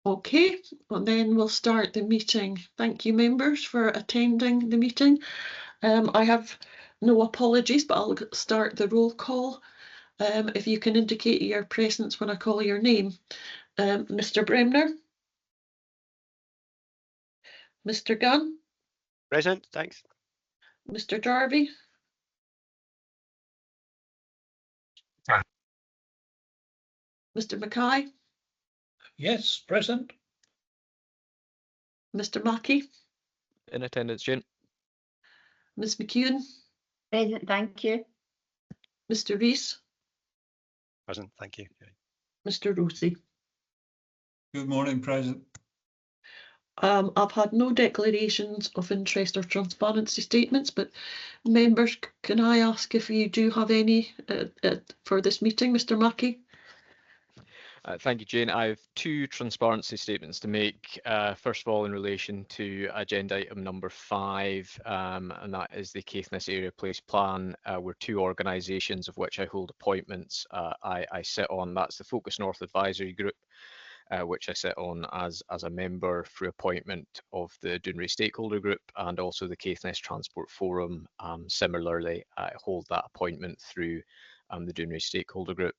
Okay, well, then we'll start the meeting. Thank you, members, for attending the meeting. I have no apologies, but I'll start the roll call. If you can indicate your presence when I call your name. Mr. Bremner? Mr. Gunn? Present, thanks. Mr. Jarvie? Aye. Mr. Mackay? Yes, present. Mr. Mackey? In attendance, Jane. Ms. McEwen? Present, thank you. Mr. Rees? Present, thank you. Mr. Rosey? Good morning, President. I've had no declarations of interest or transparency statements, but members, can I ask if you do have any for this meeting, Mr. Mackey? Thank you, Jane. I have two transparency statements to make. First of all, in relation to agenda item number 5, and that is the Caithness Area Place Plan. We're two organisations of which I hold appointments. I sit on, that's the Focus North Advisory Group, which I sit on as a member through appointment of the Dounreay Stakeholder Group, and also the Caithness Transport Forum. Similarly, I hold that appointment through the Dounreay Stakeholder Group.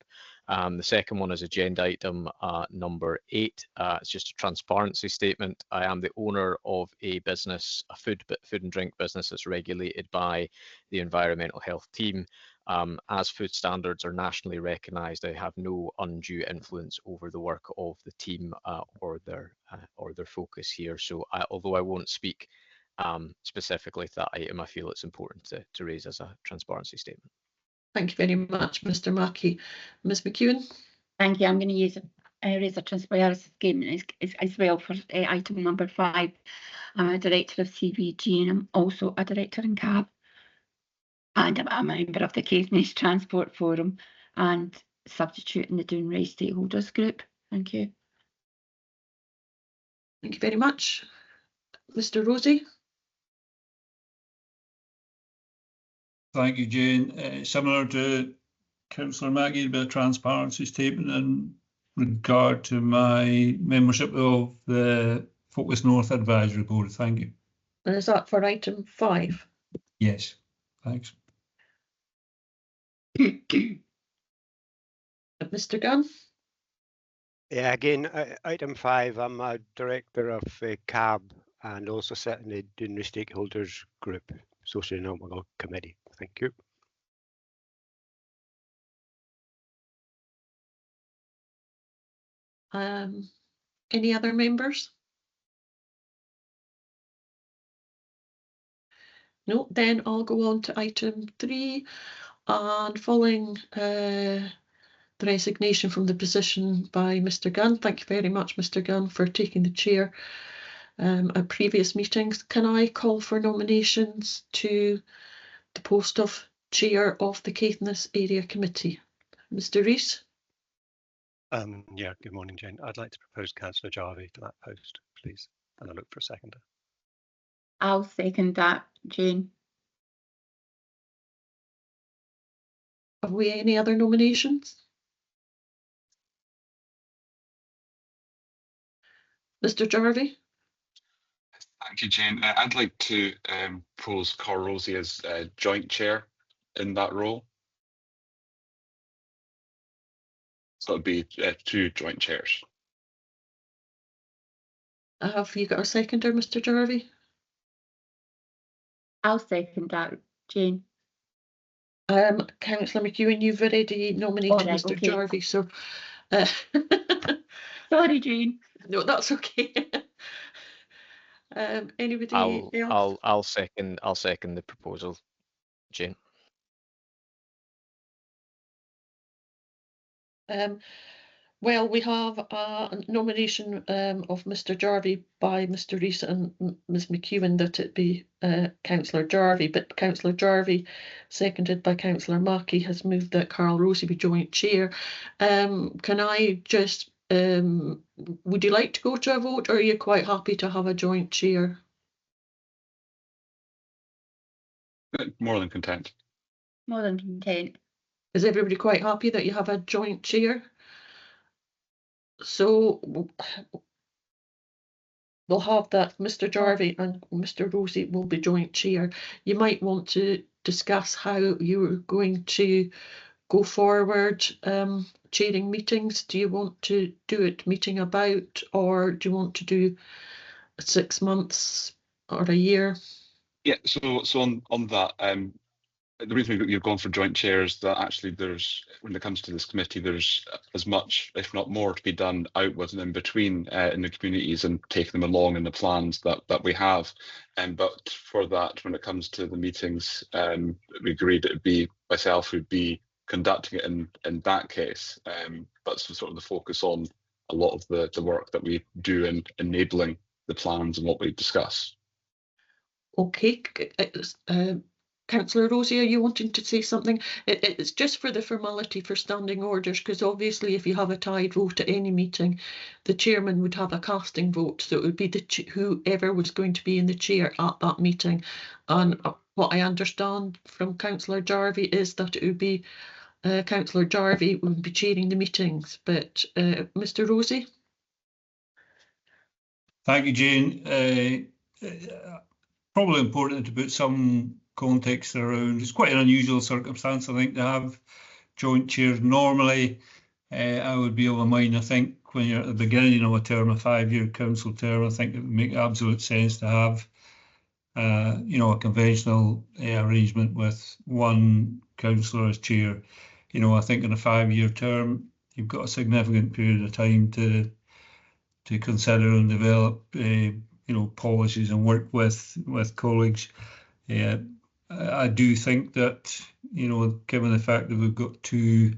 The second one is agenda item number 8. It's just a transparency statement. I am the owner of a business, a food and drink business that's regulated by the Environmental Health Team. As food standards are nationally recognised, I have no undue influence over the work of the team or their focus here. So although I won't speak specifically to that item, I feel it's important to raise as a transparency statement. Thank you very much, Mr. Mackey. Ms. McEwen? Thank you. I'm going to raise a transparency statement as well for item number 5. I'm a director of CBG and I'm also a director in CAB. And I'm a member of the Caithness Transport Forum and substitute in the Dounreay Stakeholders Group. Thank you. Thank you very much. Mr. Rosey? Thank you, Jane. Similar to Councillor Maggie, a bit of transparency statement in regard to my membership of the Focus North Advisory Board. Thank you. And is that for item 5? Yes, thanks. Mr. Gunn? Yeah, again, item 5, I'm a director of CAB and also sit in the Dounreay Stakeholders Group, Socio-Economic Committee. Thank you. Any other members? No, then I'll go on to item 3, and following the resignation from the position by Mr. Gunn. Thank you very much, Mr. Gunn, for taking the chair at previous meetings. Can I call for nominations to the post of chair of the Caithness Area Committee? Mr. Rees? Yeah, good morning, Jane. I'd like to propose Councillor Jarvie to that post, please, and I look for a seconder. I'll second that, Jane. Have we any other nominations? Mr. Jarvie? Thank you, Jane. I'd like to propose Carl Rosey as joint chair in that role. So it'd be 2 joint chairs. Have you got a seconder, Mr. Jarvie? I'll second that, Jane. Councillor McEwen, you've already nominated right, Mr. okay. Jarvie, so Sorry, Jane. no, that's okay. Anybody else? I'll second the proposal, Jane. Well, we have a nomination of Mr. Jarvie by Mr. Rees and Ms. McEwen that it be Councillor Jarvie, but Councillor Jarvie, seconded by Councillor Mackey, has moved that Carl Rosey be joint chair. Can I just, would you like to go to a vote, or are you quite happy to have a joint chair? More than content. More than content. Is everybody quite happy that you have a joint chair? So we'll have that Mr. Jarvie and Mr. Rosie will be joint chair. You might want to discuss how you're going to go forward chairing meetings. Do you want to do it meeting about, or do you want to do 6 months or a year? Yeah, so on that, the reason you've gone for joint chairs, that actually there's, when it comes to this committee, there's as much, if not more, to be done outwards and in between in the communities and taking them along in the plans that we have. But for that, when it comes to the meetings, we agreed it would be myself who'd be conducting it in that case. But sort of the focus on a lot of the work that we do in enabling the plans and what we discuss. Okay. Councillor Rosie, are you wanting to say something? It's just for the formality for standing orders, because obviously if you have a tied vote at any meeting, the chairman would have a casting vote, so it would be whoever was going to be in the chair at that meeting. And what I understand from Councillor Jarvie is that it would be Councillor Jarvie would be chairing the meetings. But Mr. Rosie? Thank you, Jane. Probably important to put some context around. It's quite an unusual circumstance, I think, to have joint chairs. Normally, I would be of a mind, I think, when you're at the beginning of a term, a 5-year council term, I think it would make absolute sense to have, a conventional arrangement with one councillor as chair. I think in a 5-year term, you've got a significant period of time to consider and develop policies and work with colleagues. I do think that, given the fact that we've got 2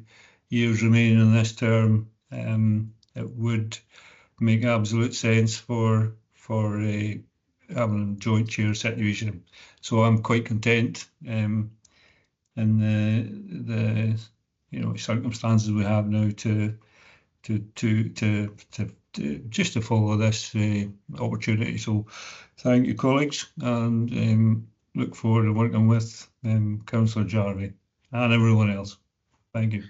years remaining in this term, it would make absolute sense for having a joint chair situation. So I'm quite content in the circumstances we have now to just to follow this opportunity. So thank you, colleagues, and look forward to working with Councillor Jarvie and everyone else. Thank you.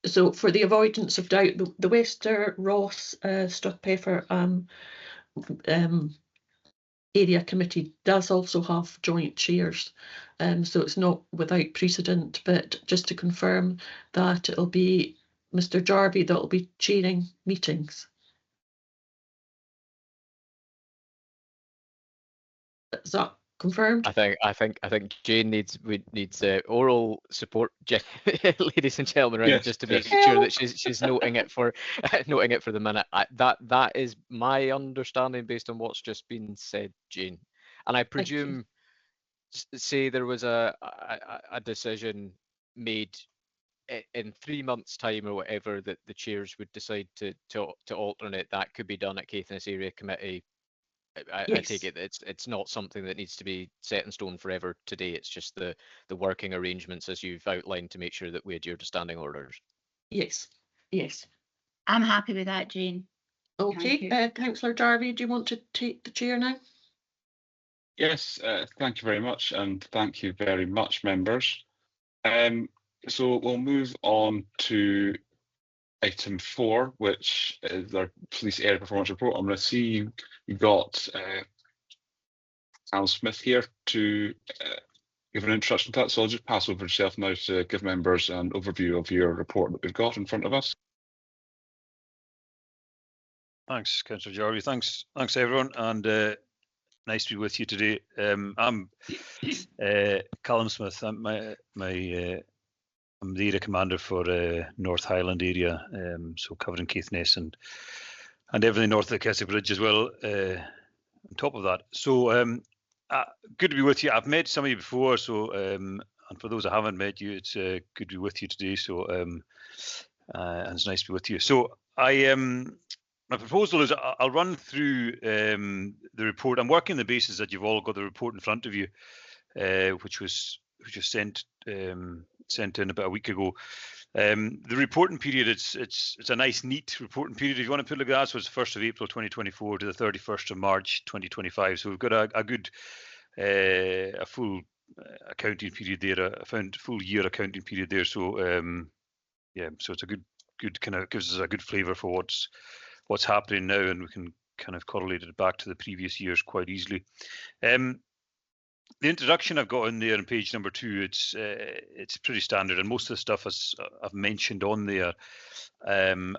So for the avoidance of doubt, the Wester, Ross, Strathpeffer area committee does also have joint chairs, so it's not without precedent, but just to confirm that it'll be Mr. Jarvie that will be chairing meetings. Is that confirmed? I think Jane needs oral support, ladies and gentlemen, right? Yes, just to make sure that she's noting it for the minute. That is my understanding based on what's just been said, Jane. And I presume, say there was a decision made in 3 months' time or whatever, that the chairs would decide to alternate. That could be done at Caithness Area Committee. I take it it's not something that needs to be set in stone forever today. It's just the working arrangements as you've outlined to make sure that we adhere to standing orders. Yes. I'm happy with that, Jane. Okay, Councillor Jarvie, do you want to take the chair now? Yes, thank you very much, and thank you very much, members. So we'll move on to item 4, which is our police area performance report. I'm going to see you've got Al Smith here to give an introduction to that. So I'll just pass over to yourself now to give members an overview of your report that we've got in front of us. Thanks, Councillor Jarvie. Thanks everyone, and nice to be with you today. I'm Callum Smith. I'm I'm the area commander for North Highland area, so covering Caithness and everything north of the Kessie Bridge as well. On top of that, so good to be with you. I've met some of you before, so and for those I haven't met you, it's good to be with you today. So and it's nice to be with you. So my proposal is I'll run through the report. I'm working on the basis that you've all got the report in front of you, which was sent in about a week ago. The reporting period, it's a nice, neat reporting period, if you want to put it like that. So it's 1st of April 2024 to the 31st of March 2025. So we've got a good, a full accounting period there. I found full year accounting period there. So yeah, so it's a good kind of gives us a good flavour for what's happening now, and we can kind of correlated back to the previous years quite easily. The introduction I've got in there on page number 2, it's pretty standard, and most of the stuff as I've mentioned on there, I'll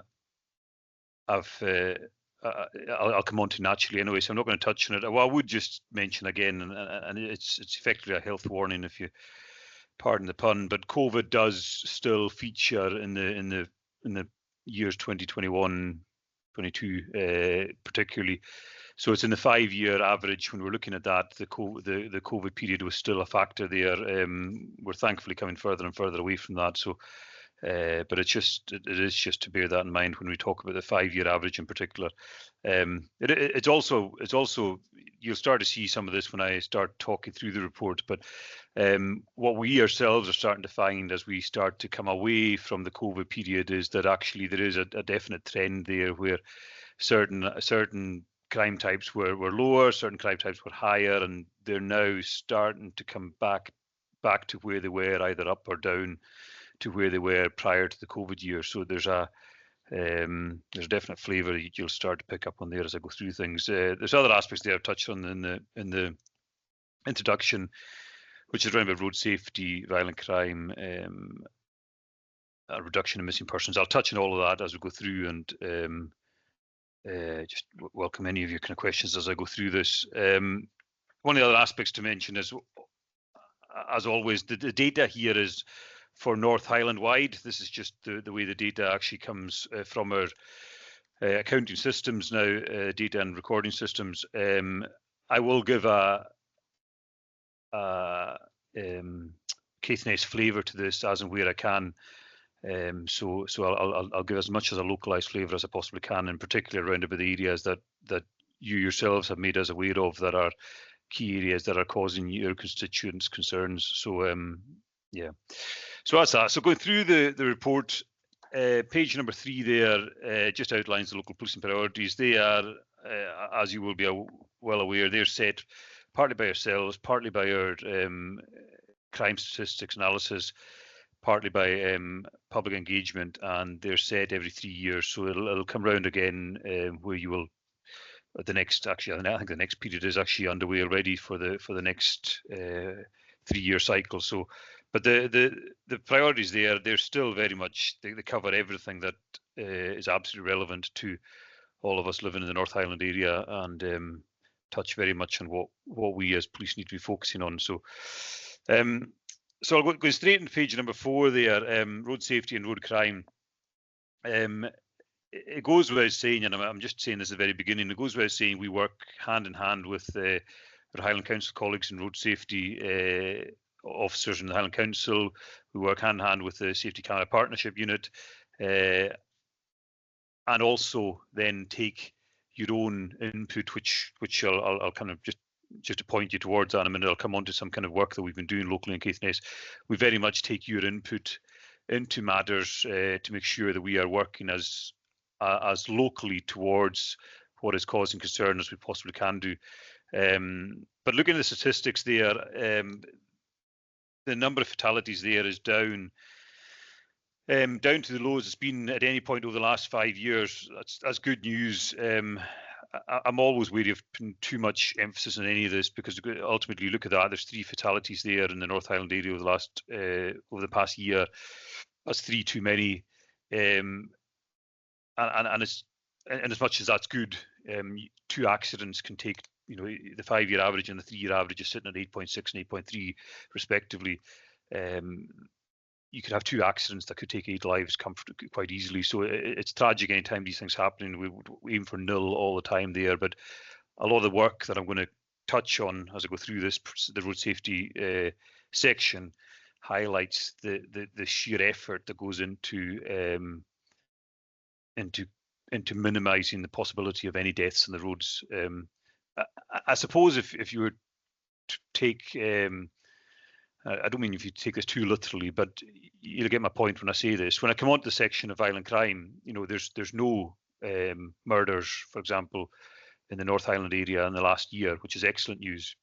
come on to naturally anyway, so I'm not going to touch on it. Well, I would just mention again, and it's effectively a health warning, if you pardon the pun, but COVID does still feature in the years 2021, 22 particularly. So it's in the 5-year average. When we're looking at that, the COVID period was still a factor there. We're thankfully coming further and further away from that. So, but it is just to bear that in mind when we talk about the 5-year average in particular. It's also you'll start to see some of this when I start talking through the report. But what we ourselves are starting to find as we start to come away from the COVID period is that actually there is a definite trend there where certain crime types were lower, certain crime types were higher, and they're now starting to come back to where they were, either up or down to where they were prior to the COVID year. So there's a definite flavour you'll start to pick up on there as I go through things. There's other aspects there I've touched on in the introduction, which is around about road safety, violent crime, a reduction in missing persons. I'll touch on all of that as we go through, and just welcome any of your kind of questions as I go through this. One of the other aspects to mention is, as always, the data here is for North Highland wide. This is just the way the data actually comes from our accounting systems now, data and recording systems. I will give a Caithness flavour to this as and where I can. So I'll give as much as a localised flavour as I possibly can, in particular around about the areas that you yourselves have made us aware of that are key areas that are causing your constituents concerns. So yeah, so that's that. So going through the report, page number 3 there just outlines the local policing priorities. They are, as you will be well aware, they're set partly by ourselves, partly by our crime statistics analysis, partly by public engagement, and they're set every 3 years. So it'll come round again where you will the next, actually I think the next period is actually underway already for the next 3-year cycle. So but the priorities there, they're still very much, they cover everything that is absolutely relevant to all of us living in the North Highland area, and touch very much on what we as police need to be focusing on. So so I'll go straight into page number 4 there, road safety and road crime. It goes without saying, and I'm just saying this at the very beginning, it goes without saying we work hand in hand with our Highland Council colleagues and road safety officers in the Highland Council. We work hand in hand with the Safety Camera Partnership Unit, and also then take your own input, which I'll kind of just to point you towards that in a minute. I'll come on to some kind of work that we've been doing locally in Caithness. We very much take your input into matters to make sure that we are working as locally towards what is causing concern as we possibly can do. But looking at the statistics there, the number of fatalities there is down to the lowest it's been at any point over the last 5 years. That's good news. I'm always wary of putting too much emphasis on any of this, because ultimately look at that, there's 3 fatalities there in the North Highland area over the past year. That's 3 too many. And as much as that's good, 2 accidents can take, the 5-year average and the 3-year average is sitting at 8.6 and 8.3 respectively. You could have 2 accidents that could take 8 lives quite easily. So it's tragic anytime these things happen. We aim for nil all the time there. But a lot of the work that I'm going to touch on as I go through the road safety section highlights the sheer effort that goes into minimising the possibility of any deaths on the roads. I suppose if you were to take I don't mean if you take this too literally, but you'll get my point when I say this. When I come on to the section of violent crime, there's no murders, for example, in the North Highland area in the last year, which is excellent news.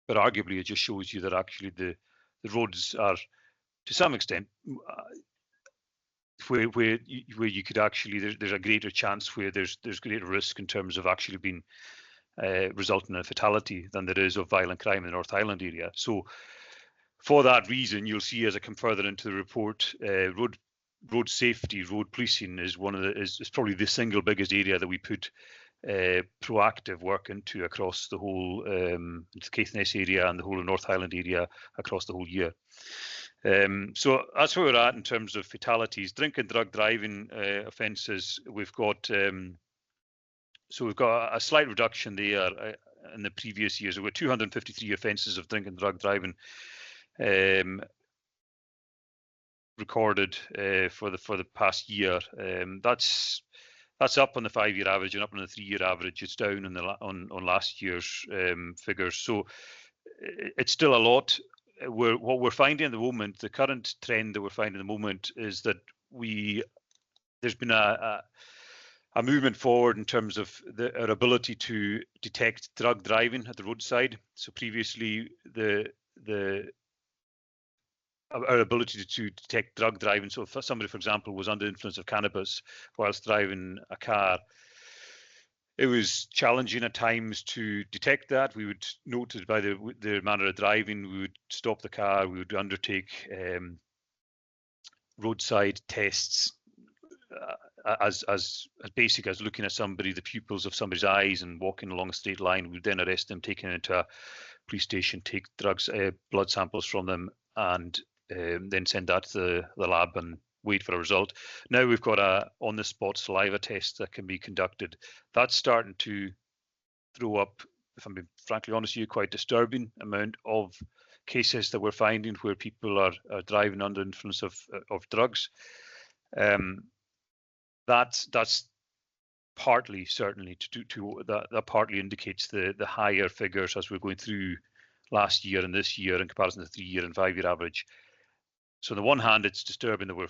But arguably, it just shows you that actually the roads are, to some extent, where you could actually, there's a greater chance where there's greater risk in terms of actually being resulting in a fatality than there is of violent crime in the North Highland area. So for that reason, you'll see as I come further into the report, road safety, road policing is is probably the single biggest area that we put proactive work into across the whole Caithness area and the whole of North Highland area across the whole year. So that's where we're at in terms of fatalities. Drink and drug driving offences, we've got so we've got a slight reduction there in the previous years. There were 253 offences of drink and drug driving recorded for the past year. That's up on the 5-year average and up on the 3-year average. It's down on last year's figures. So it's still a lot. What we're finding at the moment, the current trend that we're finding at the moment, is that there's been a movement forward in terms of our ability to detect drug driving at the roadside. So previously, our ability to detect drug driving. So if somebody, for example, was under influence of cannabis whilst driving a car, it was challenging at times to detect that. We would note it by the manner of driving. We would stop the car. We would undertake roadside tests as basic as looking at somebody, the pupils of somebody's eyes, and walking along a straight line. We would then arrest them, take them into a police station, take blood samples from them, and then send that to the lab and wait for a result. Now we've got a on-the-spot saliva test that can be conducted. That's starting to throw up, if I'm being frankly honest with you, quite disturbing amount of cases that we're finding where people are driving under influence of drugs. That's partly, certainly, that partly indicates the higher figures as we're going through last year and this year in comparison to the 3-year and 5-year average. So on the one hand, it's disturbing that we're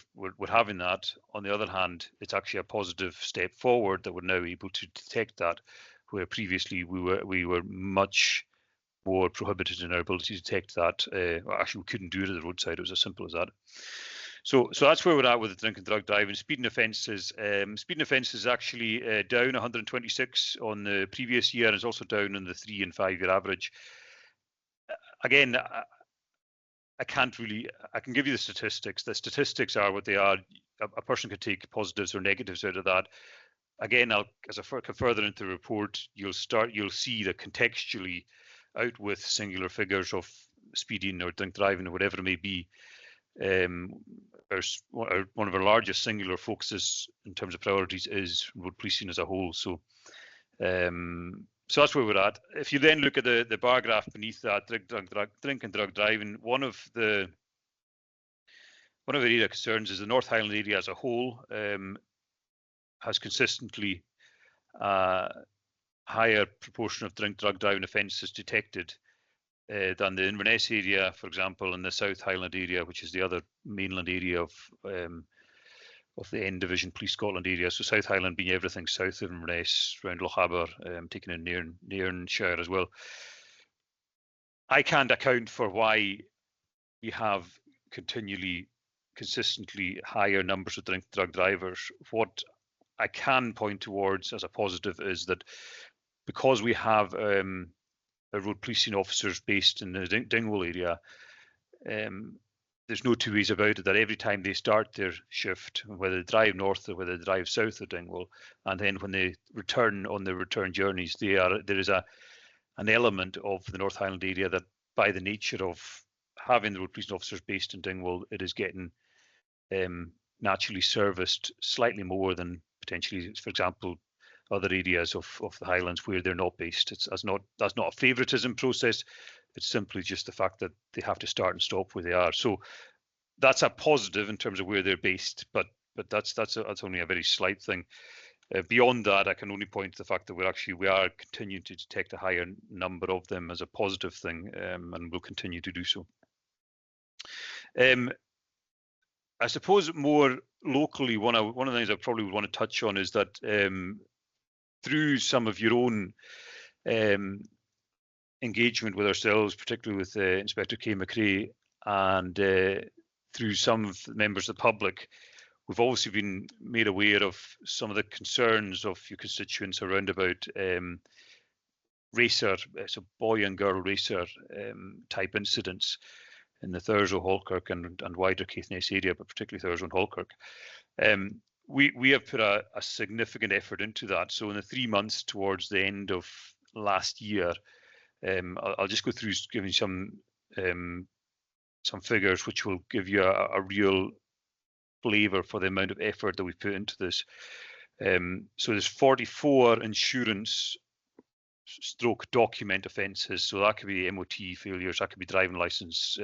having that. On the other hand, it's actually a positive step forward that we're now able to detect that, where previously we were much more prohibited in our ability to detect that. Actually, we couldn't do it at the roadside. It was as simple as that. So that's where we're at with the drink and drug driving. Speeding offences. Speeding offences actually down 126 on the previous year, and is also down on the 3- and 5-year average. Again, I can give you the statistics. The statistics are what they are. A person could take positives or negatives out of that. Again, as I come further into the report, you'll see that contextually, out with singular figures of speeding or drink driving or whatever it may be, one of our largest singular focuses in terms of priorities is road policing as a whole. So that's where we're at. If you then look at the bar graph beneath that, drink and drug driving, one of the area concerns is the North Highland area as a whole has consistently higher proportion of drug driving offences detected than the Inverness area, for example, and the South Highland area, which is the other mainland area of the N Division Police Scotland area. So South Highland being everything south of Inverness, around Lochaber, taking in Nairnshire as well. I can't account for why you have consistently higher numbers of drug drivers. What I can point towards as a positive is that because we have road policing officers based in the Dingwall area, there's no two ways about it that every time they start their shift, whether they drive north or whether they drive south of Dingwall, and then when they return on their return journeys, there is an element of the North Highland area that, by the nature of having the road policing officers based in Dingwall, it is getting naturally serviced slightly more than potentially, for example, other areas of the Highlands where they're not based. That's not a favouritism process. It's simply just the fact that they have to start and stop where they are. So that's a positive in terms of where they're based, but that's only a very slight thing. Beyond that, I can only point to the fact that we are continuing to detect a higher number of them as a positive thing, and will continue to do so. I suppose more locally, one of the things I probably would want to touch on is that through some of your own engagement with ourselves, particularly with Inspector Kay McRae, and through some of the members of the public, we've obviously been made aware of some of the concerns of your constituents around about racer, so boy and girl racer type incidents in the Thurso, Halkirk and wider Caithness area, but particularly Thurso and Halkirk. We have put a significant effort into that. So in the 3 months towards the end of last year, I'll just go through giving some figures which will give you a real flavour for the amount of effort that we put into this. So there's 44 insurance stroke document offences. So that could be MOT failures, that could be driving licence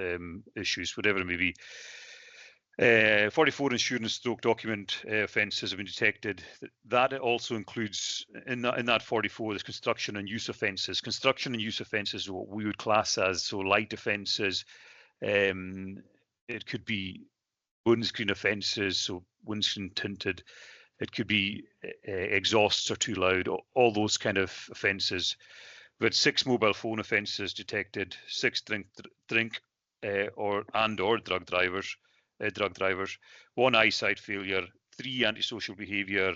issues, whatever it may be. 44 insurance stroke document offences have been detected. That also includes, in that 44, there's construction and use offences. Construction and use offences are what we would class as so light offences. It could be windscreen offences, so windscreen tinted. It could be exhausts are too loud, all those kind of offences. We've had 6 mobile phone offences detected, 6 drink or drug drivers, 1 eyesight failure, 3 antisocial behaviour,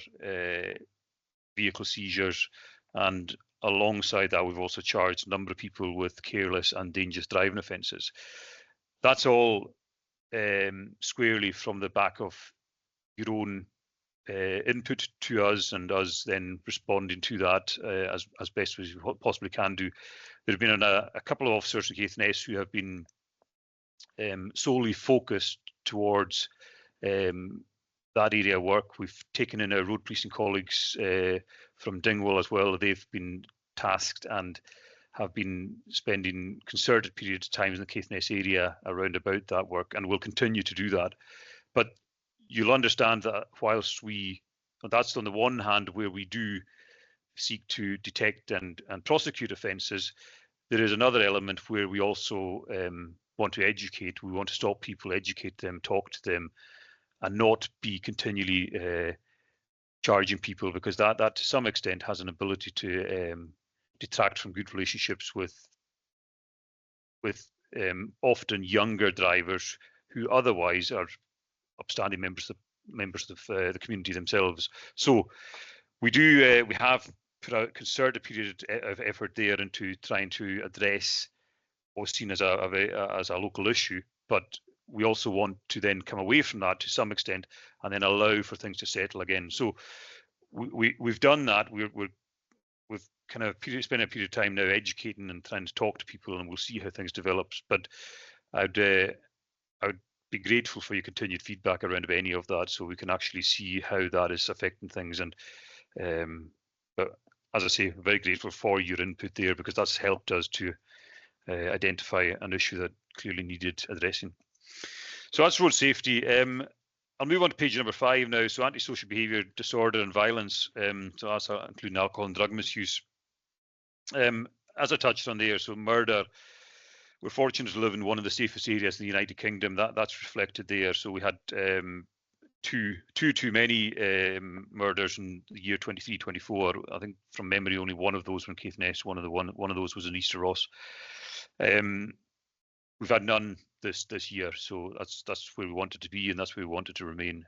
vehicle seizures, and alongside that we've also charged a number of people with careless and dangerous driving offences. That's all squarely from the back of your own input to us and us then responding to that as best as we possibly can do. There have been a couple of officers in Caithness who have been solely focused towards that area of work. We've taken in our road policing colleagues from Dingwall as well. They've been tasked and have been spending concerted periods of time in the Caithness area around about that work, and will continue to do that. But you'll understand that whilst that's on the one hand where we do seek to detect and prosecute offences, there is another element where we also want to educate. We want to stop people, educate them, talk to them, and not be continually charging people, because that to some extent has an ability to detract from good relationships with often younger drivers who otherwise are upstanding members of the community themselves. So we have put out a concerted period of effort there into trying to address what's seen as a local issue, but we also want to then come away from that to some extent and then allow for things to settle again. So we've done that. We've kind of spent a period of time now educating and trying to talk to people, and we'll see how things develop. But I would be grateful for your continued feedback around any of that, so we can actually see how that is affecting things. And but as I say, very grateful for your input there, because that's helped us to identify an issue that clearly needed addressing. So that's road safety. I'll move on to page number 5 now. So antisocial behaviour, disorder and violence. So that's including alcohol and drug misuse. As I touched on there, so murder, we're fortunate to live in one of the safest areas in the United Kingdom. That's reflected there. So we had too many murders in the year 23-24. I think from memory, only one of those were in Caithness. One of those was in Easter Ross. We've had none this year, so that's where we wanted to be, and that's where we wanted to remain.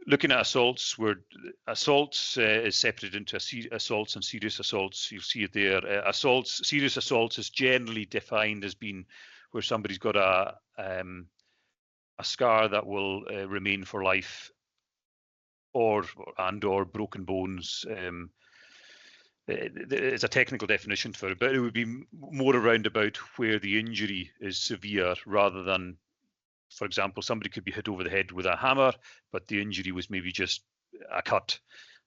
Looking at assaults, assaults is separated into assaults and serious assaults. You'll see it there. Serious assaults is generally defined as being where somebody's got a scar that will remain for life, or broken bones. It's a technical definition for it, but it would be more around about where the injury is severe, rather than, for example, somebody could be hit over the head with a hammer, but the injury was maybe just a cut.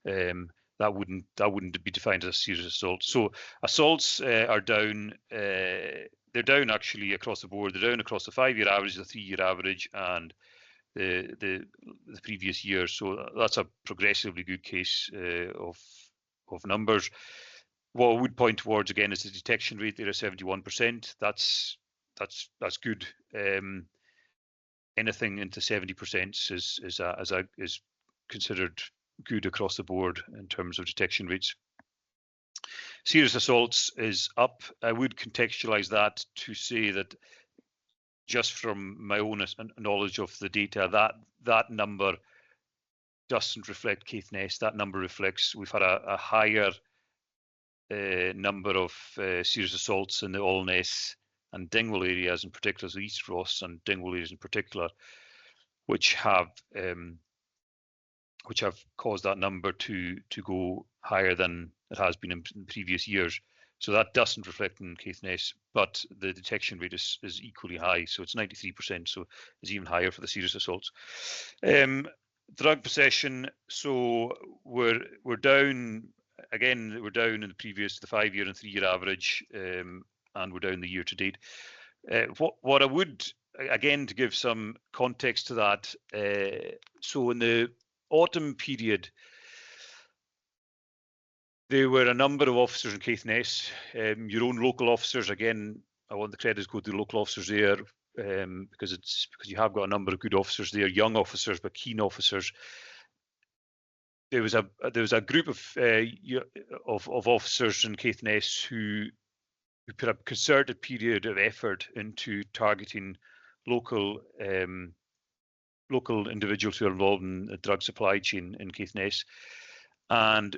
That wouldn't be defined as a serious assault. So assaults are down. They're down actually across the board. They're down across the 5-year average, the 3-year average, and the previous year. So that's a progressively good case of numbers. What I would point towards again is the detection rate there at 71%. That's good. Anything into 70% is considered good across the board in terms of detection rates. Serious assaults is up. I would contextualise that to say that just from my own knowledge of the data, that number doesn't reflect Caithness. That number reflects we've had a higher number of serious assaults in the Allness and Dingwall areas in particular, so East Ross and Dingwall areas in particular, which have caused that number to go higher than it has been in previous years. So that doesn't reflect in Caithness, but the detection rate is equally high. So it's 93%, so it's even higher for the serious assaults. Drug possession, so we're down again. We're down in the 5-year and 3-year average, and we're down the year to date. What I would, again, to give some context to that, so in the autumn period, there were a number of officers in Caithness, your own local officers. Again, I want the credits go to the local officers there, because you have got a number of good officers there, young officers but keen officers. There was a group of officers in Caithness who put a concerted period of effort into targeting local individuals who are involved in the drug supply chain in Caithness, and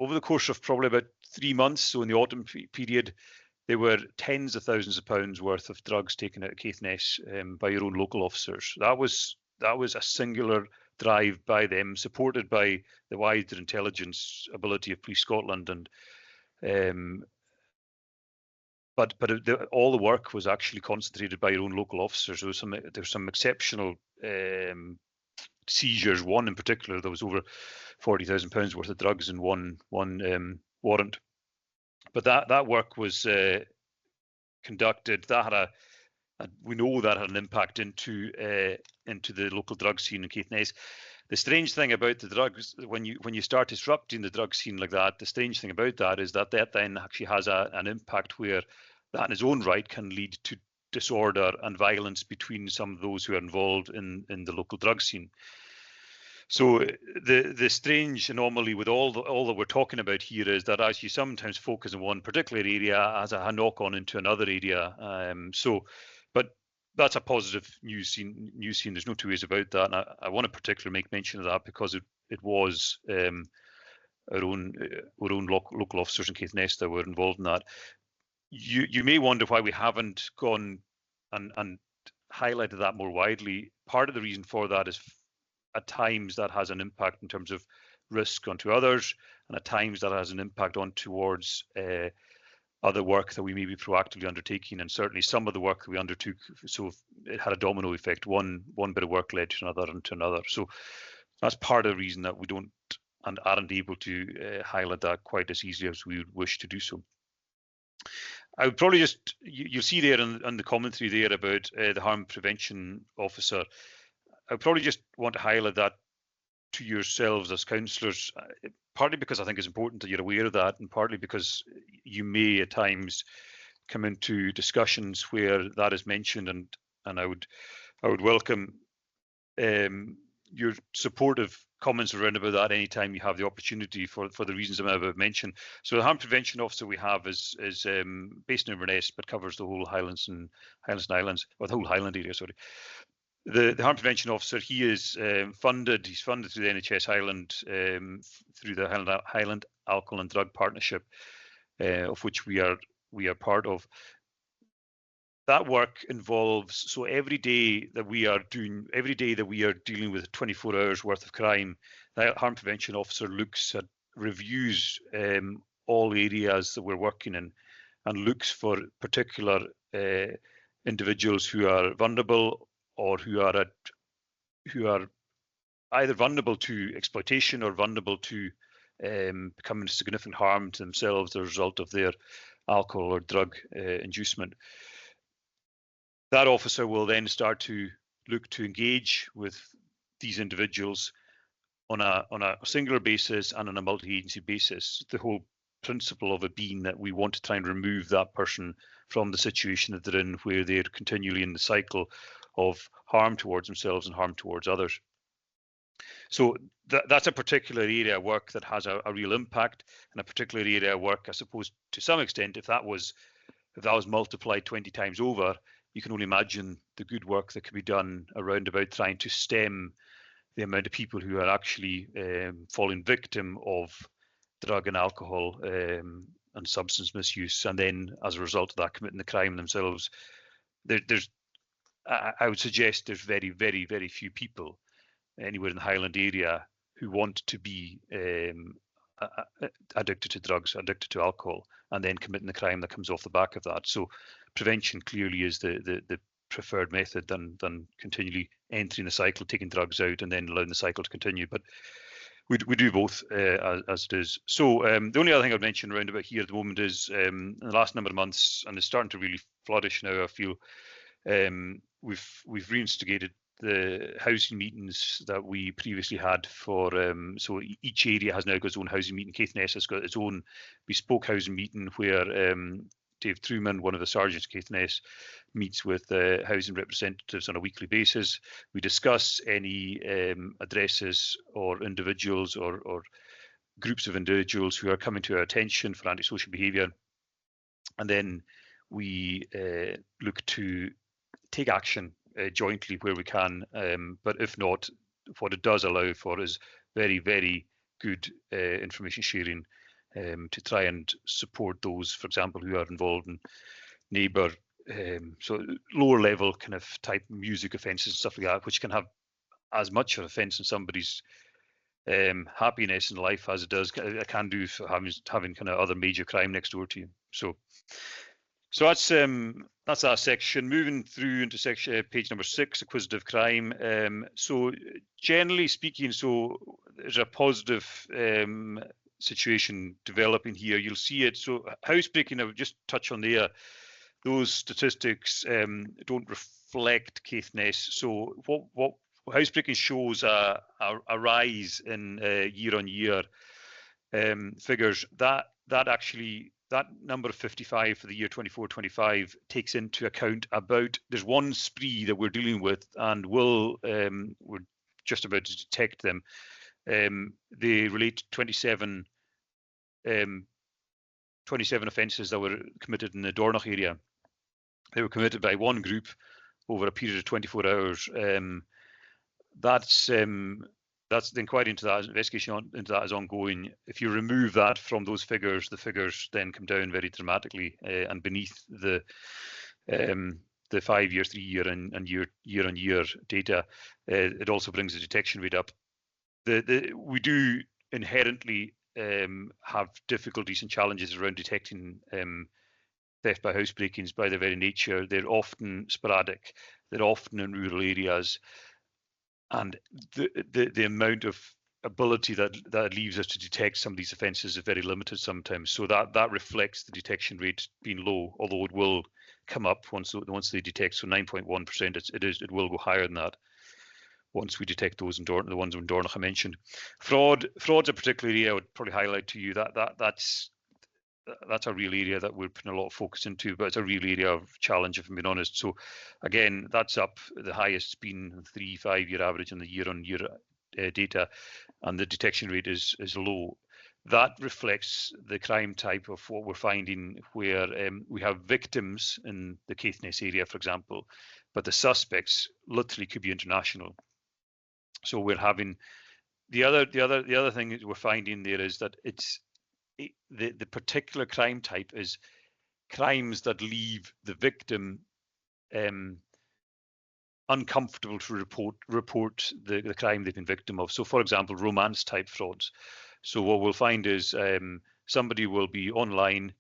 over the course of probably about 3 months, so in the autumn period, there were tens of thousands of pounds worth of drugs taken out of Caithness by your own local officers. That was a singular drive by them, supported by the wider intelligence ability of Police Scotland, and but all the work was actually concentrated by your own local officers. There was some exceptional seizures. One in particular, there was over £40,000 worth of drugs in one warrant. But that work was conducted. That had we know that had an impact into the local drug scene in Caithness. The strange thing about the drugs, when you start disrupting the drug scene like that, the strange thing about that is that then actually has an impact where that in its own right can lead to disorder and violence between some of those who are involved in the local drug scene. So the strange anomaly with all that we're talking about here is that as you sometimes focus on one particular area, as a knock-on into another area. But that's a positive news scene. There's no two ways about that. And I want to particularly make mention of that because it was our own local officers in Caithness that were involved in that. You may wonder why we haven't gone and highlighted that more widely. Part of the reason for that is at times that has an impact in terms of risk onto others, and at times that has an impact on towards other work that we may be proactively undertaking. And certainly some of the work that we undertook, so it had a domino effect. One bit of work led to another and to another. So that's part of the reason that we don't and aren't able to highlight that quite as easily as we would wish to do so. I would probably just, you'll see there in the commentary there about the harm prevention officer. I would probably just want to highlight that to yourselves as councillors, partly because I think it's important that you're aware of that, and partly because you may at times come into discussions where that is mentioned, and I would welcome your supportive comments around about that anytime you have the opportunity for the reasons I'm about to mention. So the harm prevention officer we have is based in Inverness, but covers the whole Highlands and Islands, or the whole Highland area, sorry. The harm prevention officer, he is funded. He's funded through the NHS Highland, through the Highland Alcohol and Drug Partnership, of which we are part of. That work involves, so every day that we are dealing with 24 hours worth of crime, the harm prevention officer reviews all areas that we're working in, and looks for particular individuals who are vulnerable, or who are either vulnerable to exploitation or vulnerable to becoming significant harm to themselves as a result of their alcohol or drug inducement. That officer will then start to look to engage with these individuals on a singular basis and on a multi-agency basis. The whole principle of it being that we want to try and remove that person from the situation that they're in, where they're continually in the cycle of harm towards themselves and harm towards others. So that's a particular area of work that has a real impact, and a particular area of work, I suppose, to some extent, if that was multiplied 20 times over, you can only imagine the good work that could be done around about trying to stem the amount of people who are actually falling victim of drug and alcohol and substance misuse, and then as a result of that committing the crime themselves. I would suggest there's very, very, very few people anywhere in the Highland area who want to be addicted to drugs, addicted to alcohol, and then committing the crime that comes off the back of that. So prevention clearly is the preferred method than continually entering the cycle, taking drugs out, and then allowing the cycle to continue. But we do both as it is. So the only other thing I'd mention around about here at the moment is in the last number of months, and it's starting to really flourish now, I feel, we've reinstigated the housing meetings that we previously had for, so each area has now got its own housing meeting. Caithness has got its own bespoke housing meeting where Dave Truman, one of the sergeants of Caithness, meets with housing representatives on a weekly basis. We discuss any addresses or individuals or groups of individuals who are coming to our attention for antisocial behaviour, and then we look to take action jointly where we can, but if not, what it does allow for is very, very good information sharing to try and support those, for example, who are involved in neighbour, so lower level kind of type music offences and stuff like that, which can have as much of an offence in somebody's happiness in life as it does, it can do for having kind of other major crime next door to you. So that's that section. Moving through into section page number 6, acquisitive crime. So generally speaking, so there's a positive situation developing here. You'll see it. So housebreaking, I would just touch on there. Those statistics don't reflect Caithness. So what housebreaking shows a rise in year-on-year figures. That number of 55 for the year 24-25 takes into account about, there's one spree that we're dealing with, and we're just about to detect them. They relate to 27 offences that were committed in the Dornoch area. They were committed by one group over a period of 24 hours. That's the inquiry into that, investigation into that is ongoing. If you remove that from those figures, the figures then come down very dramatically, and beneath the 5-year, 3-year, and year-on-year data, it also brings the detection rate up. We do inherently have difficulties and challenges around detecting theft by housebreakings by their very nature. They're often sporadic. They're often in rural areas. And the amount of ability that leaves us to detect some of these offences is very limited sometimes. So that reflects the detection rate being low, although it will come up once they detect. So 9.1%, it will go higher than that once we detect those in the ones in Dornoch I mentioned. Fraud's a particular area I would probably highlight to you. That's a real area that we're putting a lot of focus into, but it's a real area of challenge, if I'm being honest. So again, that's up. The highest been 3-5-year average on the year-on-year data, and the detection rate is low. That reflects the crime type of what we're finding, where we have victims in the Caithness area, for example, but the suspects literally could be international. So we're having the other thing that we're finding there is that the particular crime type is crimes that leave the victim uncomfortable to report the crime they've been victim of. So, for example, romance type frauds. So what we'll find is somebody will be online.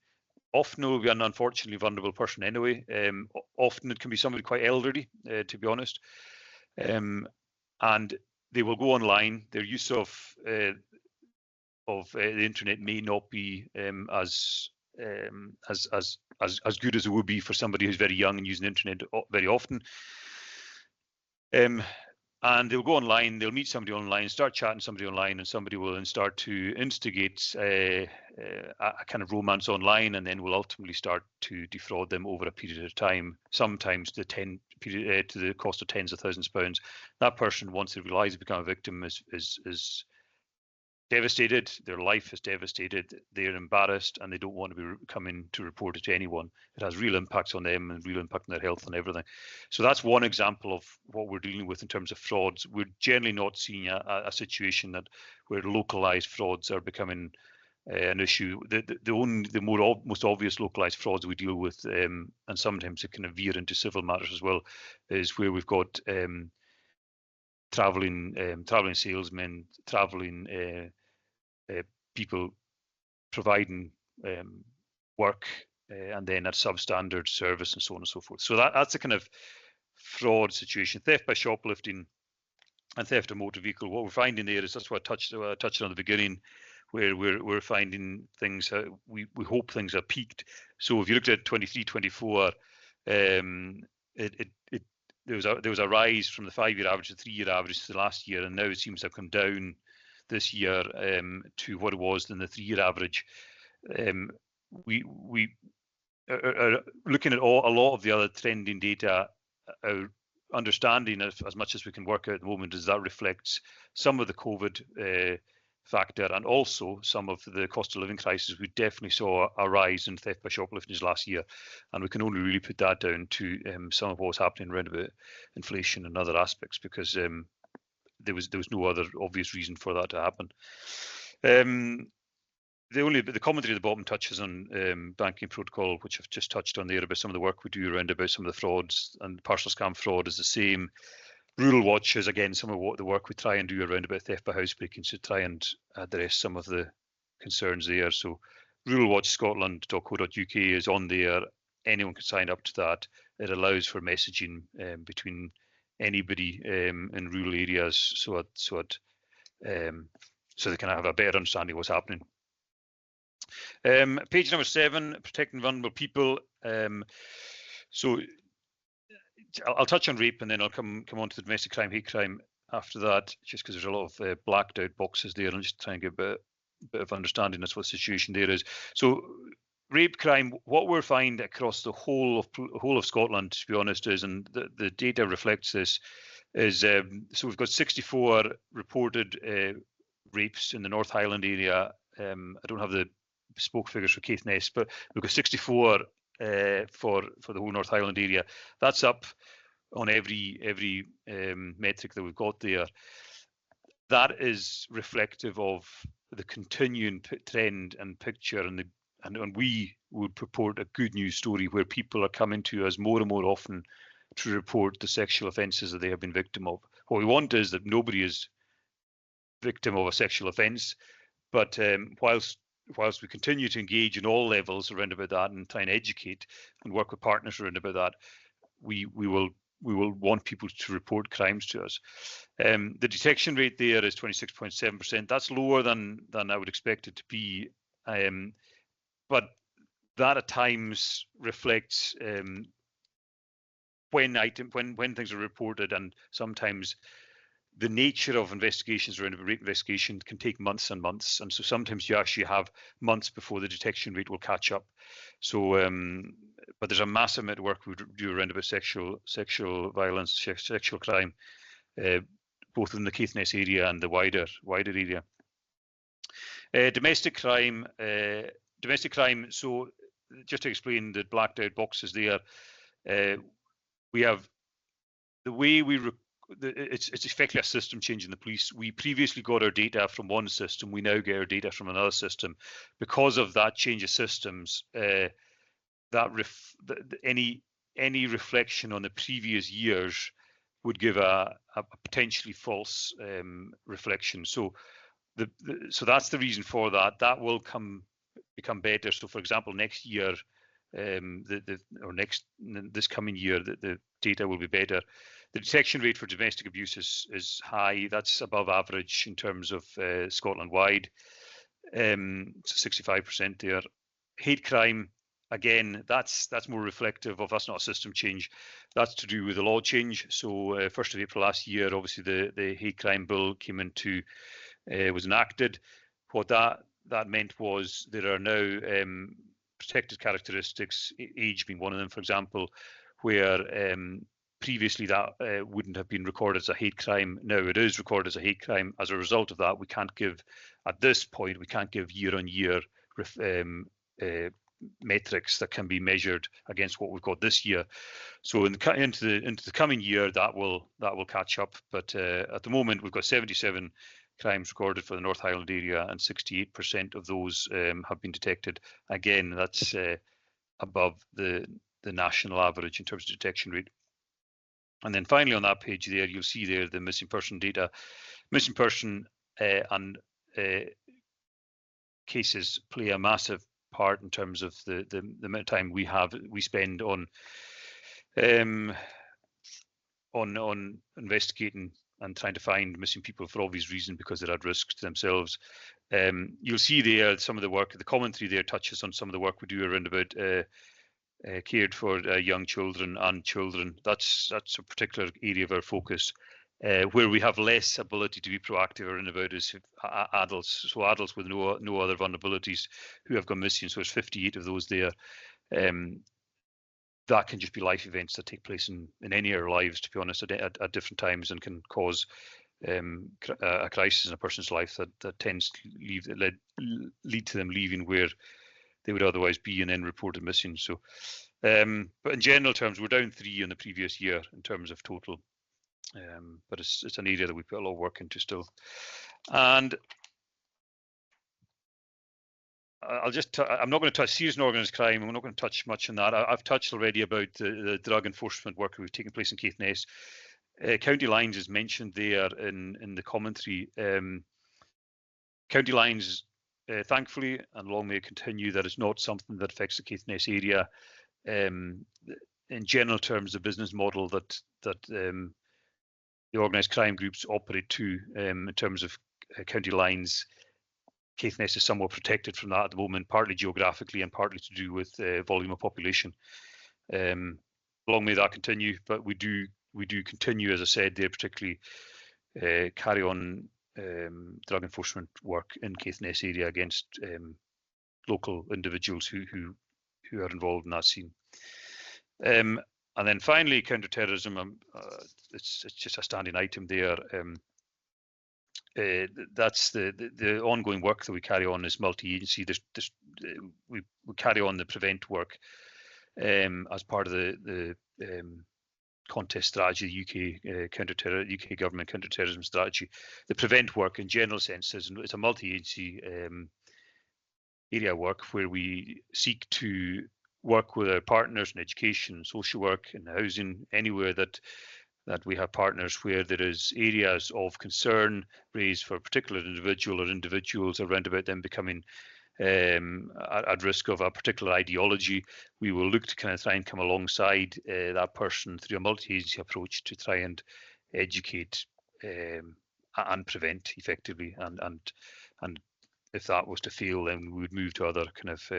Often it will be an unfortunately vulnerable person anyway. Often it can be somebody quite elderly, to be honest. And they will go online. Their use of the internet may not be as good as it would be for somebody who's very young and using the internet very often. And they'll go online, they'll meet somebody online, start chatting to somebody online, and somebody will then start to instigate a kind of romance online, and then will ultimately start to defraud them over a period of time, sometimes to the cost of tens of thousands of pounds. That person, once they realise they become a victim, is devastated, their life is devastated, they're embarrassed, and they don't want to be coming to report it to anyone. It has real impacts on them and real impact on their health and everything. So that's one example of what we're dealing with in terms of frauds. We're generally not seeing a situation where localized frauds are becoming an issue. The most obvious localized frauds we deal with, and sometimes it can veer into civil matters as well, is where we've got traveling salesmen, traveling people providing work and then at substandard service and so on and so forth. So that's a kind of fraud situation. Theft by shoplifting and theft of motor vehicle. What we're finding there is, that's what I touched on at the beginning, where we're finding things. We hope things are peaked. So if you looked at 23-24, there was a rise from the 5-year average to the 3-year average to the last year, and now it seems to have come down this year to what it was in the 3-year average. We are looking at a lot of the other trending data. Our understanding, as much as we can work out at the moment, is that reflects some of the COVID factor and also some of the cost of living crisis. We definitely saw a rise in theft by shoplifting last year, and we can only really put that down to some of what was happening around about inflation and other aspects, because there was no other obvious reason for that to happen. The commentary at the bottom touches on banking protocol, which I've just touched on there, about some of the work we do around about some of the frauds, and parcel scam fraud is the same. Rural Watch is again some of what the work we try and do around about theft by housebreaking, to try and address some of the concerns there. So ruralwatchscotland.co.uk is on there. Anyone can sign up to that. It allows for messaging between anybody in rural areas, so they can have a better understanding of what's happening. Page number 7, protecting vulnerable people. So I'll touch on rape, and then I'll come on to the domestic crime, hate crime after that, just because there's a lot of blacked out boxes there. I'll just try and get a bit of understanding as what the situation there is. So rape crime, what we're finding across the whole of Scotland, to be honest, is, and the data reflects this, is so we've got 64 reported rapes in the North Highland area. I don't have the bespoke figures for Caithness, but we've got 64 for the whole North Highland area. That's up on every metric that we've got there. That is reflective of the continuing trend and picture, and we would purport a good news story where people are coming to us more and more often to report the sexual offences that they have been victim of. What we want is that nobody is victim of a sexual offence, but whilst we continue to engage in all levels around about that and try and educate and work with partners around about that, we will want people to report crimes to us. The detection rate there is 26.7%. That's lower than I would expect it to be, but that at times reflects when things are reported, and sometimes the nature of investigations around a rape investigation can take months and months, and so sometimes you actually have months before the detection rate will catch up. So, but there's a massive amount of work we do around about sexual violence, sexual crime, both in the Caithness area and the wider area. Domestic crime. So, just to explain the blacked out boxes there, we have the way it's effectively a system change in the police. We previously got our data from one system. We now get our data from another system. Because of that change of systems, any reflection on the previous years would give a potentially false reflection. So that's the reason for that. That will become better. So, for example, next year, this coming year, the data will be better. The detection rate for domestic abuse is high. That's above average in terms of Scotland wide. It's 65% there. Hate crime, again, that's more reflective of, that's not a system change. That's to do with the law change. So 1st of April last year, obviously the hate crime bill came into, was enacted. What that meant was there are now protected characteristics, age being one of them, for example, where previously that wouldn't have been recorded as a hate crime. Now it is recorded as a hate crime. As a result of that, we can't give, at this point, we can't give year-on-year metrics that can be measured against what we've got this year. So into the coming year, that will catch up. But at the moment, we've got 77 crimes recorded for the North Highland area, and 68% of those have been detected. Again, that's above the national average in terms of detection rate. And then finally on that page there, you'll see there the missing person data. Missing person and cases play a massive part in terms of the amount of time we spend on investigating and trying to find missing people for obvious reasons, because they're at risk to themselves. You'll see there some of the work, the commentary there touches on some of the work we do around about cared for young children and children. That's a particular area of our focus. Where we have less ability to be proactive around about is adults. So adults with no other vulnerabilities who have gone missing. So there's 58 of those there. That can just be life events that take place in any of our lives, to be honest, at different times, and can cause a crisis in a person's life that tends to lead to them leaving where they would otherwise be and then reported missing. So, but in general terms, we're down 3 in the previous year in terms of total. But it's an area that we put a lot of work into still. And I'm not going to touch serious and organised crime. I'm not going to touch much on that. I've touched already about the drug enforcement work we've taken place in Caithness. County lines is mentioned there in the commentary. County lines, thankfully, and long may it continue, that is not something that affects the Caithness area. In general terms, the business model that the organised crime groups operate to in terms of county lines, Caithness is somewhat protected from that at the moment, partly geographically and partly to do with volume of population. Long may that continue, but we do continue, as I said there, particularly carry on drug enforcement work in Caithness area against local individuals who are involved in that scene. And then finally, counter-terrorism, it's just a standing item there. That's the ongoing work that we carry on is multi-agency. We carry on the prevent work as part of the contest strategy, UK government counter-terrorism strategy. The prevent work in general sense is a multi-agency area work where we seek to work with our partners in education, social work, and housing, anywhere that we have partners where there is areas of concern raised for a particular individual or individuals around about them becoming at risk of a particular ideology. We will look to kind of try and come alongside that person through a multi-agency approach to try and educate and prevent effectively. And if that was to fail, then we would move to other kind of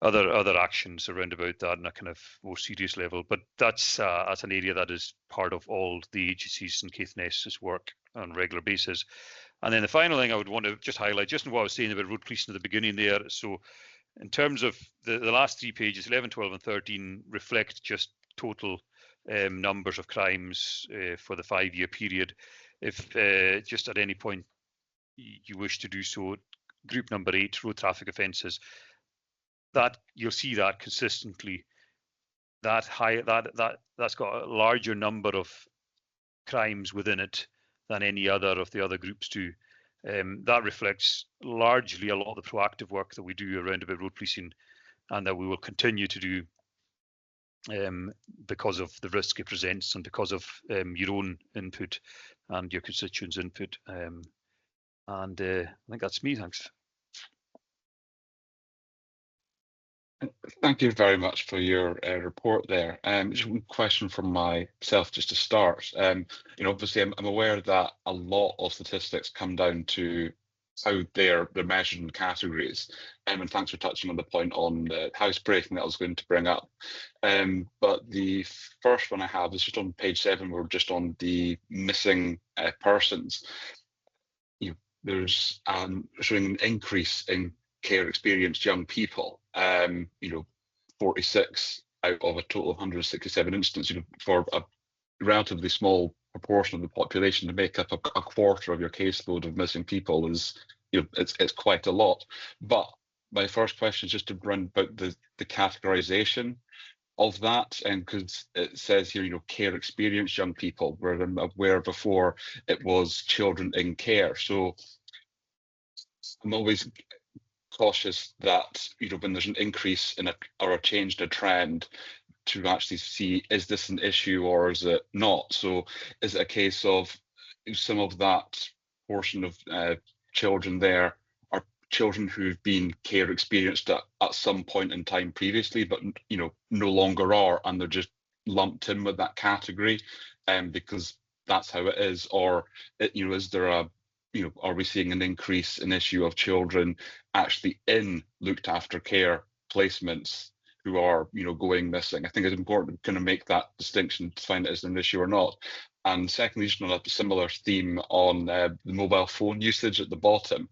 other actions around about that on a kind of more serious level. But that's an area that is part of all the agencies in Caithness's work on a regular basis. And then the final thing I would want to just highlight, just in what I was saying about road policing at the beginning there. So in terms of the last 3 pages, 11, 12 and 13 reflect just total numbers of crimes for the 5-year period. If just at any point you wish to do so, group number 8, road traffic offences, that you'll see that consistently, that's got a larger number of crimes within it than any other of the other groups do. That reflects largely a lot of the proactive work that we do around about road policing, and that we will continue to do because of the risk it presents and because of your own input and your constituents' input. I think that's me. Thanks. Thank you very much for your report there. Just one question from myself just to start. Obviously I'm aware that a lot of statistics come down to how they're measured in categories. And thanks for touching on the point on the housebreaking that I was going to bring up. But the first one I have is just on page 7, we're just on the missing persons. There's showing an increase in care experienced young people, 46 out of a total of 167 incidents. You know, for a relatively small proportion of the population to make up a quarter of your caseload of missing people is, you know, it's quite a lot. But my first question is just to run about the categorization of that, and because it says here, you know, care experienced young people, where before it was children in care. So I'm always cautious that, you know, when there's an increase in or a change in a trend, to actually see, is this an issue or is it not? So is it a case of some of that portion of children there are children who've been care experienced at some point in time previously, but, you know, no longer are, and they're just lumped in with that category, because that's how it is? Or, you know, is there a, you know, are we seeing an increase in issue of children actually in looked after care placements who are, you know, going missing? I think it's important to kind of make that distinction to find it as an issue or not. And secondly, just on a similar theme on the mobile phone usage at the bottom,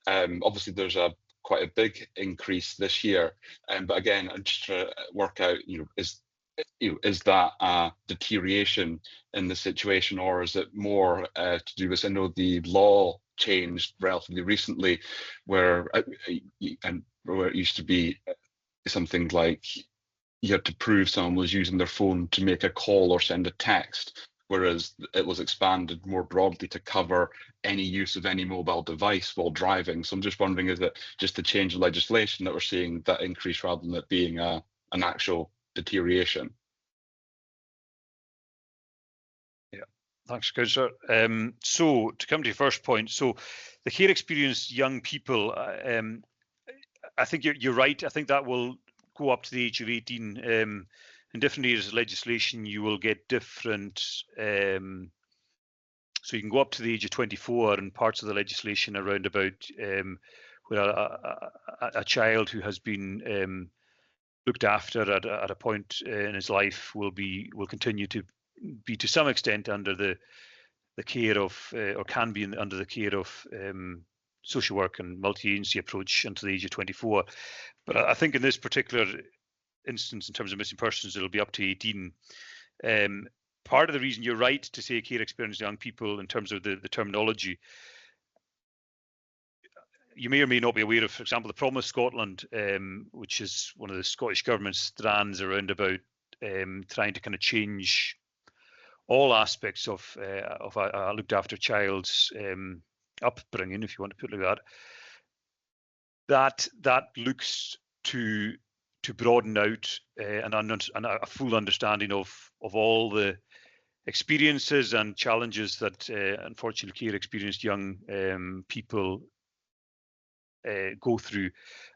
obviously there's quite a big increase this year, but again, I'm just trying to work out, you know, is that a deterioration in the situation, or is it more to do with, I know the law changed relatively recently, where it used to be something like you had to prove someone was using their phone to make a call or send a text, whereas it was expanded more broadly to cover any use of any mobile device while driving. So I'm just wondering, is it just the change in legislation that we're seeing that increase rather than it being an actual deterioration? Yeah, thanks, Councillor. So to come to your first point, so the care experienced young people, I think you're right. I think that will go up to the age of 18. In different areas of legislation, you will get different. So you can go up to the age of 24, and parts of the legislation around about where a child who has been looked after at a point in his life will continue to be to some extent under the care of, or can be under the care of social work and multi-agency approach until the age of 24. But I think in this particular instance, in terms of missing persons, it'll be up to 18. Part of the reason you're right to say care experienced young people in terms of the terminology, you may or may not be aware of, for example, the Promise Scotland, which is one of the Scottish Government's strands around about trying to kind of change all aspects of a looked after child's upbringing, if you want to put it like that. That looks to broaden out and a full understanding of all the experiences and challenges that unfortunately care experienced young people go through.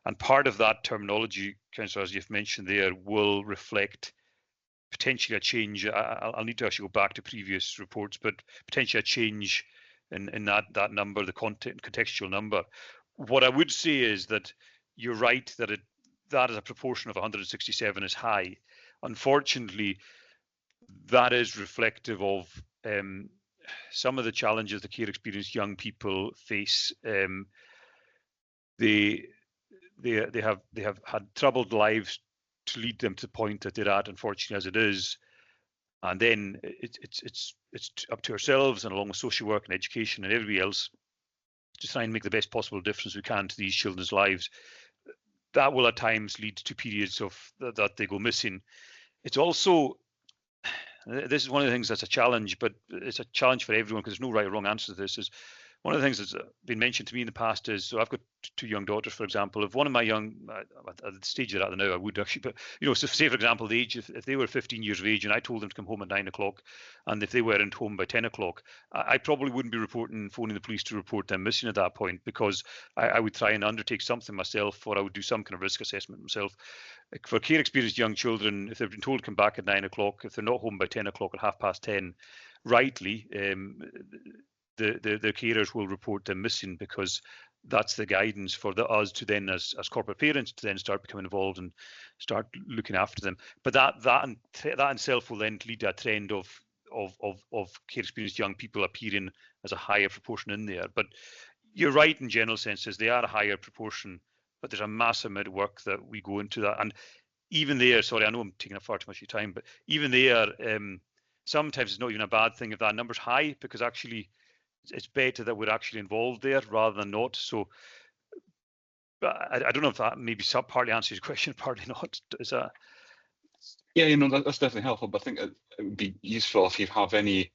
And part of that terminology, Councillor, as you've mentioned there, will reflect potentially a change. I'll need to actually go back to previous reports, but potentially a change in that number, the contextual number. What I would say is that you're right that that as a proportion of 167 is high. Unfortunately, that is reflective of some of the challenges the care experienced young people face. They have had troubled lives to lead them to the point that they're at, unfortunately, as it is. And then it's up to ourselves, and along with social work and education and everybody else, to try and make the best possible difference we can to these children's lives. That will at times lead to periods of that they go missing. It's also, this is one of the things that's a challenge, but it's a challenge for everyone because there's no right or wrong answer to this. Is one of the things that's been mentioned to me in the past is, so I've got two young daughters, for example. If one of my young, at the stage they're at now, I would actually, but you know, so say for example, the age, if they were 15 years of age and I told them to come home at 9 o'clock, and if they weren't home by 10 o'clock, I probably wouldn't be phoning the police to report them missing at that point, because I would try and undertake something myself, or I would do some kind of risk assessment myself. For care experienced young children, if they've been told to come back at 9 o'clock, if they're not home by 10 o'clock or 10:30, rightly, the carers will report them missing, because that's the guidance for us to then, as corporate parents, to then start becoming involved and start looking after them. But that in itself will then lead to a trend of care experienced young people appearing as a higher proportion in there. But you're right in general senses, they are a higher proportion, but there's a massive amount of work that we go into that. And even there, sorry, I know I'm taking up far too much of your time, but even there, sometimes it's not even a bad thing if that number's high, because actually it's better that we're actually involved there rather than not. So I don't know if that maybe partly answers your question, partly not. Is that? Yeah, that's definitely helpful. But I think it would be useful if you have any,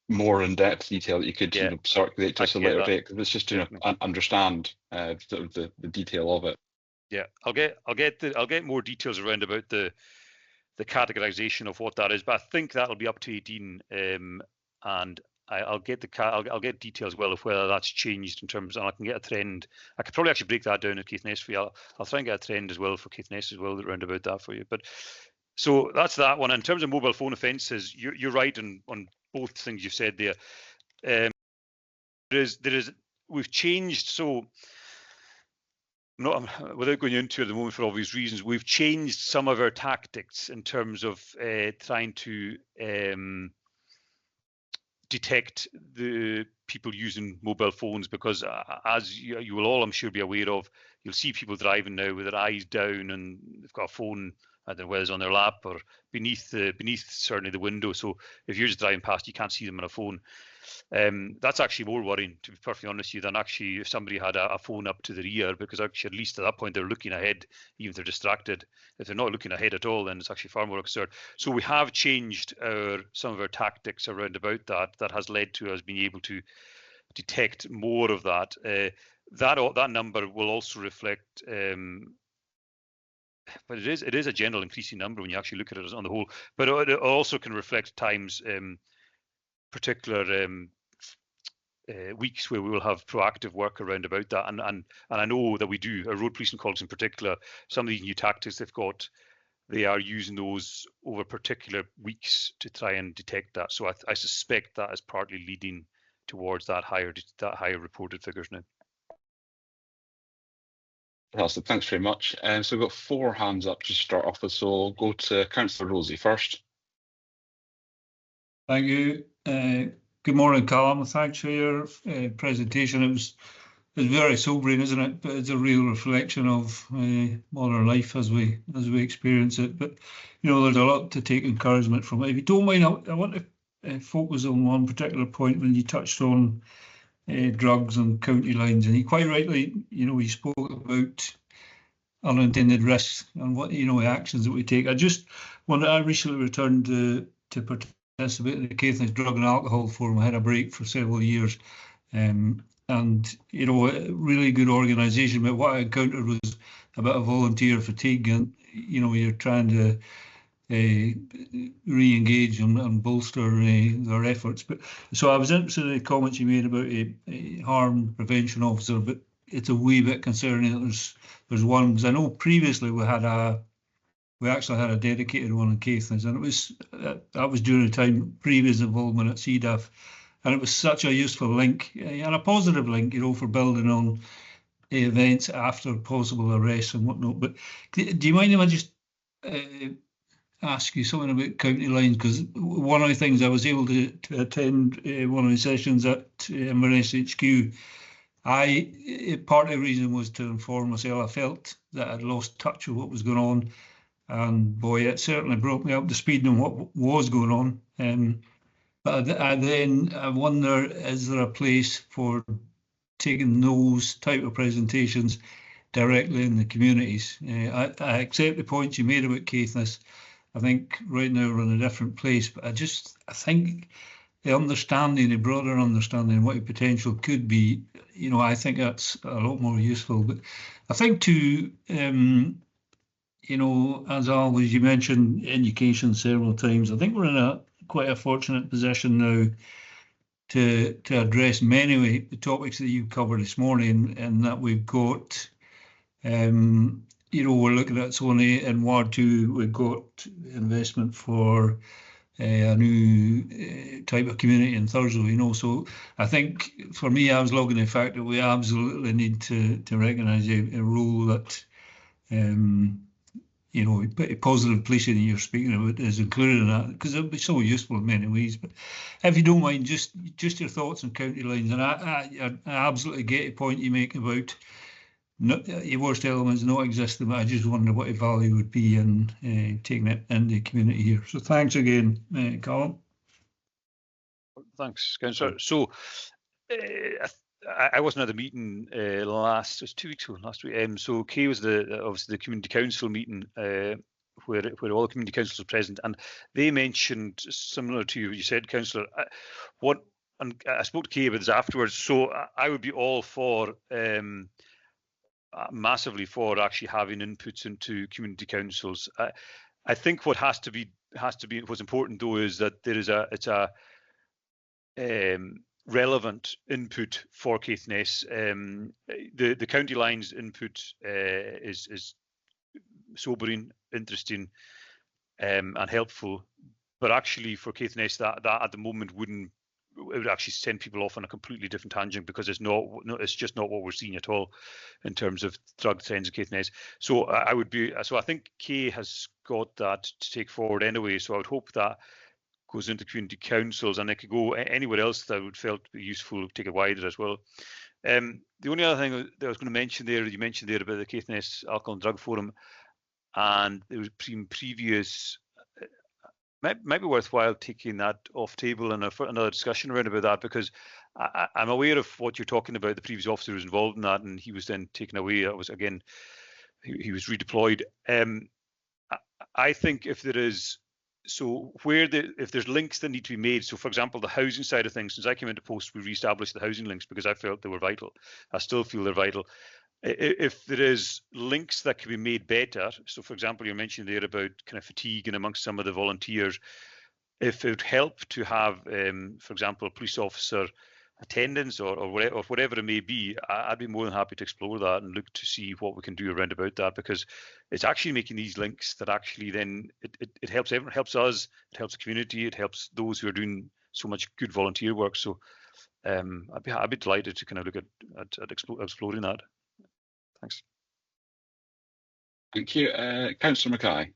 more in-depth detail that you could circulate to us a later date, because it's just to understand the detail of it. Yeah, I'll get more details around about the categorization of what that is, but I think that'll be up to 18, and I'll get details well of whether that's changed in terms, and I can get a trend. I could probably actually break that down at Caithness for you. I'll try and get a trend as well for Caithness as well around about that for you. But so that's that one. In terms of mobile phone offences, you're right on both things you've said there. We've changed, so without going into it at the moment for obvious reasons, we've changed some of our tactics in terms of trying to detect the people using mobile phones, because as you will all, I'm sure, be aware of, you'll see people driving now with their eyes down and they've got a phone, I don't know whether it's on their lap or beneath certainly the window. So if you're just driving past, you can't see them on a phone. That's actually more worrying, to be perfectly honest with you, than actually if somebody had a phone up to their ear, because actually at least at that point they're looking ahead, even if they're distracted. If they're not looking ahead at all, then it's actually far more absurd. So we have changed some of our tactics around about that. That has led to us being able to detect more of that. That number will also reflect, but it is a general increasing number when you actually look at it on the whole. But it also can reflect times, particular weeks where we will have proactive work around about that, and I know that we do. Our road policing colleagues in particular, some of these new tactics they've got, they are using those over particular weeks to try and detect that. So I suspect that is partly leading towards that higher reported figures now. Fantastic, thanks very much. So we've got 4 hands up to start off with, so I'll go to Councillor Rosie first. Thank you. Good morning, Callum. Thanks for your presentation. It's very sobering, isn't it? But it's a real reflection of modern life as we experience it. But there's a lot to take encouragement from it. If you don't mind, I want to focus on one particular point when you touched on drugs and county lines, and you quite rightly, you spoke about unintended risks and what actions that we take. I recently returned to participate in the Caithness Drug and Alcohol Forum. I had a break for several years, and a really good organisation. But what I encountered was a bit of volunteer fatigue, and you're trying to re-engage and bolster their efforts. But so I was interested in the comments you made about a harm prevention officer, but it's a wee bit concerning that there's one, because I know previously we actually had a dedicated one in Caithness, and that was during the time previous involvement at CDAF, and it was such a useful link and a positive link, for building on events after possible arrests and whatnot. But do you mind if I just ask you something about county lines? Because one of the things I was able to attend one of the sessions at Inverness HQ. Part of the reason was to inform myself. I felt that I'd lost touch of what was going on, and boy, it certainly brought me up to speed on what was going on. But I wonder, is there a place for taking those type of presentations directly in the communities? I accept the points you made about Caithness. I think right now we're in a different place, but I think the broader understanding of what the potential could be, I think that's a lot more useful. But I think too, as always, you mentioned education several times. I think we're in quite a fortunate position now to address many of the topics that you covered this morning, and that we've got, we're looking at Zone 8 and Ward 2. We've got investment for a new type of community in Thurso, So I think for me, I was logging the fact that we absolutely need to recognise a role that, positive policing that you're speaking about is included in that, because it'll be so useful in many ways. But if you don't mind, just your thoughts on county lines. And I absolutely get the point you make about No, worst elements not existing, but I just wonder what the value would be in taking it in the community here. So thanks again, Callum. Thanks, Councillor. So I wasn't at the meeting it was 2 weeks ago, last week. So Kay was obviously the community council meeting where all the community councils were present, and they mentioned, similar to what you said, Councillor, and I spoke to Kay about this afterwards. So I would be all for massively for actually having inputs into community councils. I think what has to be what's important though is that it's a relevant input for Caithness. The county lines input is sobering, interesting, and helpful, but actually for Caithness that at the moment it would actually send people off on a completely different tangent, because it's just not what we're seeing at all in terms of drug trends in Caithness. So I think Kay has got that to take forward anyway. So I would hope that goes into community councils, and it could go anywhere else that would felt be useful, take it wider as well. The only other thing that I was going to mention there, you mentioned there about the Caithness Alcohol and Drug Forum, and there was previous. Might be worthwhile taking that off table and another discussion around about that, because I'm aware of what you're talking about. The previous officer was involved in that, and he was then taken away. That was again, he was redeployed. I think if there is, if there's links that need to be made, so for example, the housing side of things, since I came into post, we re-established the housing links because I felt they were vital. I still feel they're vital. If there is links that can be made better, so for example, you mentioned there about kind of fatigue and amongst some of the volunteers, if it would help to have, for example, police officer attendance or whatever it may be, I'd be more than happy to explore that and look to see what we can do around about that, because it's actually making these links that actually then it helps everyone, helps us, it helps the community, it helps those who are doing so much good volunteer work. So I'd be delighted to kind of look at exploring that. Thanks. Thank you. Councillor Mackay.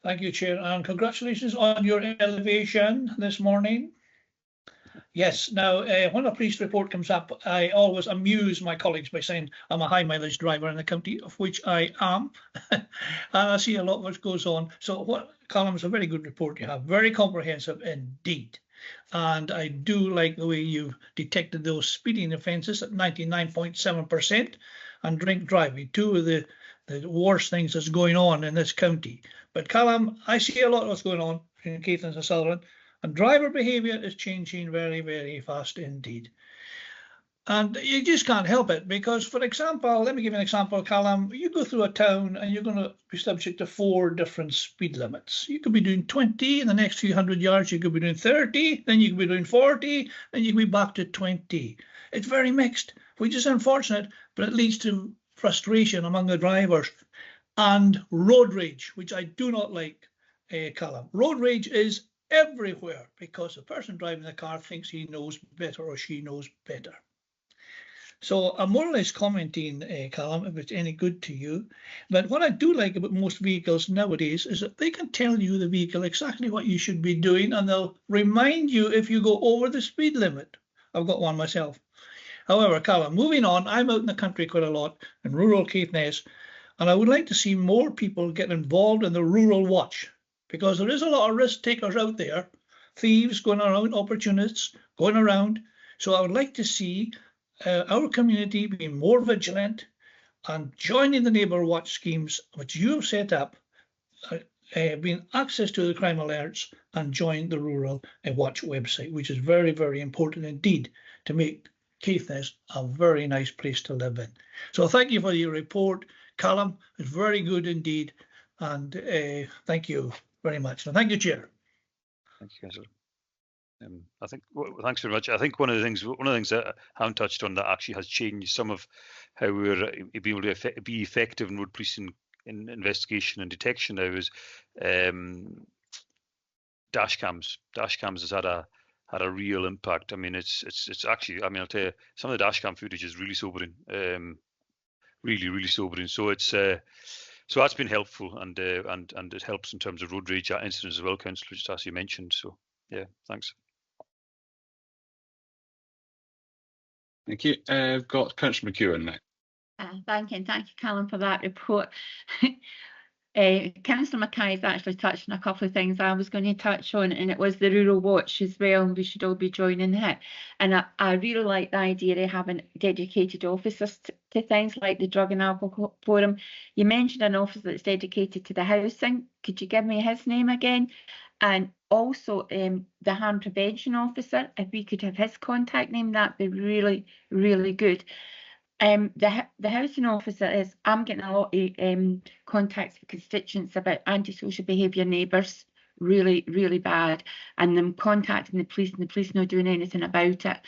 Thank you, Chair, and congratulations on your elevation this morning. Yes, now when a police report comes up, I always amuse my colleagues by saying I'm a high mileage driver in the county, of which I am, and I see a lot of what goes on. So what, Callum, is a very good report you have, very comprehensive indeed. And I do like the way you've detected those speeding offences at 99.7%, and drink driving, two of the worst things that's going on in this county. But Callum, I see a lot of what's going on in Caithness and Sutherland, and driver behaviour is changing very, very fast indeed. And you just can't help it, because, for example, let me give you an example, Callum. You go through a town and you're going to be subject to 4 different speed limits. You could be doing 20 in the next few hundred yards, you could be doing 30, then you could be doing 40, then you could be back to 20. It's very mixed, which is unfortunate, but it leads to frustration among the drivers and road rage, which I do not like, Callum. Road rage is everywhere because the person driving the car thinks he knows better or she knows better. So I'm more or less commenting, Callum, if it's any good to you. But what I do like about most vehicles nowadays is that they can tell you, the vehicle, exactly what you should be doing, and they'll remind you if you go over the speed limit. I've got one myself. However, Callum, moving on, I'm out in the country quite a lot in rural Caithness, and I would like to see more people get involved in the rural watch, because there is a lot of risk takers out there, thieves going around, opportunists going around. So I would like to see our community being more vigilant and joining the neighbour watch schemes which you have set up, being access to the crime alerts, and join the rural watch website, which is very, very important indeed to make Caithness a very nice place to live in. So thank you for your report, Callum. It's very good indeed, and thank you very much. And thank you, Chair. Thank you, Councillor. I think thanks very much. I think one of the things that I haven't touched on that actually has changed some of how we're able to be effective in road policing in investigation and detection now is dash cams. Dash cams has had a real impact. I mean, it's actually, I mean, I'll tell you, some of the dash cam footage is really sobering, really sobering. So it's so that's been helpful, and it helps in terms of road rage incidents as well, Councillor, just as you mentioned. So yeah, thanks. Thank you. I've got Councillor McEwen next. Thank you, Callum, for that report. Councillor Mackay has actually touched on a couple of things I was going to touch on, and it was the Rural Watch as well, and we should all be joining it. And I really like the idea of having dedicated officers to things like the Drug and Alcohol Forum. You mentioned an officer that's dedicated to the housing. Could you give me his name again? And also the harm prevention officer, if we could have his contact name, that'd be really, really good. The housing officer is, I'm getting a lot of contacts with constituents about antisocial behaviour neighbours, really, really bad, and them contacting the police and the police not doing anything about it.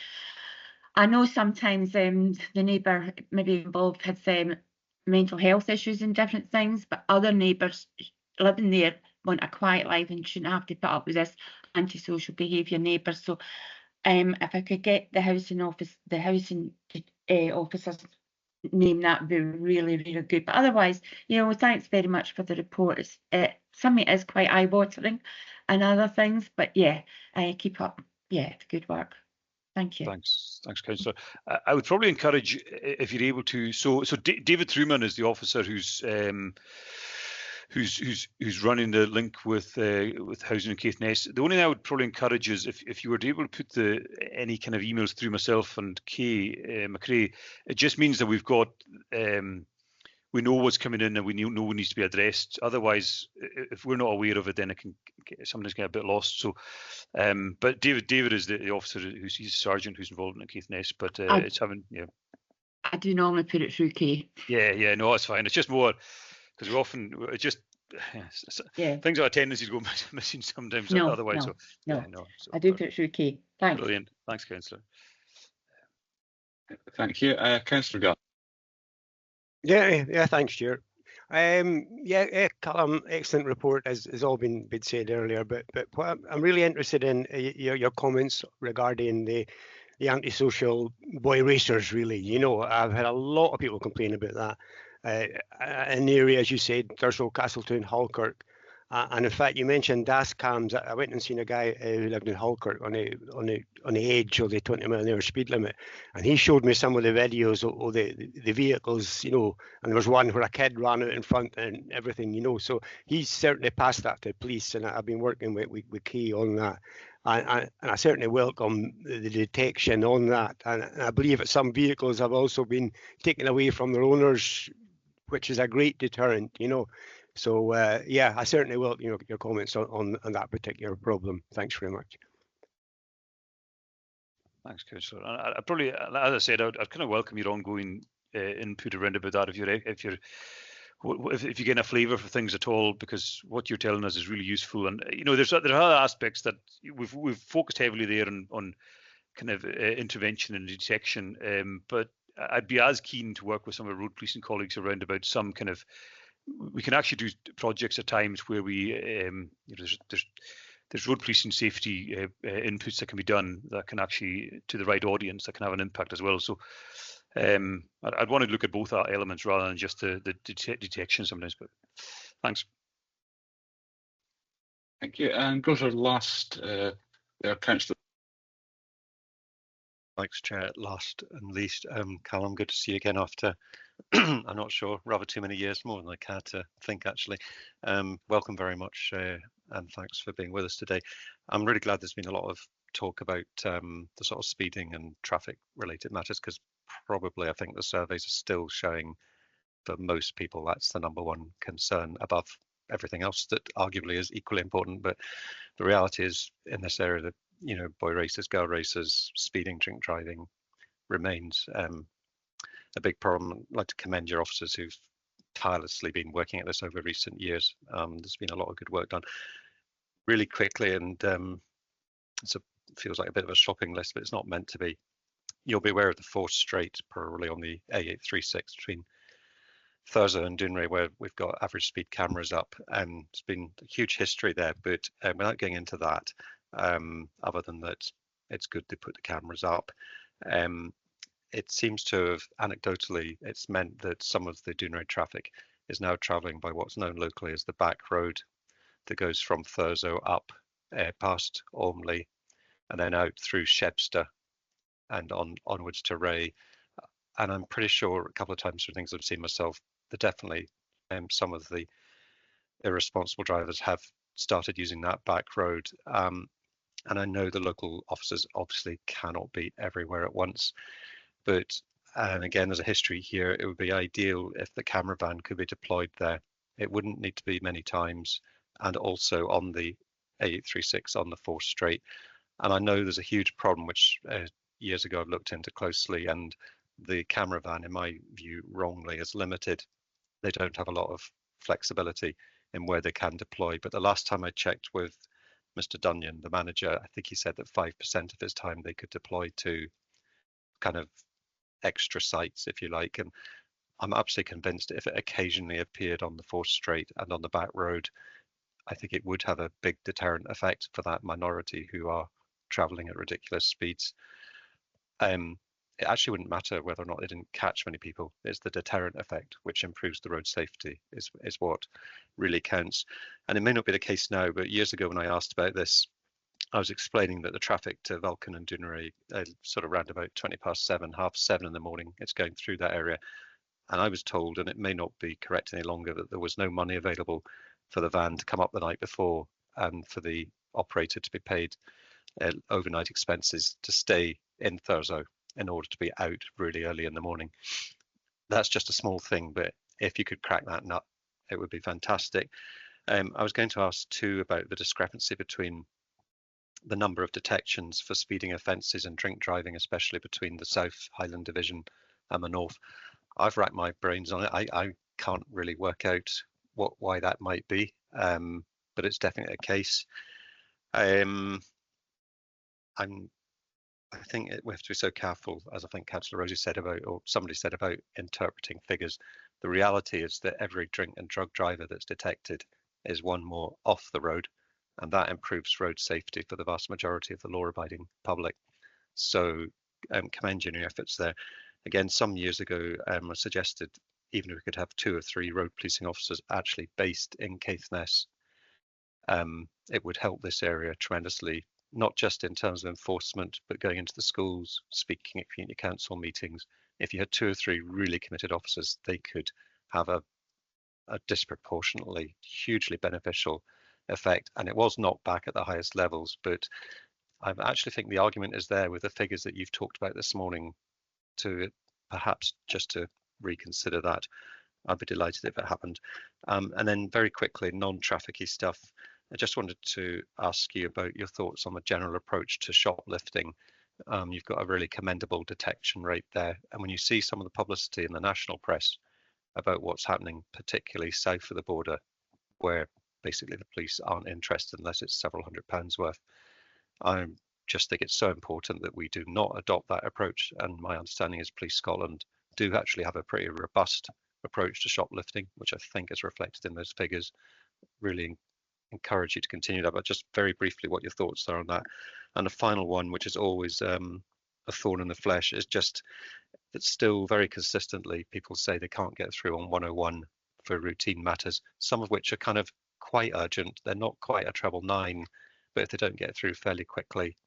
I know sometimes the neighbour maybe involved has mental health issues and different things, but other neighbours living there want a quiet life and shouldn't have to put up with this antisocial behaviour neighbour. So if I could get the housing office, the housing officers name, that would be really, really good. But otherwise, you know, thanks very much for the report. Some of it is quite eye-watering and other things, but yeah, keep up, the good work. Thank you. Thanks, Councillor. I would probably encourage, if you're able to. So David Truman is the officer who's running the link with housing in Caithness. The only thing I would probably encourage is if you were able to put any kind of emails through myself and Kay McRae, it just means that we've got we know what's coming in and we know what needs to be addressed. Otherwise, if we're not aware of it, then it can sometimes get a bit lost. So, but David is the officer he's a sergeant who's involved in Caithness, but it's having I do normally put it through Kay. Yeah, no, it's fine. It's just more because we often things have a tendency to go missing sometimes. Otherwise, no. So, I do put it through Kay. Thanks. Brilliant. Thanks, Councillor. Thank you, Councillor Gunn. Yeah, thanks, Stuart. Callum, excellent report, as has all been said earlier. But what I'm really interested in your comments regarding the antisocial boy racers. Really, you know, I've had a lot of people complain about that in the area, as you said, Thurso, Castletown, Halkirk. And in fact, you mentioned dash cams. I went and seen a guy who lived in Halkirk on the edge of the 20 mile an hour speed limit, and he showed me some of the videos of the vehicles, you know. And there was one where a kid ran out in front and everything, you know. So he's certainly passed that to the police, and I've been working with Kay on that. And I certainly welcome the detection on that. And I believe that some vehicles have also been taken away from their owners, which is a great deterrent, you know. So I certainly will, you know, your comments on that particular problem. Thanks very much. Thanks, Councillor. I probably, as I said, I'd kind of welcome your ongoing input around about that if you're getting a flavour for things at all, because what you're telling us is really useful. And you know, there are other aspects that we've focused heavily there on kind of intervention and detection. But I'd be as keen to work with some of our road policing colleagues around about some kind of. We can actually do projects at times where we there's road policing safety inputs that can be done that can actually, to the right audience, that can have an impact as well. So I'd want to look at both elements rather than just the detection sometimes. But thanks. Thank you. And goes our last Councillor. Thanks, Chair. Last and least, Callum, good to see you again after, I'm not sure, rather too many years, more than I care to think, actually. Welcome very much, and thanks for being with us today. I'm really glad there's been a lot of talk about the sort of speeding and traffic-related matters, because probably I think the surveys are still showing for most people that's the #1 concern above everything else that arguably is equally important. But the reality is, in this area, that, you know, boy racers, girl racers, speeding, drink driving remains a big problem. I'd like to commend your officers who've tirelessly been working at this over recent years. There's been a lot of good work done. Really quickly, and it feels like a bit of a shopping list, but it's not meant to be. You'll be aware of the 4th Straight, probably on the A836 between Thurso and Dunray, where we've got average speed cameras up, and it's been a huge history there. But without getting into that, other than that, it's good to put the cameras up. It seems to have, anecdotally, it's meant that some of the Dunray traffic is now travelling by what's known locally as the back road that goes from Thurso up past Ormley and then out through Shebster and onwards to Ray. And I'm pretty sure a couple of times from things I've seen myself, that definitely some of the irresponsible drivers have started using that back road. And I know the local officers obviously cannot be everywhere at once, but and again, there's a history here. It would be ideal if the camera van could be deployed there. It wouldn't need to be many times, and also on the A836 on the 4th Straight. And I know there's a huge problem, which years ago I've looked into closely, and the camera van, in my view, wrongly is limited. They don't have a lot of flexibility in where they can deploy. But the last time I checked with Mr. Dunyan, the manager, I think he said that 5% of his time they could deploy to kind of extra sites, if you like. And I'm absolutely convinced if it occasionally appeared on the 4th Straight and on the back road, I think it would have a big deterrent effect for that minority who are traveling at ridiculous speeds. It actually wouldn't matter whether or not they didn't catch many people. It's the deterrent effect, which improves the road safety, is what really counts. And it may not be the case now, but years ago when I asked about this, I was explaining that the traffic to Vulcan and Dunray, sort of round about 7:20, 7:30 in the morning, it's going through that area. And I was told, and it may not be correct any longer, that there was no money available for the van to come up the night before and for the operator to be paid overnight expenses to stay in Thurso in order to be out really early in the morning. That's just a small thing, but if you could crack that nut, it would be fantastic. I was going to ask too about the discrepancy between the number of detections for speeding offences and drink driving, especially between the South Highland Division and the North. I've racked my brains on it. I can't really work out why that might be, but it's definitely a case. I think we have to be so careful, as I think Councillor Rosie said about, or somebody said about interpreting figures. The reality is that every drink and drug driver that's detected is one more off the road, and that improves road safety for the vast majority of the law-abiding public. So commend your efforts there. Again, some years ago, I suggested even if we could have 2 or 3 road policing officers actually based in Caithness, it would help this area tremendously, not just in terms of enforcement, but going into the schools, speaking at community council meetings. If you had 2 or 3 really committed officers, they could have a disproportionately, hugely beneficial effect. And it was not back at the highest levels, but I actually think the argument is there with the figures that you've talked about this morning, to perhaps just to reconsider that. I'd be delighted if it happened. And then very quickly, non-trafficky stuff. I just wanted to ask you about your thoughts on the general approach to shoplifting. You've got a really commendable detection rate there. And when you see some of the publicity in the national press about what's happening, particularly south of the border, where basically the police aren't interested unless it's several £100s worth, I just think it's so important that we do not adopt that approach. And my understanding is Police Scotland do actually have a pretty robust approach to shoplifting, which I think is reflected in those figures. Really encourage you to continue that, but just very briefly what your thoughts are on that. And the final one, which is always a thorn in the flesh, is just that still very consistently people say they can't get through on 101 for routine matters, some of which are kind of quite urgent. They're not quite a treble 9, but if they don't get through fairly quickly,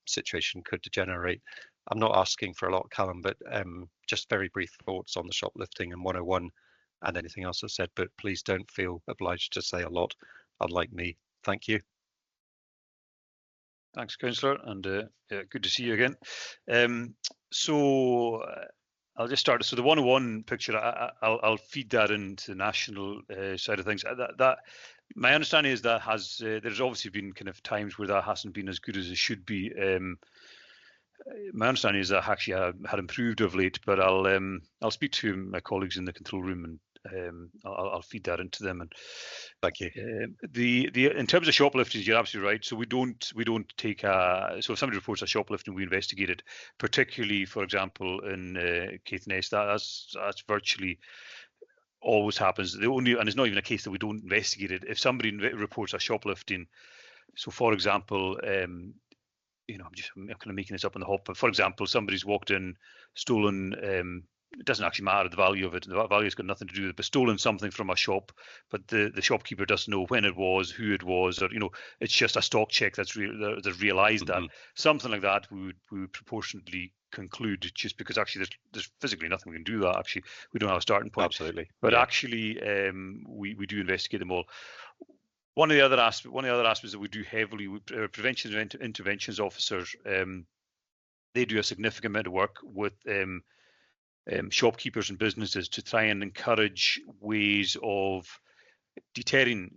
situation could degenerate. I'm not asking for a lot, Callum, but just very brief thoughts on the shoplifting and 101 and anything else I've said, but please don't feel obliged to say a lot, unlike me. Thank you. Thanks, Councillor, and good to see you again. So I'll just start. So the 101 picture, I'll feed that into the national side of things. That my understanding is that has there's obviously been kind of times where that hasn't been as good as it should be. My understanding is that actually had improved of late, but I'll speak to my colleagues in the control room and I'll feed that into them. And thank you. In terms of shoplifting, you're absolutely right. So we don't take so if somebody reports a shoplifting, we investigate it. Particularly, for example, in Caithness, that's virtually always happens. And it's not even a case that we don't investigate it. If somebody reports a shoplifting, so for example, I'm kind of making this up on the hop, but for example, somebody's walked in, stolen it doesn't actually matter the value of it. The value's got nothing to do with it. But stolen something from a shop, but the shopkeeper doesn't know when it was, who it was, or it's just a stock check that's realised that something like that we would proportionately conclude, just because actually there's physically nothing we can do that. Actually, we don't have a starting point. Absolutely. But actually, we do investigate them all. One of the other aspects that we do heavily, prevention and interventions officers, they do a significant amount of work with shopkeepers and businesses to try and encourage ways of deterring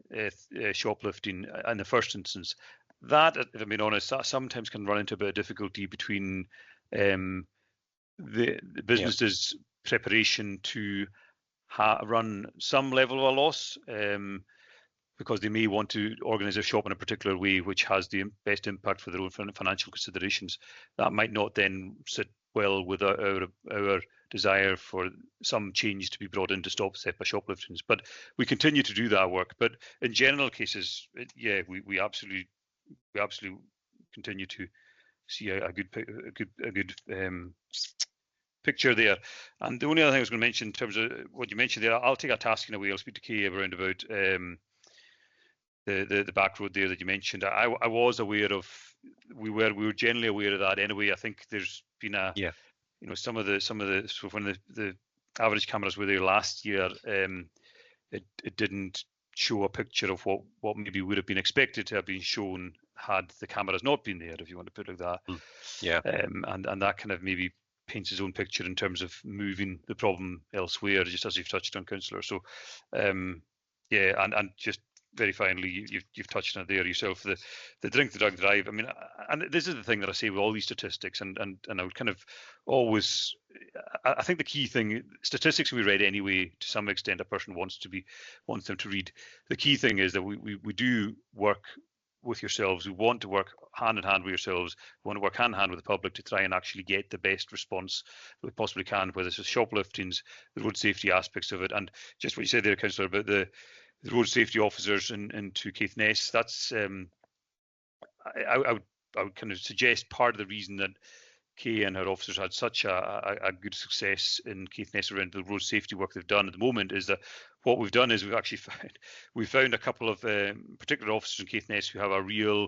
shoplifting in the first instance. That, if I'm being honest, that sometimes can run into a bit of difficulty between the business's preparation to run some level of a loss, because they may want to organise their shop in a particular way which has the best impact for their own financial considerations. That might not then sit well with our desire for some change to be brought in to stop theft by shopliftings. But we continue to do that work. But in general cases, we absolutely continue to see a good picture there. And the only other thing I was going to mention in terms of what you mentioned there, I'll take a task in a way. I'll speak to Kay around about the back road there that you mentioned. I was aware of. We were generally aware of that anyway. I think there's been some of the so when the average cameras were there last year, it didn't show a picture of what maybe would have been expected to have been shown had the cameras not been there, if you want to put it like that. And that kind of maybe paints his own picture in terms of moving the problem elsewhere, just as you've touched on, Councillor. So and just very finally, you've touched on it there yourself, the drink the drug drive. I mean, and this is the thing that I say with all these statistics, and I would kind of always, I think the key thing, statistics we read anyway, to some extent, a person wants them to read. The key thing is that we do work with yourselves. We want to work hand in hand with yourselves. We want to work hand in hand with the public to try and actually get the best response that we possibly can, whether it's shopliftings, the road safety aspects of it, and just what you said there, Councillor, about the road safety officers into Caithness. That's I would kind of suggest part of the reason that Kay and her officers had such a good success in Caithness around the road safety work they've done at the moment is that what we've done is we've found a couple of particular officers in Caithness who have a real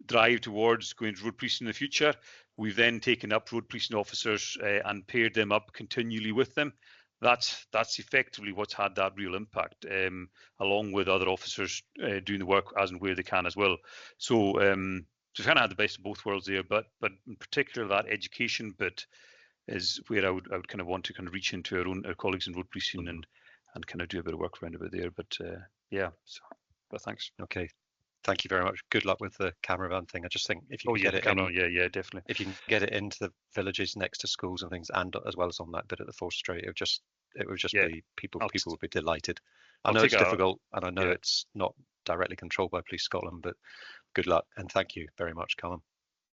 drive towards going to road policing in the future. We've then taken up road policing officers and paired them up continually with them. That's effectively what's had that real impact, along with other officers doing the work as and where they can as well. So we've kind of had the best of both worlds there, but in particular that education bit is where I would kind of want to kind of reach into our colleagues in road policing and kind of do a bit of work around about there. But but thanks. Okay. Thank you very much. Good luck with the camera van thing. I just think if you can get it in, definitely. If you can get it into the villages next to schools and things, and as well as on that bit at the Force Strait, it would just be people would be delighted. I know it's difficult, and I know it's not directly controlled by Police Scotland, but good luck and thank you very much, Callum.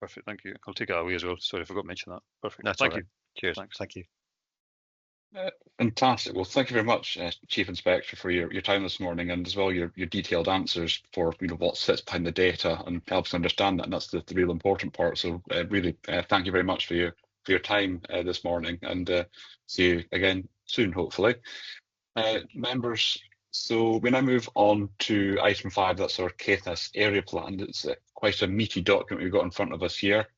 Perfect, thank you. I'll take it away as well. Sorry, I forgot to mention that. Perfect. That's thank you. Cheers. Thanks. Thank you. Fantastic. Well, thank you very much, Chief Inspector, for your time this morning, and as well your detailed answers for what sits behind the data and helps understand that. And that's the real important part. So really, thank you very much for your time this morning, and see you again soon, hopefully. Members, so we now move on to item 5. That's our Caithness area plan. It's quite a meaty document we've got in front of us here.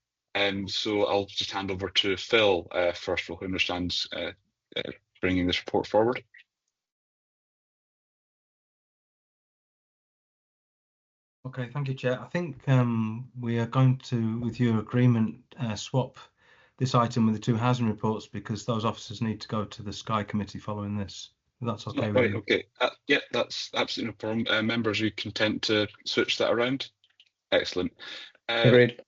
So I'll just hand over to Phil first of all, who understands bringing this report forward. Okay, thank you, Chair. I think we are going to, with your agreement, swap this item with the 2 housing reports because those officers need to go to the Sky Committee following this. If that's okay with you. Okay. Yeah, that's absolutely no problem. Members, are you content to switch that around? Excellent. Agreed.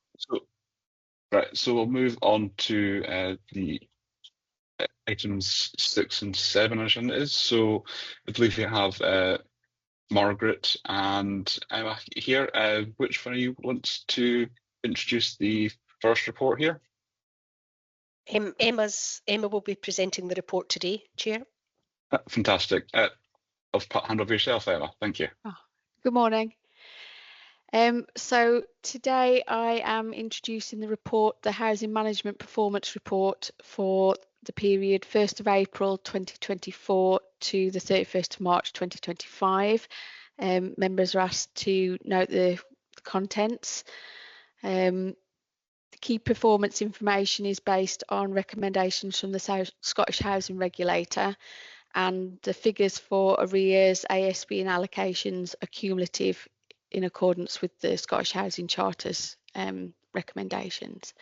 So we'll move on to the items 6 and 7, I think it is. So I believe we have Margaret and Emma here. Which one of you wants to introduce the first report here? Emma will be presenting the report today, Chair. Fantastic. I'll hand over yourself, Emma. Thank you. Good morning. So today I am introducing the report, the Housing Management Performance Report for the period 1st of April 2024 to the 31st of March 2025. Members are asked to note the contents. The key performance information is based on recommendations from the Scottish Housing Regulator, and the figures for arrears, ASB and allocations are cumulative in accordance with the Scottish Housing Charter's recommendations.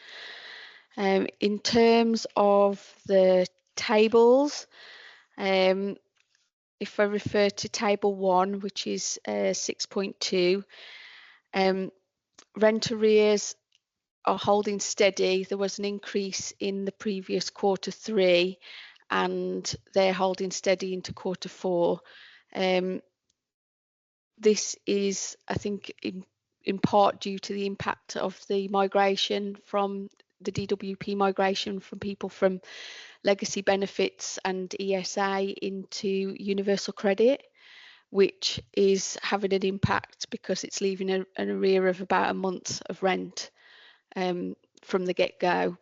In terms of the tables, if I refer to table 1, which is 6.2, rent arrears are holding steady. There was an increase in the previous quarter 3, and they're holding steady into quarter 4. This is, I think, in part due to the impact of the migration from the DWP migration from people from legacy benefits and ESA into universal credit, which is having an impact because it's leaving an arrear of about a month of rent from the get-go.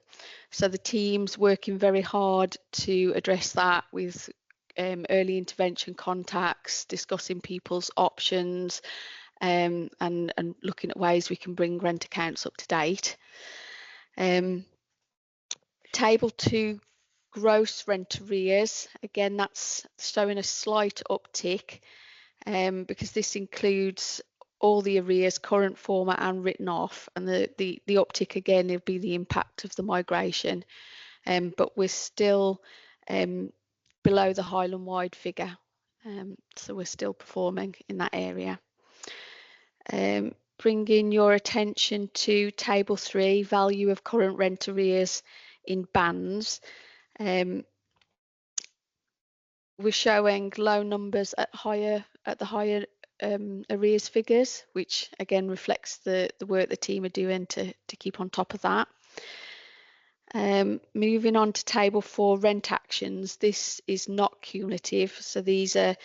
So the team's working very hard to address that with early intervention contacts, discussing people's options, and looking at ways we can bring rent accounts up to date. Table 2, gross rent arrears. Again, that's showing a slight uptick because this includes all the arrears, current, former and written off, and the uptick again will be the impact of the migration, but we're still below the Highland wide figure, so we're still performing in that area. Bringing your attention to table 3, value of current rent arrears in bands. We're showing low numbers at the higher arrears figures, which again reflects the work the team are doing to keep on top of that. Moving on to table 4, rent actions. This is not cumulative, so these are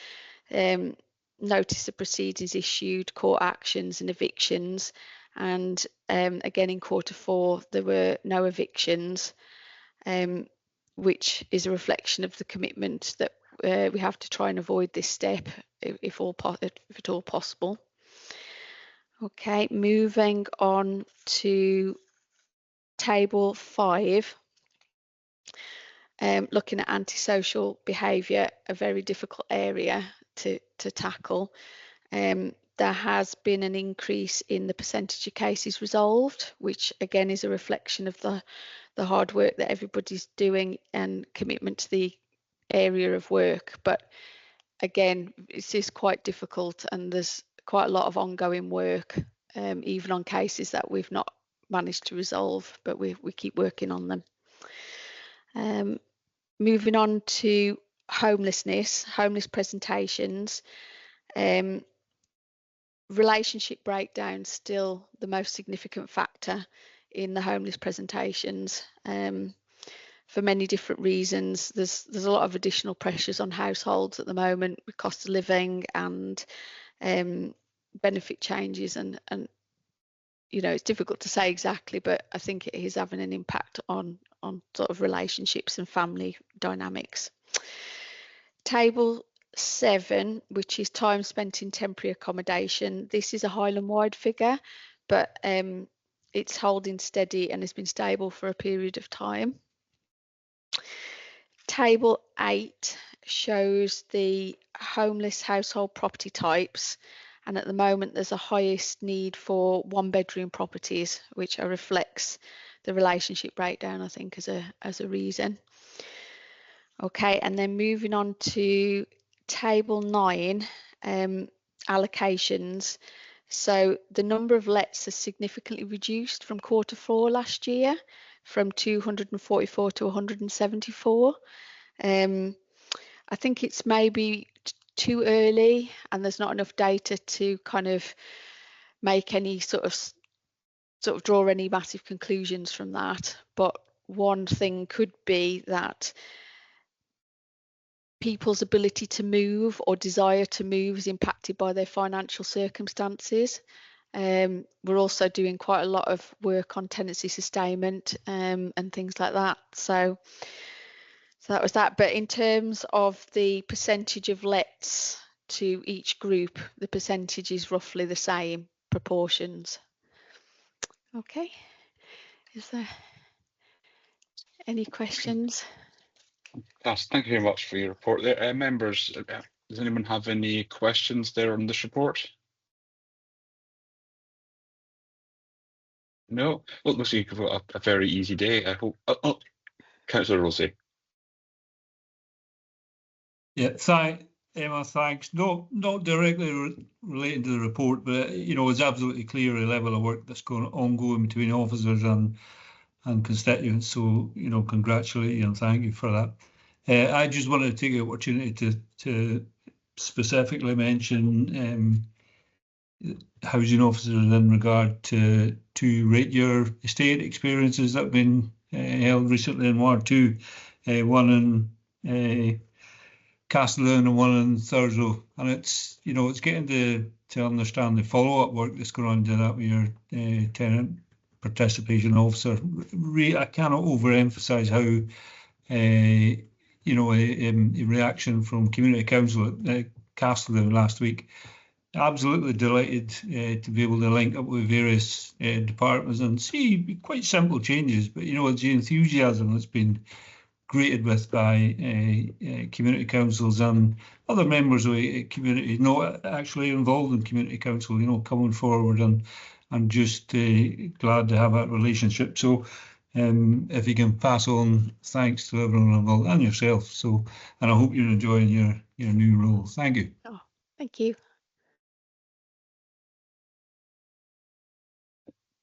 notice of proceedings issued, court actions and evictions, and again in quarter 4 there were no evictions, which is a reflection of the commitment that we have to try and avoid this step if at all possible. Okay, moving on to table 5. Looking at antisocial behaviour, a very difficult area to tackle. There has been an increase in the percentage of cases resolved, which again is a reflection of the hard work that everybody's doing and commitment to the area of work. But again, it is quite difficult, and there's quite a lot of ongoing work, even on cases that we've not managed to resolve, but we keep working on them. Moving on to homeless presentations. Relationship breakdown still the most significant factor in the homeless presentations, for many different reasons. There's a lot of additional pressures on households at the moment with cost of living and benefit changes, and you know, it's difficult to say exactly, but I think it is having an impact on sort of relationships and family dynamics. Table 7, which is time spent in temporary accommodation. This is a Highland wide figure, but it's holding steady and has been stable for a period of time. Table 8 shows the homeless household property types, and at the moment there's a highest need for 1-bedroom properties, which reflects the relationship breakdown, I think, as a reason. Okay, and then moving on to table 9, allocations. So the number of lets has significantly reduced from quarter 4 last year, from 244 to 174. I think it's maybe too early, and there's not enough data to kind of make any sort of draw any massive conclusions from that. But one thing could be that people's ability to move or desire to move is impacted by their financial circumstances. We're also doing quite a lot of work on tenancy sustainment and things like that. So So that was that. But in terms of the percentage of lets to each group, the percentage is roughly the same proportions. Okay. Is there any questions? Yes, thank you very much for your report there. Members, does anyone have any questions there on this report? No? Well, looks like you've got a very easy day, I hope. Oh, Councillor Rosie. Yeah, Emma, thanks. Not directly related to the report, but it's absolutely clear the level of work that's ongoing between officers and constituents. So congratulate you and thank you for that. I just wanted to take the opportunity to specifically mention housing officers in regard to two rate year estate experiences that have been held recently in Ward 2, one in Castellan and one in Thurso, and it's getting to understand the follow-up work that's going on to that with your tenant participation officer. I cannot overemphasise how a reaction from community council at Castellan last week. Absolutely delighted to be able to link up with various departments and see quite simple changes, but it's the enthusiasm that's been greeted with by community councils and other members of the community not actually involved in community council, coming forward, and I'm just glad to have that relationship. So if you can pass on thanks to everyone involved and yourself. So, and I hope you're enjoying your new role. Thank you. Oh, thank you.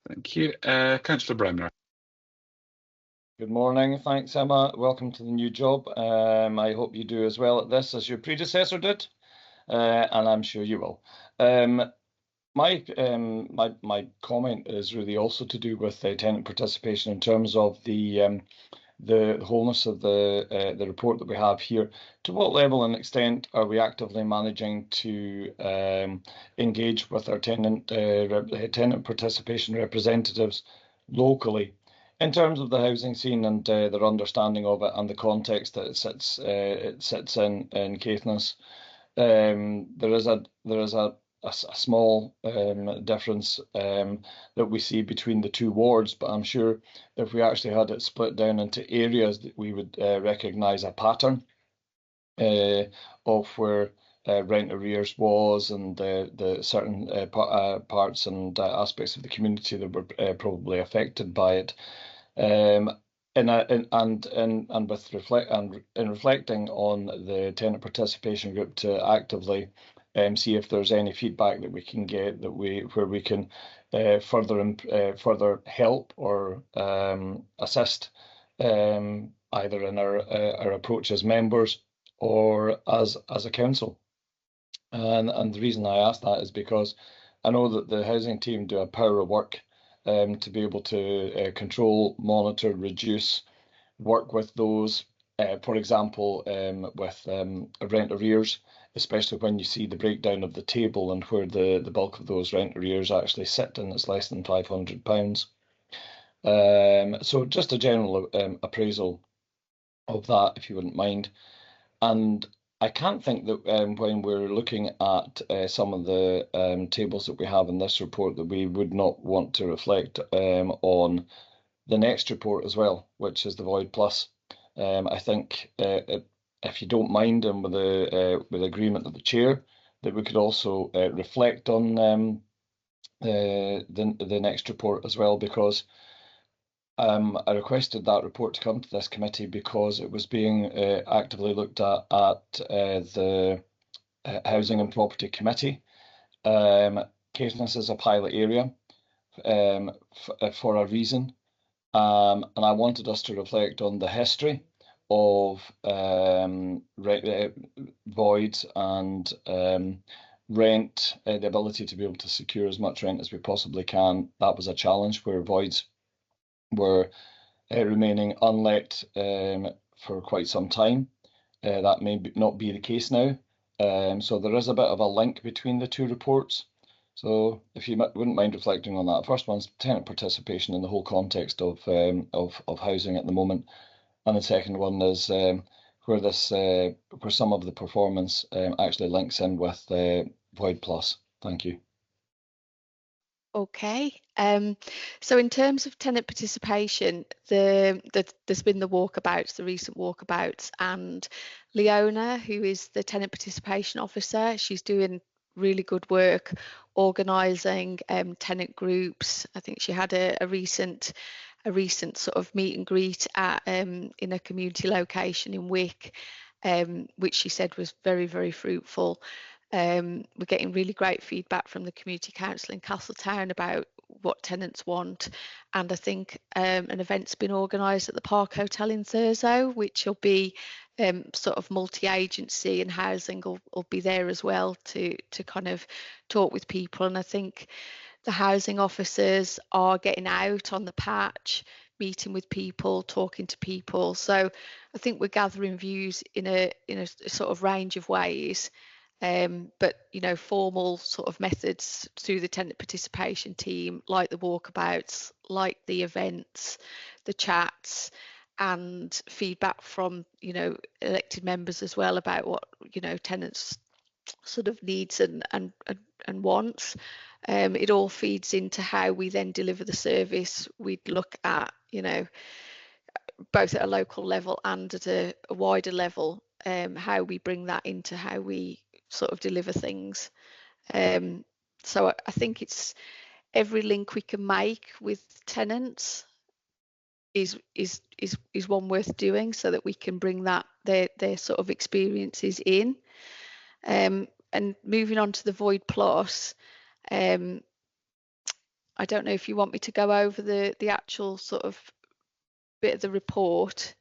Thank you. Councillor Bremner. Good morning. Thanks, Emma. Welcome to the new job. I hope you do as well at this as your predecessor did, and I'm sure you will. My comment is really also to do with tenant participation in terms of the wholeness of the report that we have here. To what level and extent are we actively managing to engage with our tenant participation representatives locally in terms of the housing scene and their understanding of it and the context that it sits in Caithness? There is a small difference that we see between the two wards, but I'm sure if we actually had it split down into areas, that we would recognise a pattern of where rent arrears was and the certain parts and aspects of the community that were probably affected by it. In reflecting on the tenant participation group to actively see if there's any feedback that we can get where we can further help or assist either in our approach as members or as a council. And the reason I ask that is because I know that the housing team do a power of work to be able to control, monitor, reduce, work with those, for example, with rent arrears, especially when you see the breakdown of the table and where the bulk of those rent arrears actually sit, and it's less than £500. So just a general appraisal of that, if you wouldn't mind. And I can't think that when we're looking at some of the tables that we have in this report that we would not want to reflect on the next report as well, which is the Void Plus. I think if you don't mind, and with agreement of the chair, that we could also reflect on the next report as well, because I requested that report to come to this committee because it was being actively looked at the Housing and Property Committee. Caithness is a pilot area for a reason, and I wanted us to reflect on the history of voids and rent, the ability to be able to secure as much rent as we possibly can. That was a challenge where voids were remaining unlet for quite some time. That may not be the case now. So there is a bit of a link between the two reports. So if you wouldn't mind reflecting on that. First one's tenant participation in the whole context of housing at the moment. And the second one is where this where some of the performance actually links in with Void Plus. Thank you. Okay, so in terms of tenant participation, there's been the walkabouts, the recent walkabouts, and Leona, who is the tenant participation officer, she's doing really good work organising tenant groups. I think she had a recent sort of meet and greet at in a community location in Wick, which she said was very, very fruitful. We're getting really great feedback from the Community Council in Castletown about what tenants want, and I think an event's been organised at the Park Hotel in Thurso, which will be sort of multi-agency, and housing will be there as well to kind of talk with people. And I think the housing officers are getting out on the patch, meeting with people, talking to people. So I think we're gathering views in a sort of range of ways. But you know, formal sort of methods through the tenant participation team, like the walkabouts, like the events, the chats, and feedback from, you know, elected members as well about what, you know, tenants sort of needs and wants. It all feeds into how we then deliver the service. We'd look at, you know, both at a local level and at a wider level, how we bring that into how we sort of deliver things. So I think it's every link we can make with tenants is one worth doing, so that we can bring that their sort of experiences in. And moving on to the Void Plus, I don't know if you want me to go over the actual sort of bit of the report.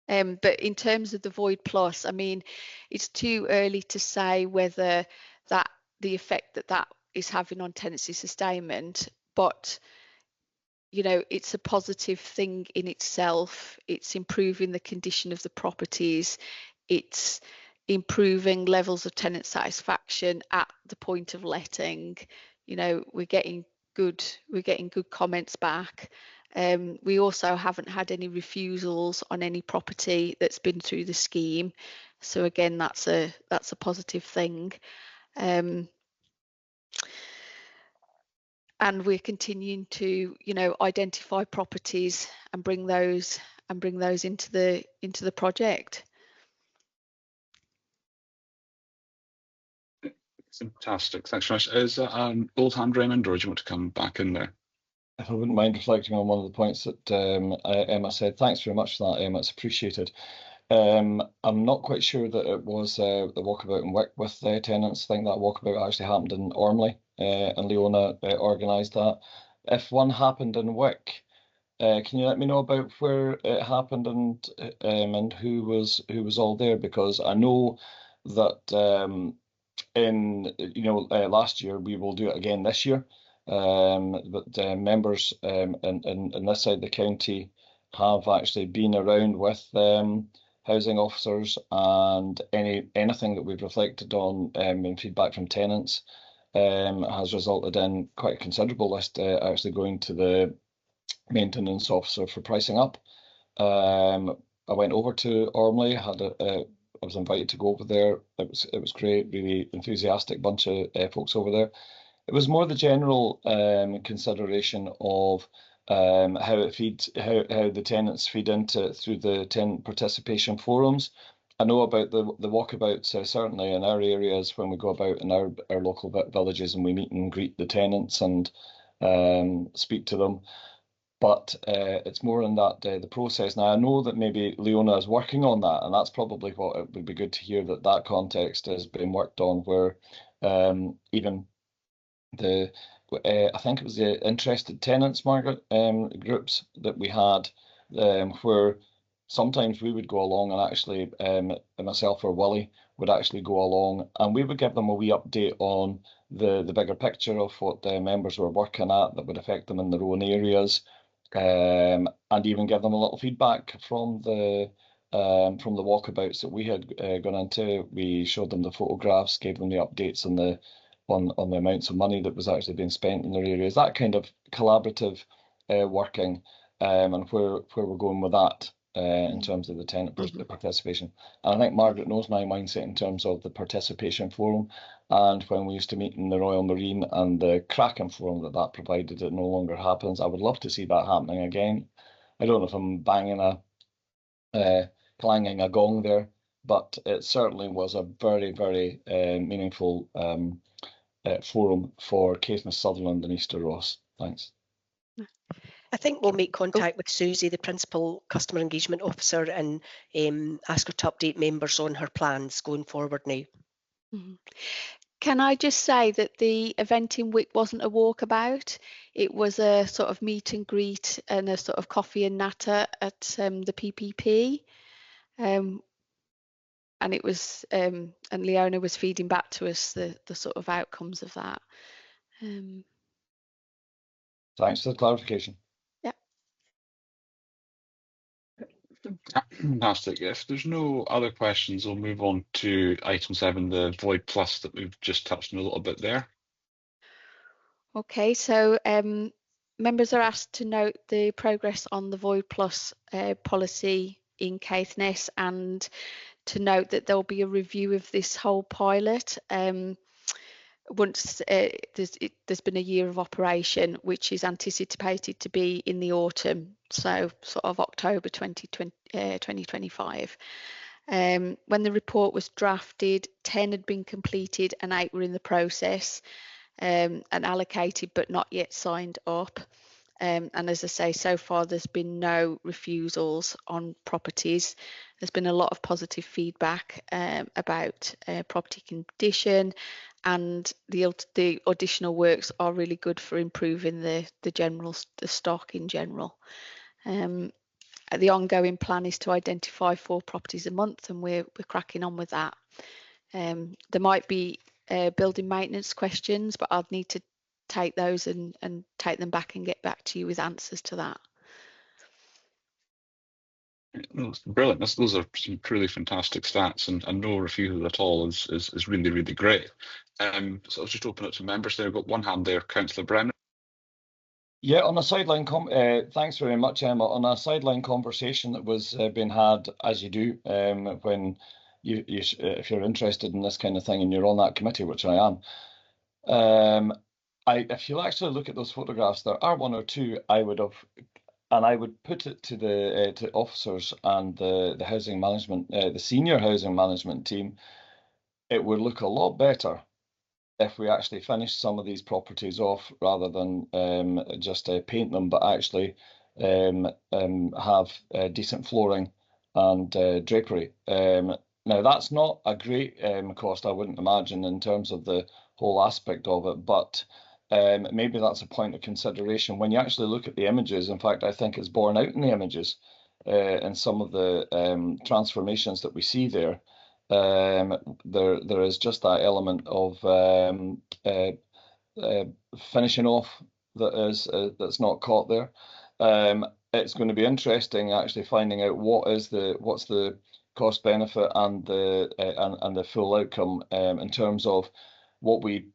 But in terms of the Void Plus, I mean, it's too early to say whether that the effect that is having on tenancy sustainment, but you know, it's a positive thing in itself. It's improving the condition of the properties. It's improving levels of tenant satisfaction at the point of letting. You know, we're getting good comments back. We also haven't had any refusals on any property that's been through the scheme, so again, that's a positive thing. And we're continuing to, you know, identify properties and bring those into the project. Fantastic, thanks very much. Is that an old hand, Raymond, or do you want to come back in there? If I wouldn't mind reflecting on one of the points that Emma said, thanks very much for that, Emma, it's appreciated. I'm not quite sure that it was the walkabout in Wick with the tenants. I think that walkabout actually happened in Ormley, and Leona organised that. If one happened in Wick, can you let me know about where it happened and who was all there? Because I know that in last year, we will do it again this year. But members in this side of the county have actually been around with housing officers, and anything that we've reflected on in feedback from tenants has resulted in quite a considerable list actually going to the maintenance officer for pricing up. I went over to Ormley, I was invited to go over there. It was great, really enthusiastic bunch of folks over there. It was more the general consideration of how it feeds, how the tenants feed into it through the tenant participation forums. I know about the walkabouts, certainly in our areas when we go about in our local villages and we meet and greet the tenants and speak to them. But it's more in that the process. Now, I know that maybe Leona is working on that, and that's probably what it would be good to hear, that context has been worked on, where even I think it was the interested tenants, Margaret, groups that we had, where sometimes we would go along and actually myself or Willie would actually go along and we would give them a wee update on the bigger picture of what the members were working at that would affect them in their own areas, and even give them a little feedback from the walkabouts that we had gone into. We showed them the photographs, gave them the updates on the amounts of money that was actually being spent in their areas. That kind of collaborative working, and where we're going with that in terms of the tenant participation. And I think Margaret knows my mindset in terms of the participation forum. And when we used to meet in the Royal Marine and the cracking forum that provided, it no longer happens. I would love to see that happening again. I don't know if I'm clanging a gong there, but it certainly was a very, very meaningful forum for Caithness, Sutherland and Easter Ross. Thanks. I think we'll make contact with Susie, the Principal Customer Engagement Officer, and ask her to update members on her plans going forward now. Can I just say that the event in Wick wasn't a walkabout? It was a sort of meet and greet and a sort of coffee and natter at the PPP. And it was, and Leona was feeding back to us the sort of outcomes of that. Thanks for the clarification. Yeah. Fantastic. If there's no other questions, we'll move on to item 7, the Void Plus that we've just touched on a little bit there. Okay, so members are asked to note the progress on the Void Plus policy in Caithness, and to note that there'll be a review of this whole pilot once there's been a year of operation, which is anticipated to be in the autumn, so sort of October 2025. When the report was drafted, 10 had been completed and 8 were in the process and allocated but not yet signed up. And as I say, so far there's been no refusals on properties. There's been a lot of positive feedback about property condition, and the additional works are really good for improving the stock in general. The ongoing plan is to identify 4 properties a month, and we're cracking on with that. There might be building maintenance questions, but I'd need to take those and take them back and get back to you with answers to that. That's brilliant. Those are some truly fantastic stats, and no refusal at all is really, really great. So I'll just open it to members there. I've got one hand there, Councillor Brennan. Yeah, on a sideline thanks very much, Emma. On a sideline conversation that was being had, as you do, when if you're interested in this kind of thing and you're on that committee, which I am. If you actually look at those photographs, there are 1 or 2 I would have, and I would put it to the to officers and the housing management, the senior housing management team. It would look a lot better if we actually finish some of these properties off rather than just paint them, but actually have decent flooring and drapery. Now, that's not a great cost, I wouldn't imagine, in terms of the whole aspect of it, but maybe that's a point of consideration. When you actually look at the images, in fact, I think it's borne out in the images in some of the transformations that we see there. There is just that element of finishing off that's not caught there. It's going to be interesting actually finding out what's the cost benefit and the full outcome in terms of what we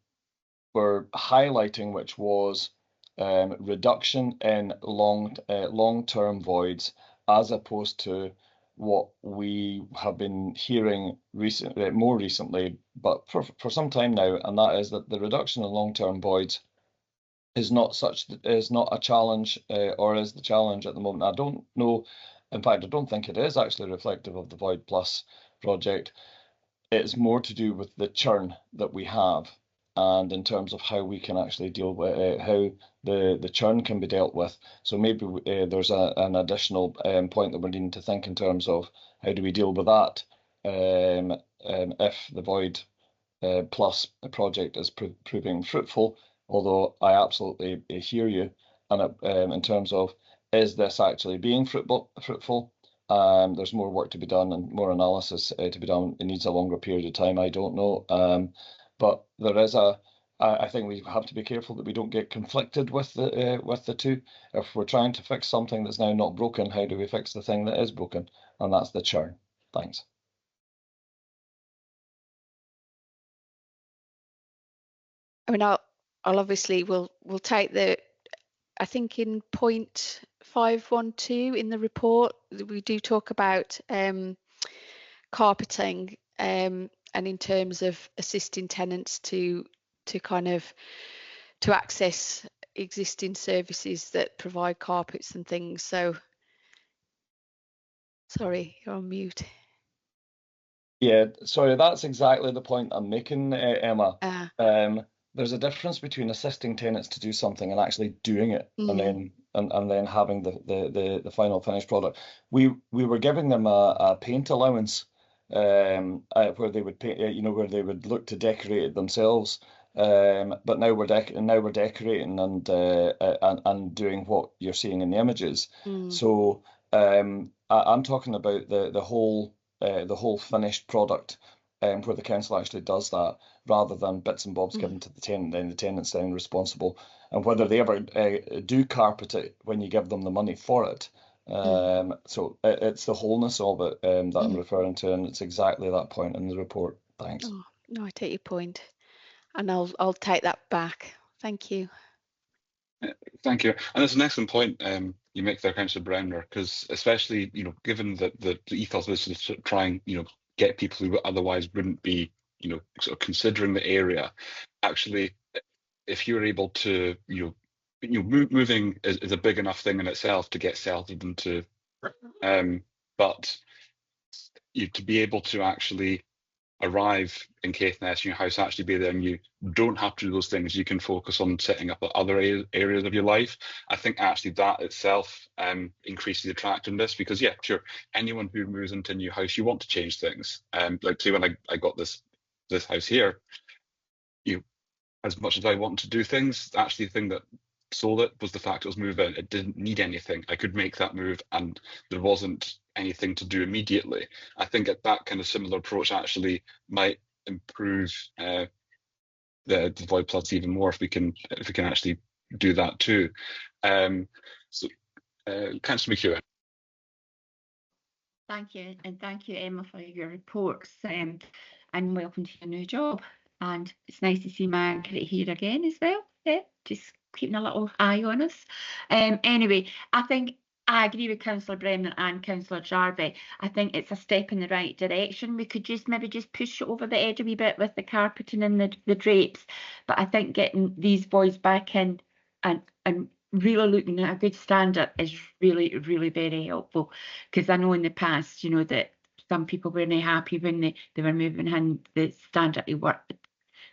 were highlighting, which was reduction in long-term voids, as opposed to what we have been hearing more recently, but for some time now, and that is that the reduction in long-term voids is not a challenge, or is the challenge at the moment. I don't know. In fact, I don't think it is actually reflective of the Void Plus project. It's more to do with the churn that we have, and in terms of how we can actually deal with how the churn can be dealt with. So maybe there's an additional point that we're needing to think in terms of how do we deal with that if the Void Plus project is proving fruitful. Although I absolutely hear you, and in terms of is this actually being fruitful? There's more work to be done and more analysis to be done. It needs a longer period of time. I don't know, but there is I think we have to be careful that we don't get conflicted with the two. If we're trying to fix something that's now not broken, how do we fix the thing that is broken? And that's the churn. Thanks. I mean, I'll obviously we'll take I think in point 512 in the report, we do talk about carpeting, and in terms of assisting tenants to access existing services that provide carpets and things. So, sorry, you're on mute. Yeah, sorry, that's exactly the point I'm making, Emma. There's a difference between assisting tenants to do something and actually doing it, and then having the final finished product. We were giving them a paint allowance, where they would paint, where they would look to decorate it themselves. But now we're decorating and doing what you're seeing in the images. So I'm talking about the whole finished product, where the council actually does that, rather than bits and bobs given to the tenant, then the tenant's then responsible. And whether they ever do carpet it when you give them the money for it. So it's the wholeness of it that I'm referring to, and it's exactly that point in the report. Thanks. Oh, no, I take your point, and I'll take that back. Thank you. Thank you. And it's an excellent point you make there, Councillor Bremner, because especially, given that the ethos is to try and, get people who otherwise wouldn't be, sort of considering the area. Actually, if you're able to, moving is a big enough thing in itself to get settled into, but to be able to actually arrive in Caithness, your house actually be there, and you don't have to do those things. You can focus on setting up other areas of your life. I think actually that itself increases the attractiveness, because yeah, sure, anyone who moves into a new house, you want to change things. Like say when I got this house here, as much as I want to do things, actually the thing that sold it was the fact it was move-in. It didn't need anything. I could make that move, and there wasn't anything to do immediately. I think that kind of similar approach actually might improve the Void Plus even more if we can actually do that too. So, Councillor McEwen. Thank you, and thank you, Emma, for your reports, and welcome to your new job. And it's nice to see Margaret here again as well. Yeah, just keeping a little eye on us. Anyway, I think I agree with Councillor Bremner and Councillor Jarvie. I think it's a step in the right direction. We could maybe just push it over the edge a wee bit with the carpeting and the drapes. But I think getting these boys back in and really looking at a good standard is really, really very helpful. Because I know in the past, that some people weren't happy when they were moving in the standard they worked.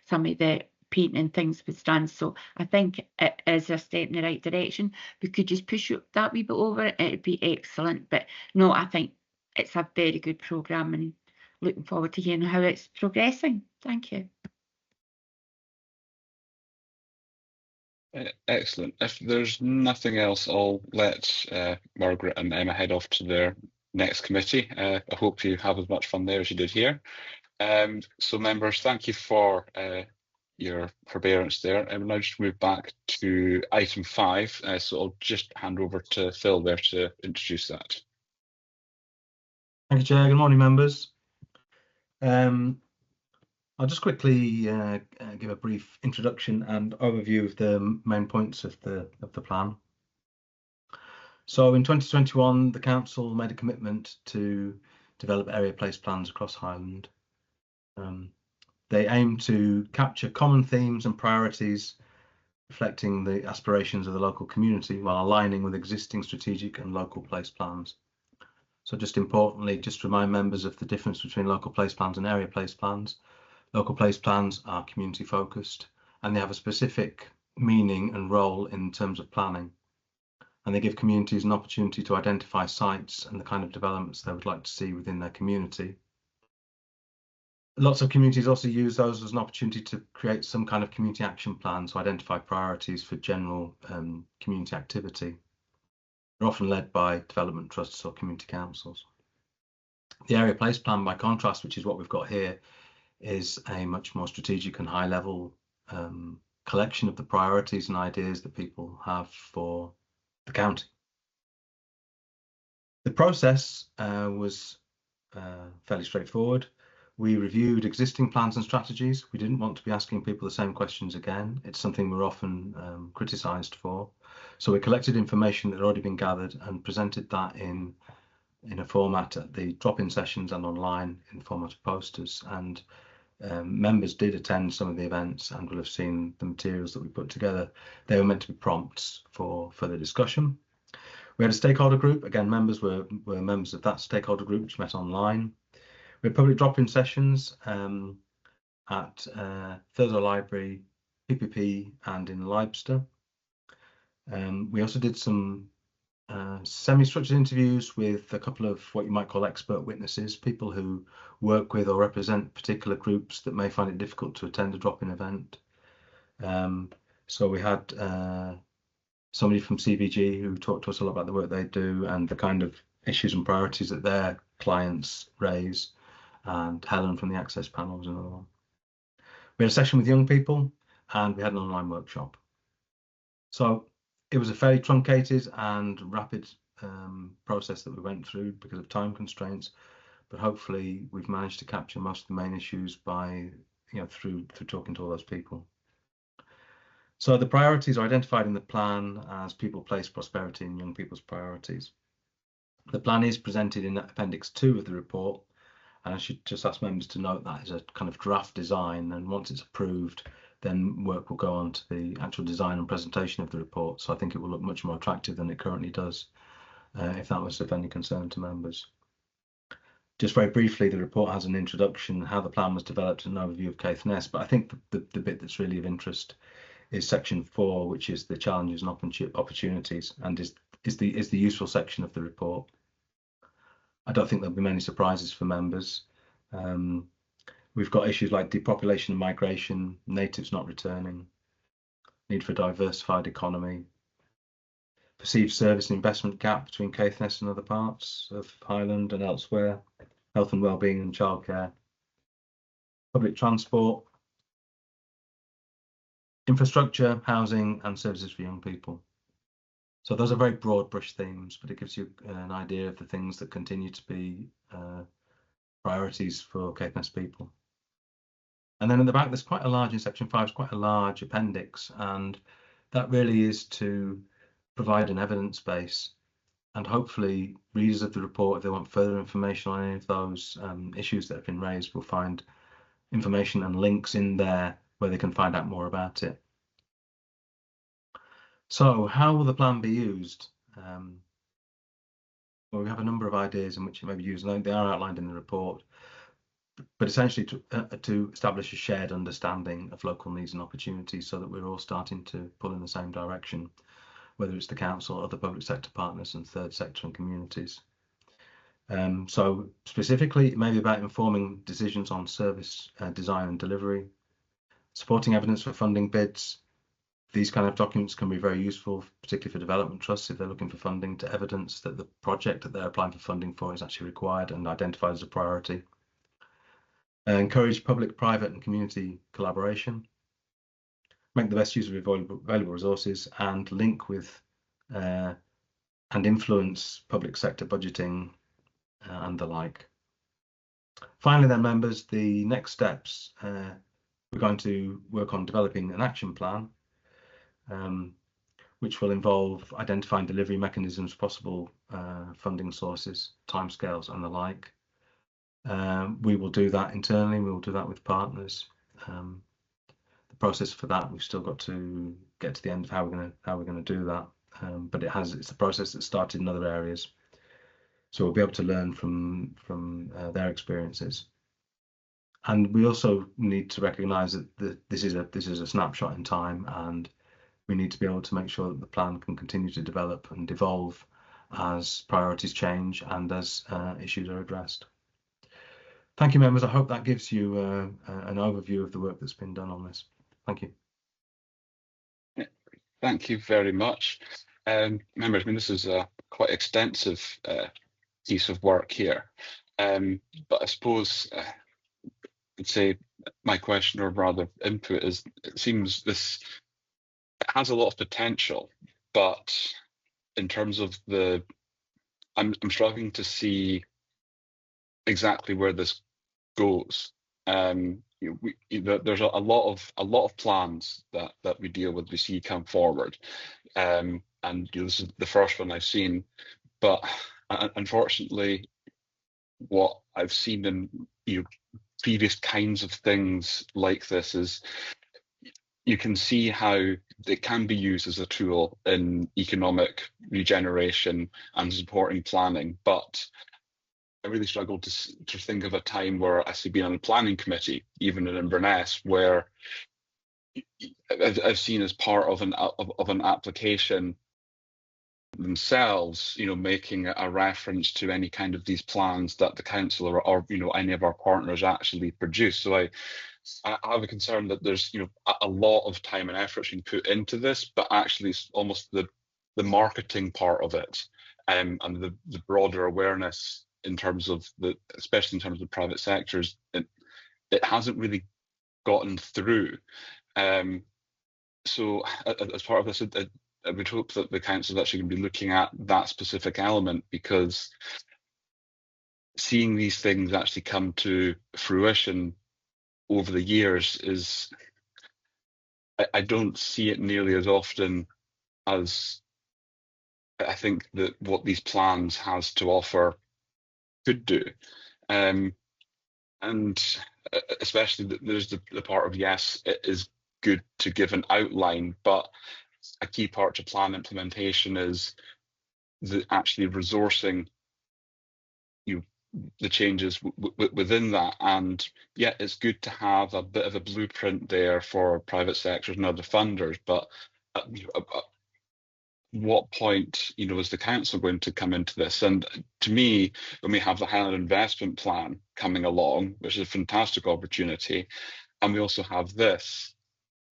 Some of the painting and things was done. So I think it is a step in the right direction. We could just push it that wee bit over, it'd be excellent. But no, I think it's a very good programme, and looking forward to hearing how it's progressing. Thank you. Excellent. If there's nothing else, I'll let Margaret and Emma head off to their next committee. I hope you have as much fun there as you did here. So members, thank you for your forbearance there. And we'll now just move back to item 5. So I'll just hand over to Phil there to introduce that. Thank you, Chair. Good morning, members. I'll just quickly give a brief introduction and overview of the main points of the plan. So in 2021, the council made a commitment to develop area place plans across Highland. They aim to capture common themes and priorities reflecting the aspirations of the local community while aligning with existing strategic and local place plans. So just importantly, just remind members of the difference between local place plans and area place plans. Local place plans are community focused, and they have a specific meaning and role in terms of planning. And they give communities an opportunity to identify sites and the kind of developments they would like to see within their community. Lots of communities also use those as an opportunity to create some kind of community action plan to identify priorities for general community activity. They're often led by development trusts or community councils. The area place plan, by contrast, which is what we've got here, is a much more strategic and high level collection of the priorities and ideas that people have for the county. The process was fairly straightforward. We reviewed existing plans and strategies. We didn't want to be asking people the same questions again. It's something we're often criticised for. So we collected information that had already been gathered and presented that in a format at the drop-in sessions and online in the format of posters. And members did attend some of the events and will have seen the materials that we put together. They were meant to be prompts for further discussion. We had a stakeholder group. Again, members were members of that stakeholder group, which met online. We had public drop-in sessions at Thurso Library, PPP, and in Leibster. We also did some semi-structured interviews with a couple of what you might call expert witnesses, people who work with or represent particular groups that may find it difficult to attend a drop-in event. So we had somebody from CVG who talked to us a lot about the work they do and the kind of issues and priorities that their clients raise, and Helen from the Access Panel was another one. We had a session with young people, and we had an online workshop. So it was a fairly truncated and rapid process that we went through because of time constraints, but hopefully we've managed to capture most of the main issues by, through talking to all those people. So the priorities are identified in the plan as people, place, prosperity, and young people's priorities. The plan is presented in Appendix 2 of the report, and I should just ask members to note that is a kind of draft design, and once it's approved, then work will go on to the actual design and presentation of the report. So I think it will look much more attractive than it currently does, if that was of any concern to members. Just very briefly, the report has an introduction, how the plan was developed, and an overview of Caithness, but I think the bit that's really of interest is section 4, which is the challenges and opportunities, and is the useful section of the report. I don't think there'll be many surprises for members. We've got issues like depopulation and migration, natives not returning, need for a diversified economy, perceived service and investment gap between Caithness and other parts of Highland and elsewhere, health and wellbeing and childcare, public transport, infrastructure, housing, and services for young people. So those are very broad brush themes, but it gives you an idea of the things that continue to be priorities for Caithness people. And then at the back, there's quite a large, in section 5, quite a large appendix, and that really is to provide an evidence base. And hopefully readers of the report, if they want further information on any of those issues that have been raised, will find information and links in there where they can find out more about it. So how will the plan be used? Well, we have a number of ideas in which it may be used, and they are outlined in the report, but essentially to establish a shared understanding of local needs and opportunities so that we're all starting to pull in the same direction, whether it's the council, other public sector partners, and third sector and communities. So specifically, it may be about informing decisions on service design and delivery, supporting evidence for funding bids. These kind of documents can be very useful, particularly for development trusts if they're looking for funding, to evidence that the project that they're applying for funding for is actually required and identified as a priority. Encourage public, private, and community collaboration. Make the best use of available resources, and link with and influence public sector budgeting and the like. Finally then, members, the next steps, we're going to work on developing an action plan, which will involve identifying delivery mechanisms, possible funding sources, timescales, and the like. We will do that internally. We will do that with partners. The process for that, we've still got to get to the end of how we're going to do that. But it's a process that started in other areas, so we'll be able to learn from their experiences. And we also need to recognise that this is a snapshot in time, and we need to be able to make sure that the plan can continue to develop and evolve as priorities change and as issues are addressed. Thank you, members. I hope that gives you an overview of the work that's been done on this. Thank you. Thank you very much. Members, I mean, this is a quite extensive piece of work here, but I suppose I'd say my question, or rather input, is it seems this has a lot of potential, but in terms of I'm struggling to see exactly where this goes. There's a lot of plans that we deal with, we see come forward, and and this is the first one I've seen. But unfortunately, what I've seen in previous kinds of things like this is you can see how it can be used as a tool in economic regeneration and supporting planning. But I really struggled to think of a time where I see being on a planning committee, even in Inverness, where I've seen as part of an application themselves, making a reference to any kind of these plans that the council or any of our partners actually produce. So I have a concern that there's a lot of time and effort being put into this, but actually it's almost the marketing part of it, and the broader awareness in terms of especially in terms of the private sectors, it hasn't really gotten through. So as part of this, I would hope that the council is actually going to be looking at that specific element, because seeing these things actually come to fruition over the years is, I don't see it nearly as often as I think that what these plans has to offer could do. And especially there's the part of, yes, it is good to give an outline, but a key part to plan implementation is actually resourcing the changes within that. And yeah, it's good to have a bit of a blueprint there for private sectors and other funders, but at what point is the council going to come into this? And to me, when we have the Highland investment plan coming along, which is a fantastic opportunity, and we also have this,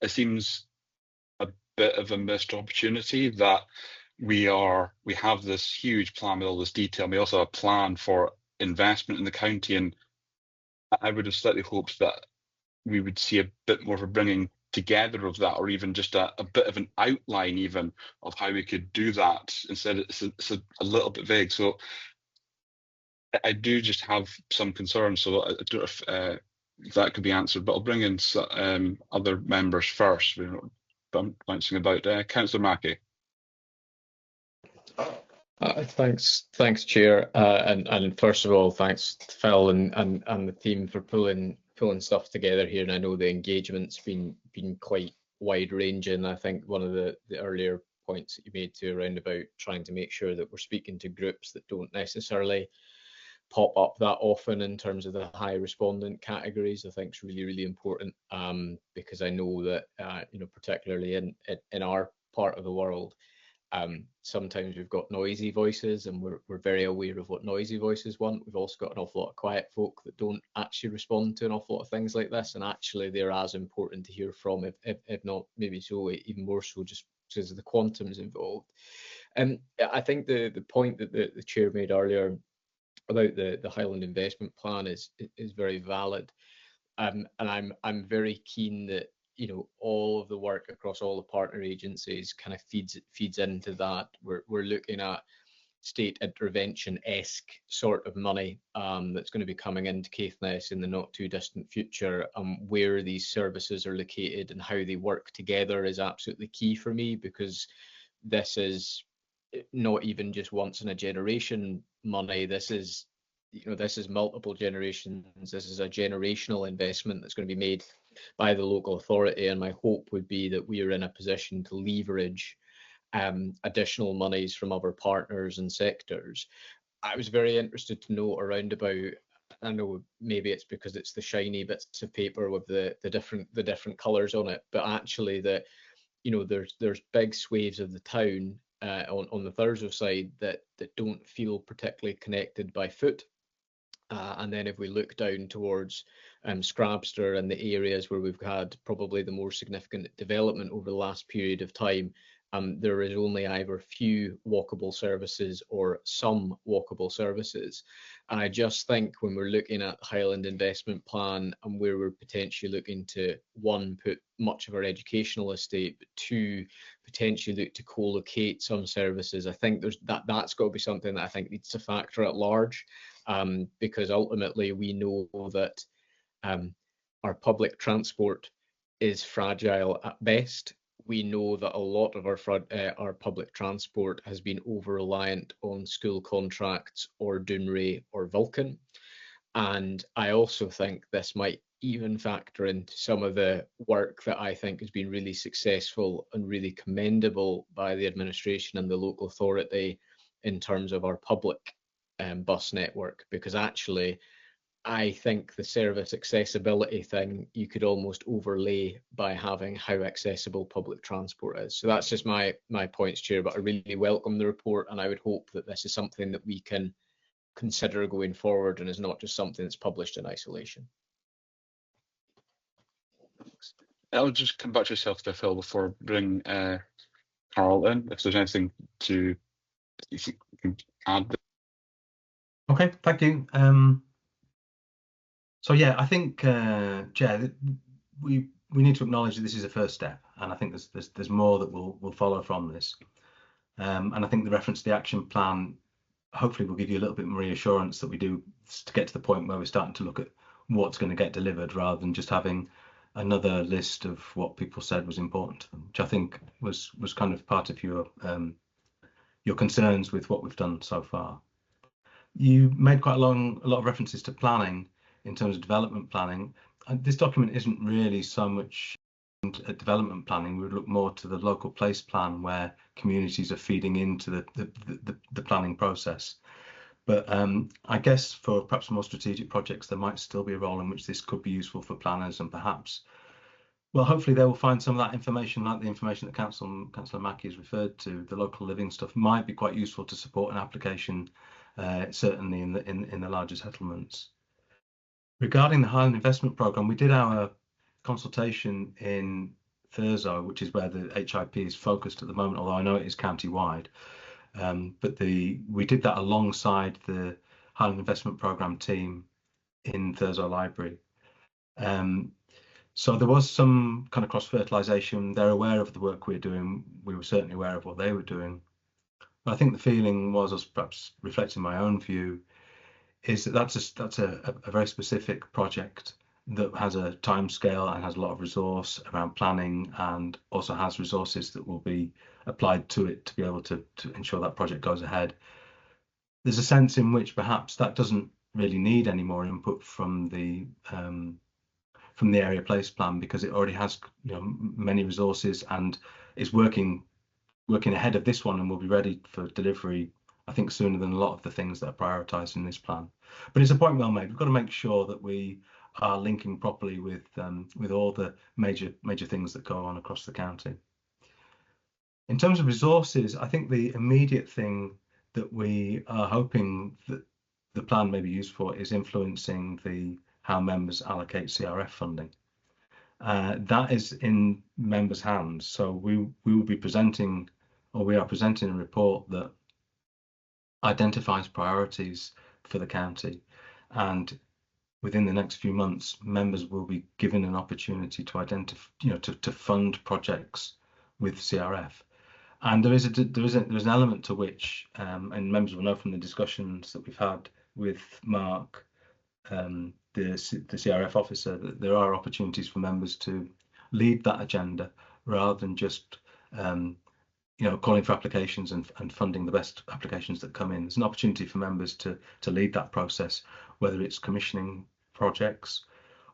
it seems a bit of a missed opportunity that we have this huge plan with all this detail. We also have a plan for investment in the county, and I would have slightly hoped that we would see a bit more of a bringing together of that, or even just a bit of an outline even of how we could do that. Instead, it's a little bit vague. So I do just have some concerns. So I don't know if that could be answered, but I'll bring in other members first. I'm bouncing about. Councillor Mackey. Thanks, Chair, and first of all, thanks to Phil and the team for pulling stuff together here. And I know the engagement's been quite wide ranging. I think one of the earlier points that you made too around about trying to make sure that we're speaking to groups that don't necessarily pop up that often in terms of the high respondent categories, I think is really, really important, because I know that particularly in our part of the world, sometimes we've got noisy voices, and we're very aware of what noisy voices want. We've also got an awful lot of quiet folk that don't actually respond to an awful lot of things like this, and actually they're as important to hear from, if not maybe so even more so, just because of the quantums involved. And I think the point that the chair made earlier about the Highland investment plan is very valid, and I'm very keen that all of the work across all the partner agencies kind of feeds into that. We're looking at state intervention-esque sort of money that's going to be coming into Caithness in the not too distant future. Where these services are located and how they work together is absolutely key for me, because this is not even just once in a generation money. This is multiple generations. This is a generational investment that's going to be made by the local authority, and my hope would be that we are in a position to leverage additional monies from other partners and sectors. I was very interested to know around about, I know maybe it's because it's the shiny bits of paper with the different colours on it, but actually that there's big swathes of the town on the Thurso side that don't feel particularly connected by foot. And then if we look down towards Scrabster and the areas where we've had probably the more significant development over the last period of time, there is only either few walkable services or some walkable services. And I just think when we're looking at the Highland investment plan and where we're potentially looking to, one, put much of our educational estate, but two, potentially look to co-locate some services, I think that's got to be something that I think needs to factor at large. Because ultimately we know that our public transport is fragile at best. we know that a lot of our public transport has been over-reliant on school contracts or Doomray or Vulcan. And I also think this might even factor into some of the work that I think has been really successful and really commendable by the administration and the local authority in terms of our public bus network, because actually I think the service accessibility thing you could almost overlay by having how accessible public transport is. So that's just my points, Chair, but I really welcome the report, and I would hope that this is something that we can consider going forward and is not just something that's published in isolation. I'll just come back to yourself there, Phil, before bring Carl in, if there's anything to you can add. Okay, thank you. So yeah, I think, Chair, we need to acknowledge that this is a first step, and I think there's more that will follow from this. And I think the reference to the action plan hopefully will give you a little bit more reassurance that we do to get to the point where we're starting to look at what's going to get delivered, rather than just having another list of what people said was important to them, which I think was kind of part of your concerns with what we've done so far. You made quite a lot of references to planning in terms of development planning. And this document isn't really so much at development planning. We would look more to the local place plan, where communities are feeding into the planning process. But I guess for perhaps more strategic projects, there might still be a role in which this could be useful for planners, and perhaps, well, hopefully they will find some of that information, like the information that Councillor Mackie has referred to. The local living stuff might be quite useful to support an application, certainly in the larger settlements. Regarding the Highland Investment Programme, we did our consultation in Thurso, which is where the HIP is focused at the moment, although I know it is county-wide. But we did that alongside the Highland Investment Programme team in Thurso Library. So there was some kind of cross-fertilisation. They're aware of the work we're doing. We were certainly aware of what they were doing. But I think the feeling was, perhaps reflecting my own view, is that that's a very specific project that has a time scale and has a lot of resource around planning, and also has resources that will be applied to it to be able to ensure that project goes ahead. There's a sense in which perhaps that doesn't really need any more input from the area place plan, because it already has many resources and is working ahead of this one, and will be ready for delivery, I think, sooner than a lot of the things that are prioritised in this plan. But it's a point well made. We've got to make sure that we are linking properly with all the major things that go on across the county. In terms of resources, I think the immediate thing that we are hoping that the plan may be used for is influencing how members allocate CRF funding. That is in members' hands. So we will be presenting, or we are presenting, a report that identifies priorities for the county, and within the next few months, members will be given an opportunity to identify, to fund projects with CRF. And there is an element to which, and members will know from the discussions that we've had with Mark, the CRF officer, that there are opportunities for members to lead that agenda, rather than just calling for applications and funding the best applications that come in. There's an opportunity for members to lead that process, whether it's commissioning projects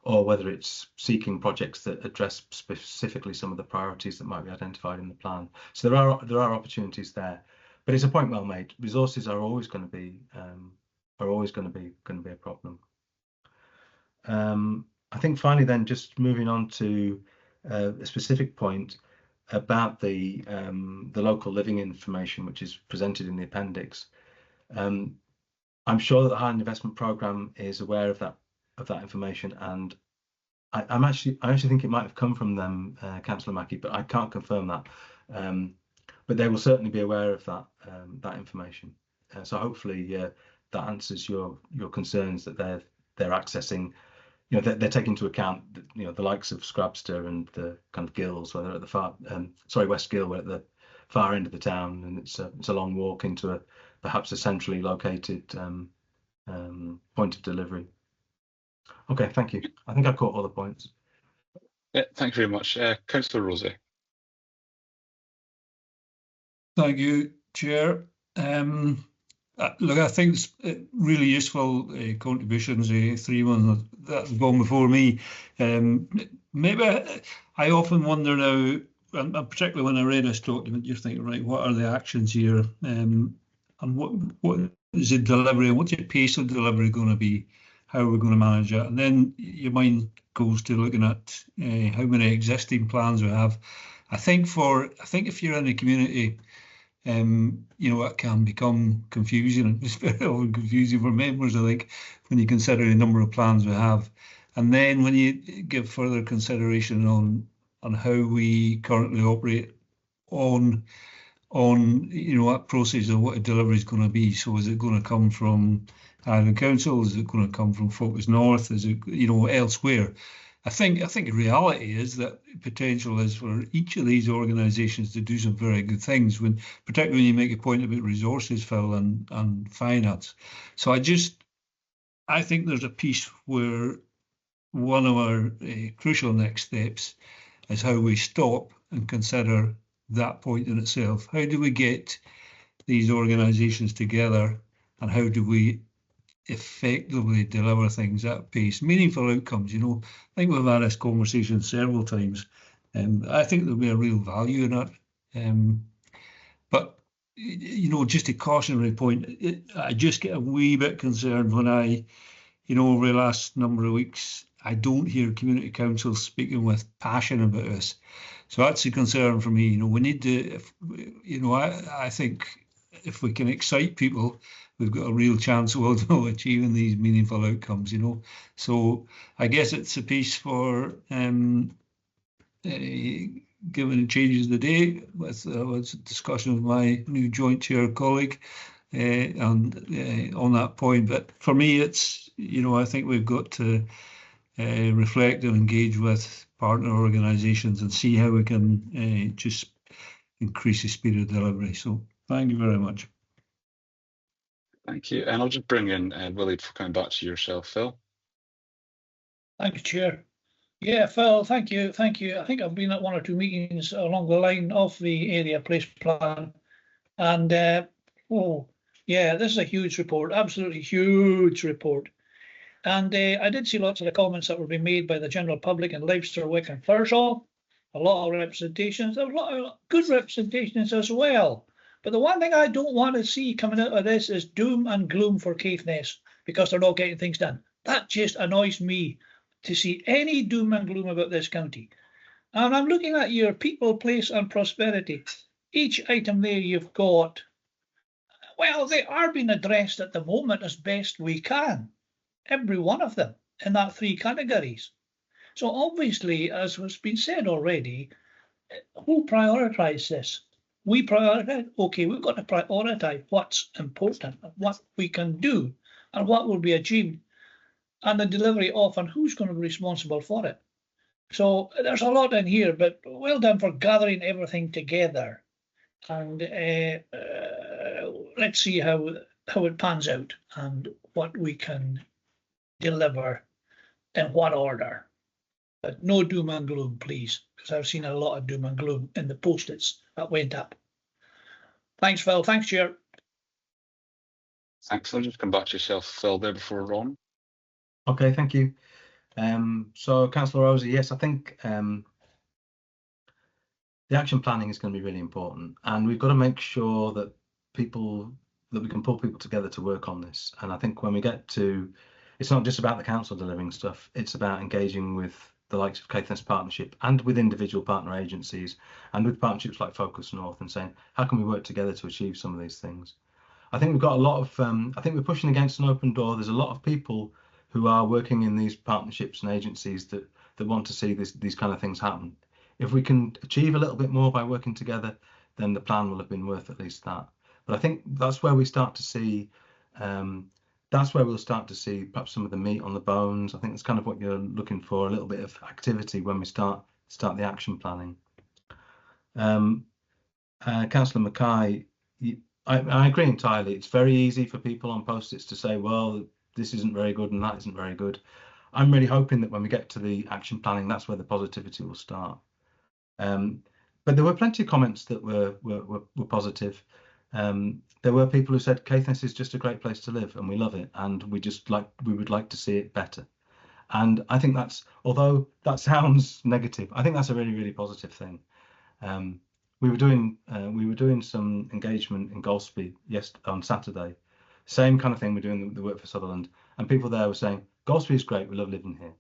or whether it's seeking projects that address specifically some of the priorities that might be identified in the plan. So there are opportunities there, but it's a point well made. Resources are always going to be a problem. I think finally, then, just moving on to a specific point about the local living information, which is presented in the appendix. I'm sure that the Highland Investment Programme is aware of that information, and I actually think it might have come from them, Councillor Mackie, but I can't confirm that. But they will certainly be aware of that information. So hopefully that answers your concerns, that they're accessing. They're taking into account, the likes of Scrabster and the kind of Gills, where they're at the far, West Gill, we're at the far end of the town, and it's a long walk into perhaps a centrally located point of delivery. Okay, thank you. I think I caught all the points. Yeah, thank you very much. Councillor Rosey. Thank you, Chair. Look, I think it's really useful contributions, 3 ones that's gone before me. Maybe I often wonder now, and particularly when I read this document, you're thinking, right, what are the actions here, and what is the delivery, what's the pace of delivery going to be? How are we going to manage it? And then your mind goes to looking at how many existing plans we have. I think if you're in the community, you know, it can become confusing, and it's very often confusing for members, I think, when you consider the number of plans we have. And then when you give further consideration on how we currently operate on you know, that process of what a delivery is going to be. So is it going to come from Highland Council? Is it going to come from Focus North? Is it, you know, elsewhere? I think the reality is that potential is for each of these organisations to do some very good things, particularly when you make a point about resources, Phil, and finance. So I think there's a piece where one of our crucial next steps is how we stop and consider that point in itself. How do we get these organisations together, and how do we effectively deliver things at pace, meaningful outcomes? You know, I think we've had this conversation several times, and I think there'll be a real value in that. But you know, just a cautionary point, I just get a wee bit concerned when you know, over the last number of weeks, I don't hear community councils speaking with passion about this. So that's a concern for me. You know, we need to, you know, I think if we can excite people, we've got a real chance of achieving these meaningful outcomes, you know. So I guess it's a piece for given the changes of the day with discussion with my new joint chair colleague and on that point. But for me, it's, you know, I think we've got to reflect and engage with partner organisations and see how we can just increase the speed of delivery. So thank you very much. Thank you. And I'll just bring in Willie for coming back to yourself, Phil. Thank you, Chair. Yeah, Phil, thank you. Thank you. I think I've been at 1 or 2 meetings along the line of the area place plan. And oh, yeah, this is a huge report, absolutely huge report. And I did see lots of the comments that were being made by the general public in Leicester, Wick and Thurso. A lot of representations, a lot of good representations as well. But the one thing I don't want to see coming out of this is doom and gloom for Caithness because they're not getting things done. That just annoys me to see any doom and gloom about this county. And I'm looking at your people, place and prosperity. Each item there you've got, well, they are being addressed at the moment as best we can. Every one of them in that 3 categories. So obviously, as has been said already, who prioritised this? We prioritise. Okay, we've got to prioritise what's important, what we can do, and what will be achieved, and the delivery of, and who's going to be responsible for it. So there's a lot in here, but well done for gathering everything together. And let's see how it pans out and what we can deliver in what order. But no doom and gloom, please, because I've seen a lot of doom and gloom in the post-its that went up. Thanks, Phil. Thanks, Chair. Thanks. I'll just come back to yourself, Phil, there before Ron. Okay, thank you. So, Councillor Rosie, yes, I think the action planning is going to be really important, and we've got to make sure that we can pull people together to work on this. And I think when we get to, it's not just about the council delivering stuff, it's about engaging with the likes of Caithness Partnership and with individual partner agencies and with partnerships like Focus North and saying, how can we work together to achieve some of these things? I think we've got a lot of, I think we're pushing against an open door. There's a lot of people who are working in these partnerships and agencies that want to see these kind of things happen. If we can achieve a little bit more by working together, then the plan will have been worth at least that. But I think that's where we start to see, that's where we'll start to see perhaps some of the meat on the bones. I think that's kind of what you're looking for, a little bit of activity when we start the action planning. Councillor Mackay, I agree entirely. It's very easy for people on post-its to say, well, this isn't very good and that isn't very good. I'm really hoping that when we get to the action planning, that's where the positivity will start. But there were plenty of comments that were positive. There were people who said Caithness is just a great place to live and we love it and we would like to see it better. And I think that's, although that sounds negative, I think that's a really, really positive thing. We were doing some engagement in Golspie on Saturday. Same kind of thing we're doing the work for Sutherland, and people there were saying Golspie is great, we love living here.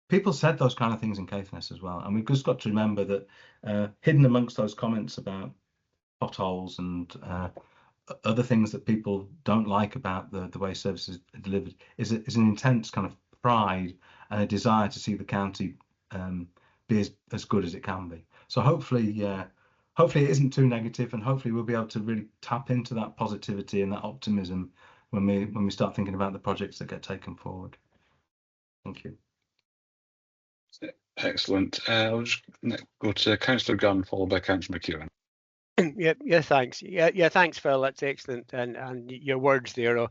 People said those kind of things in Caithness as well, and we've just got to remember that hidden amongst those comments about potholes and other things that people don't like about the way services are delivered is an intense kind of pride and a desire to see the county be as good as it can be. So hopefully it isn't too negative, and hopefully we'll be able to really tap into that positivity and that optimism when we start thinking about the projects that get taken forward. Thank you. Excellent. I'll just go to Councillor Gunn, followed by Councillor McEwen. Yeah, thanks. Yeah, thanks, Phil. That's excellent. And your words there,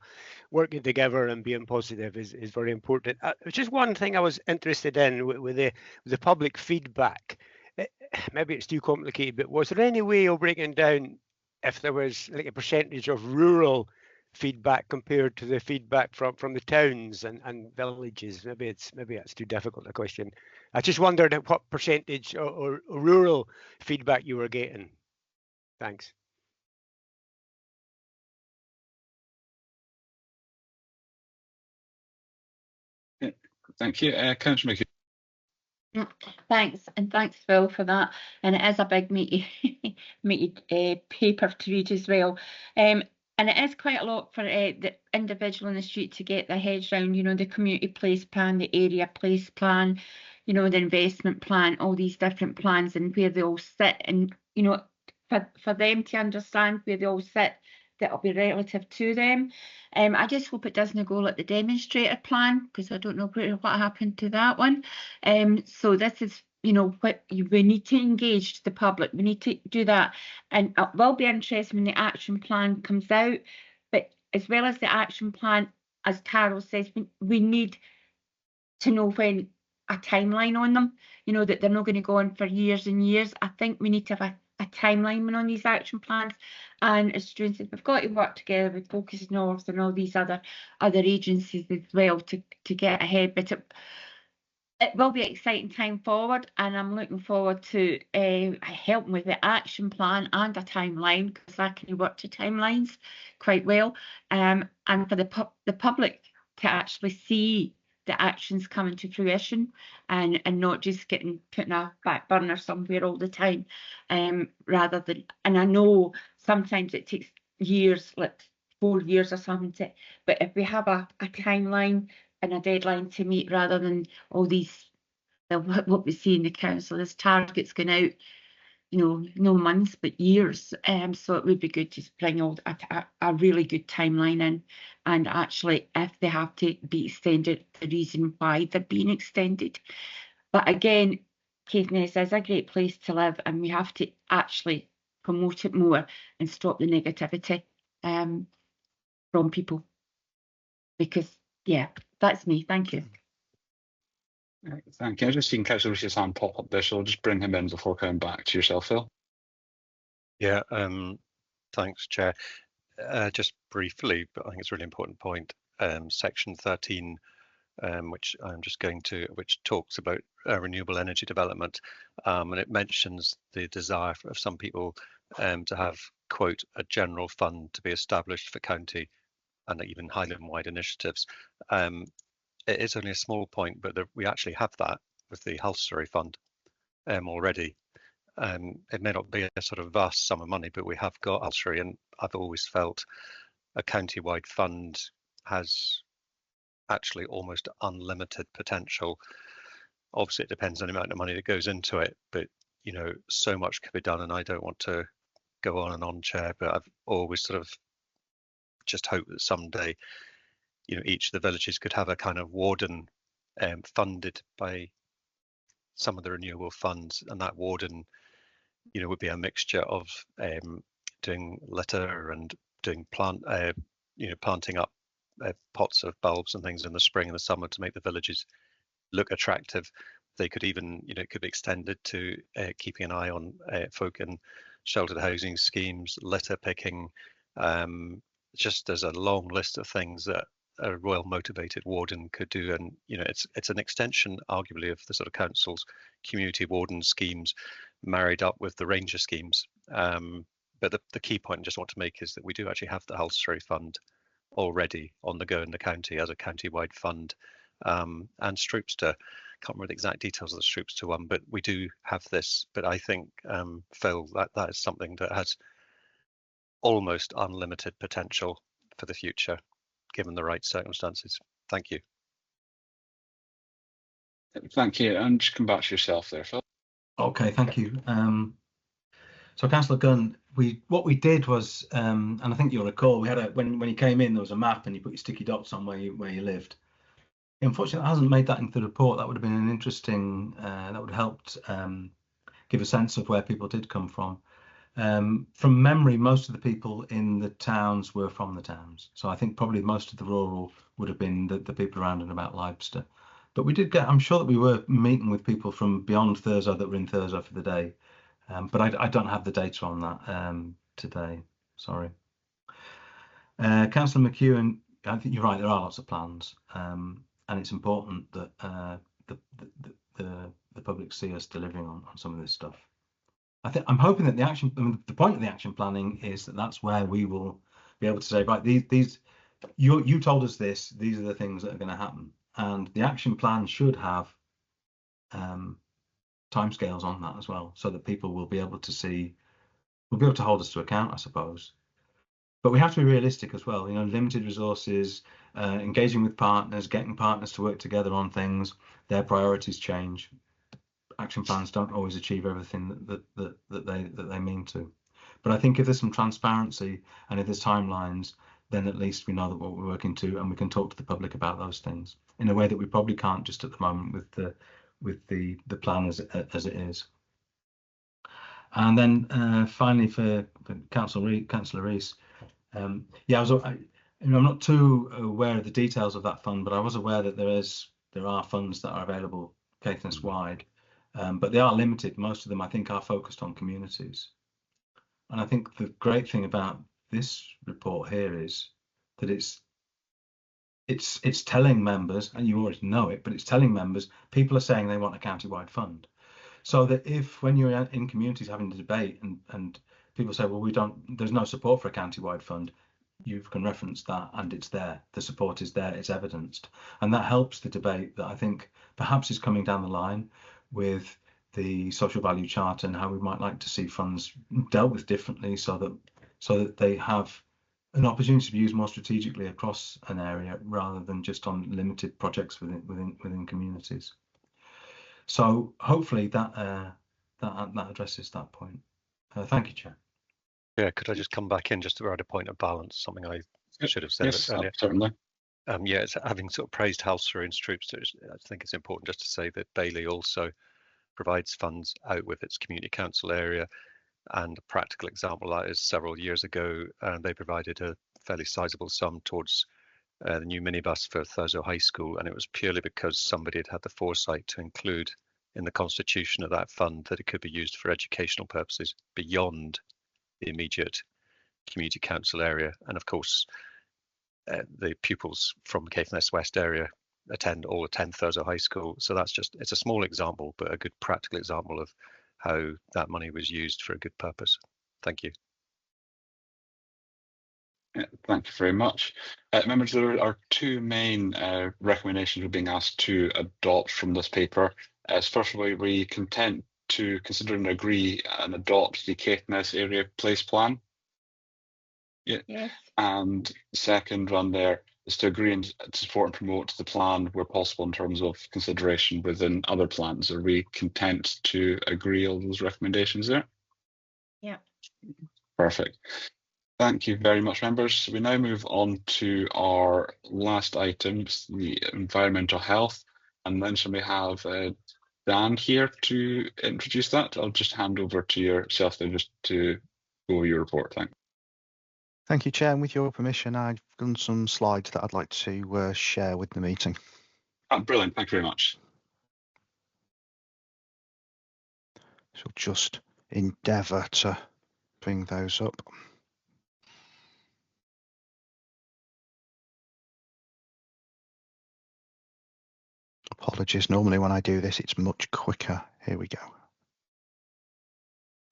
working together and being positive is very important. Just one thing I was interested in with the public feedback. Maybe it's too complicated, but was there any way of breaking down if there was like a percentage of rural feedback compared to the feedback from the towns and villages? Maybe that's too difficult a question. I just wondered what percentage or rural feedback you were getting. Thanks. Thank you. Councillor McEwen. Thanks, and thanks, Phil, for that. And it is a big meaty paper to read as well. And it is quite a lot for the individual in the street to get their heads around, the community place plan, the area place plan, the investment plan, all these different plans and where they all sit. And, for them to understand where they all sit, that'll be relative to them. I just hope it doesn't go like the demonstrator plan, because I don't know what happened to that one. So this is, what we need to engage the public. We need to do that. And it will be interesting when the action plan comes out. But as well as the action plan, as Carol says, we need to know when a timeline on them, that they're not going to go on for years and years. I think we need to have a timeline on these action plans, and as Stuart said, we've got to work together with Focus North and all these other agencies as well to get ahead. But it will be an exciting time forward, and I'm looking forward to helping with the action plan and a timeline, because I can work to timelines quite well, and for the public to actually see the actions coming to fruition and not just getting put in a back burner somewhere all the time, rather than, and I know sometimes it takes years, like 4 years or something, but if we have a timeline and a deadline to meet, rather than all these, what we see in the council as targets going out, no months but years. So it would be good to bring a really good timeline in, and actually, if they have to be extended, the reason why they're being extended. But again, Caithness is a great place to live, and we have to actually promote it more and stop the negativity from people. Because, yeah, that's me. Thank you. Thank you. I've just seen Councillor Reese's hand pop up there, so I'll just bring him in before coming back to yourself, Phil. Yeah, thanks, Chair. Just briefly, but I think it's a really important point. Section 13, which I'm just going to, which talks about renewable energy development, and it mentions the desire of some people to have, quote, a general fund to be established for county and even Highland-wide initiatives. It is only a small point, but we actually have that with the Halsery Fund already. It may not be a sort of vast sum of money, but we have got Halsery, and I've always felt a county-wide fund has actually almost unlimited potential. Obviously, it depends on the amount of money that goes into it, but so much can be done, and I don't want to go on and on, Chair, but I've always sort of just hoped that someday each of the villages could have a kind of warden funded by some of the renewable funds, and that warden would be a mixture of doing litter and doing planting up pots of bulbs and things in the spring and the summer to make the villages look attractive, they could even, it could be extended to keeping an eye on folk in sheltered housing schemes, litter picking. Just there's a long list of things that a well motivated warden could do, and it's an extension arguably of the sort of council's community warden schemes married up with the ranger schemes. But the key point I just want to make is that we do actually have the Halsbury Fund already on the go in the county as a county-wide fund, and Stroopster, can't remember the exact details of the Stroopster one, but we do have this. But I think, Phil, that is something that has almost unlimited potential for the future, given the right circumstances. Thank you. Thank you. And just come back to yourself there, Phil. Okay, thank you. So Councillor Gunn, what we did was, and I think you'll recall, we had when you came in, there was a map and you put your sticky dots on where you lived. Unfortunately, it hasn't made that into the report. That would have been an interesting, that would have helped give a sense of where people did come from. From memory, most of the people in the towns were from the towns. So I think probably most of the rural would have been the people around and about Leicester. But we did get, I'm sure that we were meeting with people from beyond Thurso that were in Thurso for the day. But I don't have the data on that today, sorry. Councillor McEwen, I think you're right, there are lots of plans. And it's important that the public see us delivering on some of this stuff. I'm hoping that the point of the action planning is that that's where we will be able to say, right, you told us this, these are the things that are going to happen, and the action plan should have timescales on that as well, so that people will be able to see, will be able to hold us to account, I suppose. But we have to be realistic as well. Limited resources, engaging with partners, getting partners to work together on things. Their priorities change. Action plans don't always achieve everything that they mean to. But I think if there's some transparency and if there's timelines, then at least we know that what we're working to, and we can talk to the public about those things in a way that we probably can't just at the moment with the plan as it is. And then finally for Councillor Rees, yeah, I'm not too aware of the details of that fund, but I was aware that there are funds that are available Caithness wide, but they are limited. Most of them, I think, are focused on communities. And I think the great thing about this report here is that it's telling members, and you already know it, but it's telling members, people are saying they want a county-wide fund. So that if when you're in communities having a debate and people say, well, there's no support for a county-wide fund, you can reference that and it's there. The support is there, it's evidenced. And that helps the debate that I think perhaps is coming down the line with the social value chart and how we might like to see funds dealt with differently so that they have an opportunity to be used more strategically across an area rather than just on limited projects within communities. So hopefully that addresses that point. Thank you, Chair. Yeah, could I just come back in just to add a point of balance, something I should have said earlier? Certainly. Yeah, it's having sort of praised Halsbury and Stroopster, I think it's important just to say that Bailey also provides funds out with its community council area. And a practical example of that is several years ago, they provided a fairly sizable sum towards the new minibus for Thurso High School, and it was purely because somebody had had the foresight to include in the constitution of that fund that it could be used for educational purposes beyond the immediate community council area. And of course, the pupils from Caithness West area all attend Thurso High School. So it's a small example, but a good practical example of how that money was used for a good purpose. Thank you. Yeah, thank you very much. Members, there are two main recommendations we're being asked to adopt from this paper. First of all, we content to consider and agree and adopt the Caithness Area Place Plan. Yeah. Yes. And second one there is to agree and to support and promote the plan where possible in terms of consideration within other plans. Are we content to agree all those recommendations there? Yeah. Perfect. Thank you very much, members. We now move on to our last item, the environmental health. And then shall we have Dan here to introduce that? I'll just hand over to yourself there just to go over your report. Thank you, Chair. And with your permission, I've done some slides that I'd like to share with the meeting. Brilliant. Thank you very much. So just endeavour to bring those up. Apologies, normally when I do this it's much quicker. Here we go.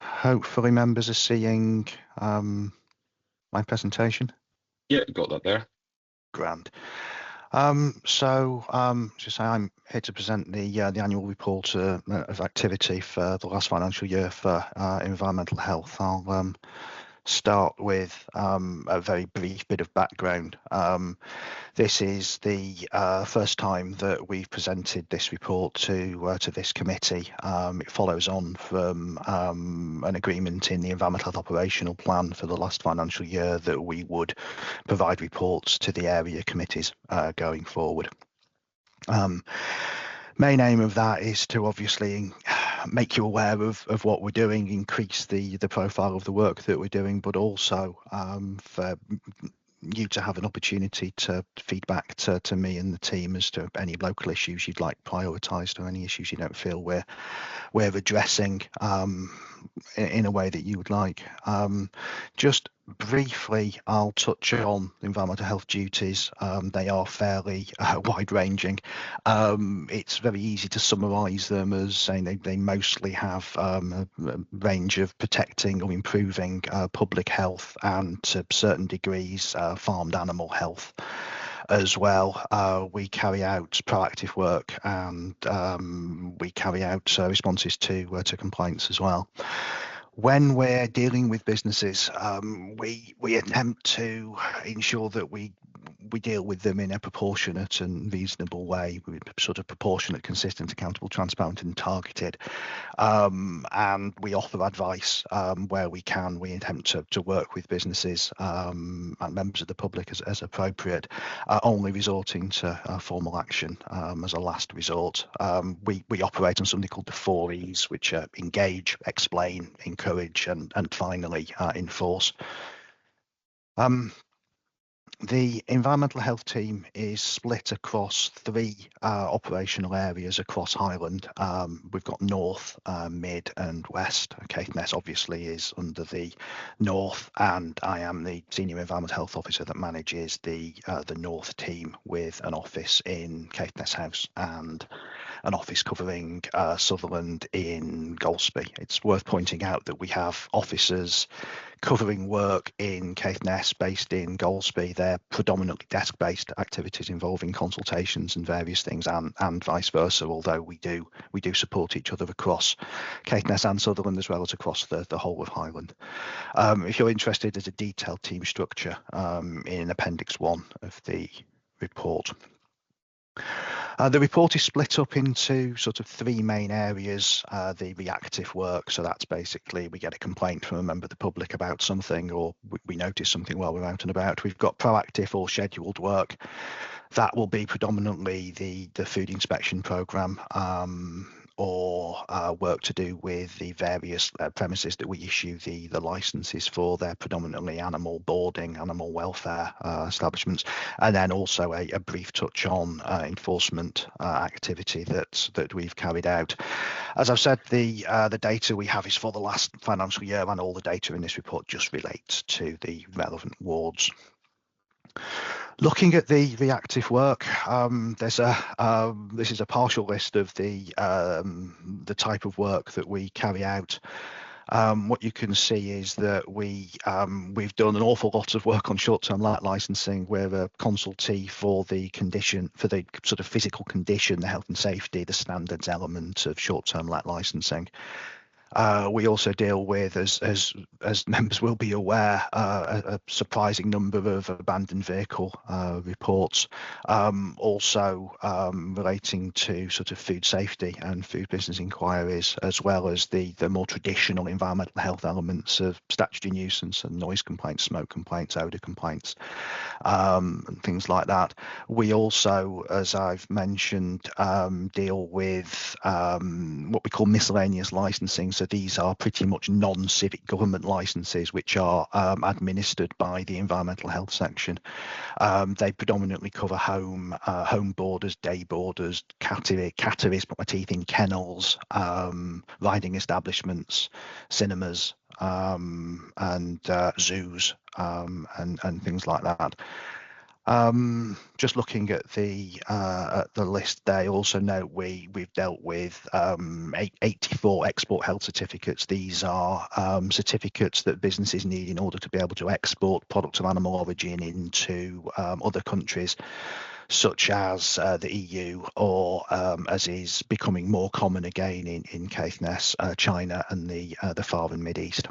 Hopefully members are seeing my presentation. Yeah, got that there. Grand. Just say I'm here to present the annual report of activity for the last financial year for environmental health. I'll start with a very brief bit of background. This is the first time that we've presented this report to this committee. It follows on from an agreement in the Environmental Health Operational Plan for the last financial year that we would provide reports to the area committees going forward. Main aim of that is to obviously make you aware of what we're doing, increase the profile of the work that we're doing, but also for you to have an opportunity to feedback to me and the team as to any local issues you'd like prioritised or any issues you don't feel we're addressing in a way that you would like. Just briefly, I'll touch on environmental health duties. They are fairly wide-ranging. It's very easy to summarise them as saying they mostly have a range of protecting or improving public health and to certain degrees farmed animal health as well. We carry out proactive work and we carry out responses to complaints as well. When we're dealing with businesses, we attempt to ensure that we deal with them in a proportionate and reasonable way, sort of proportionate, consistent, accountable, transparent and targeted. And we offer advice where we can. We attempt to work with businesses and members of the public as appropriate, only resorting to formal action as a last resort. We operate on something called the 4 E's, which are engage, explain, encourage and finally enforce. The environmental health team is split across 3 operational areas across Highland. We've got North, Mid and West. Caithness obviously is under the North, and I am the Senior Environmental Health Officer that manages the North team with an office in Caithness House and an office covering Sutherland in Golspie. It's worth pointing out that we have officers covering work in Caithness based in Golspie. They're predominantly desk-based activities involving consultations and various things, and vice versa, although we do support each other across Caithness and Sutherland as well as across the whole of Highland. If you're interested, there's a detailed team structure in Appendix 1 of the report. The report is split up into sort of 3 main areas. The reactive work, so that's basically we get a complaint from a member of the public about something, or we notice something while we're out and about. We've got proactive or scheduled work. That will be predominantly the food inspection programme, or work to do with the various premises that we issue the licences for. They're predominantly animal boarding, animal welfare establishments, and then also a brief touch on enforcement activity that we've carried out. As I've said, the data we have is for the last financial year, and all the data in this report just relates to the relevant wards. Looking at the reactive work, this is a partial list of the type of work that we carry out. What you can see is that we've done an awful lot of work on short-term let licensing. We're a consultee for the condition, for the sort of physical condition, the health and safety, the standards element of short-term let licensing. We also deal with, as members will be aware, a surprising number of abandoned vehicle reports, also relating to sort of food safety and food business inquiries, as well as the more traditional environmental health elements of statutory nuisance and noise complaints, smoke complaints, odour complaints, and things like that. We also, as I've mentioned, deal with what we call miscellaneous licensing. So sector. These are pretty much non-civic government licenses which are administered by the environmental health section. They predominantly cover home boarders, day boarders, catteries, put my teeth in, kennels, riding establishments, cinemas, and zoos, and things like that. Just looking at the list, they also note we've dealt with 84 export health certificates. These are certificates that businesses need in order to be able to export products of animal origin into other countries, such as the EU, or as is becoming more common again in Caithness, China and the Far and Mid East.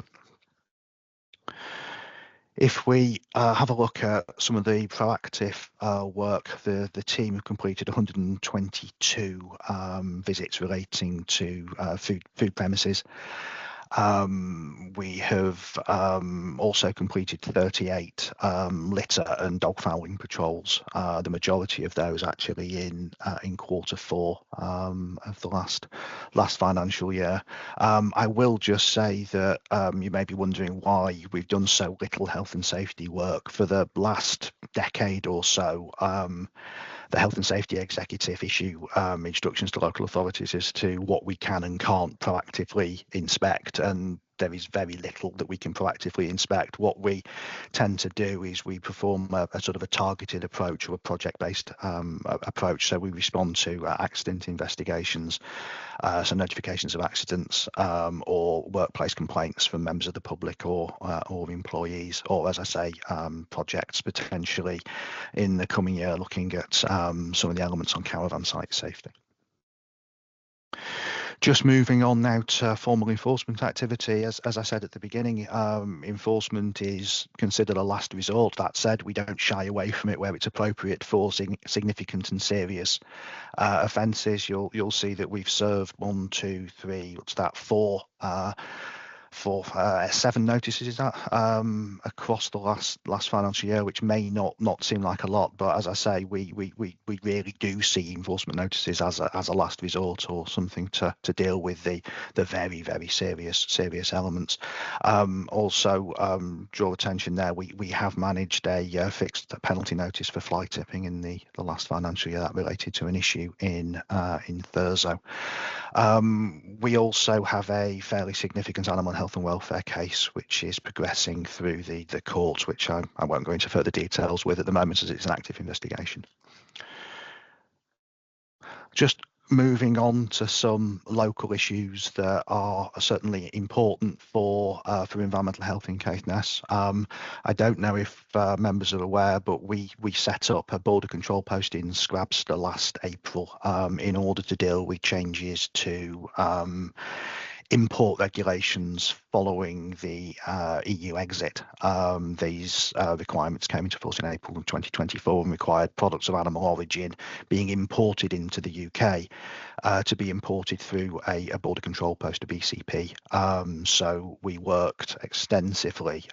If we have a look at some of the proactive work, the team have completed 122 visits relating to food premises. We have also completed 38 litter and dog fouling patrols. The majority of those actually in Q4 of the last financial year. I will just say that you may be wondering why we've done so little health and safety work. For the last decade or so, the Health and Safety Executive issue instructions to local authorities as to what we can and can't proactively inspect, and there is very little that we can proactively inspect. What we tend to do is we perform a sort of a targeted approach, or a project-based approach. So we respond to accident investigations, so notifications of accidents, or workplace complaints from members of the public or employees, or, as I say, projects potentially in the coming year looking at some of the elements on caravan site safety. Just moving on now to formal enforcement activity. As I said at the beginning, enforcement is considered a last resort. That said, we don't shy away from it where it's appropriate for significant and serious offences. You'll see that we've served 1, 2, 3, what's that, 4 7 notices, is that, across the last financial year, which may not seem like a lot, but as I say, we really do see enforcement notices as a last resort, or something to deal with the very, very serious elements. Also, draw attention there, we have managed a fixed penalty notice for fly tipping in the last financial year that related to an issue in Thurso. We also have a fairly significant animal health and welfare case which is progressing through the courts, which I won't go into further details with at the moment as it's an active investigation. Just moving on to some local issues that are certainly important for environmental health in Caithness. I don't know if members are aware, but we set up a border control post in Scrabster last April in order to deal with changes to import regulations following the EU exit. These requirements came into force in April of 2024 and required products of animal origin being imported into the UK to be imported through a border control post, a BCP. So we worked extensively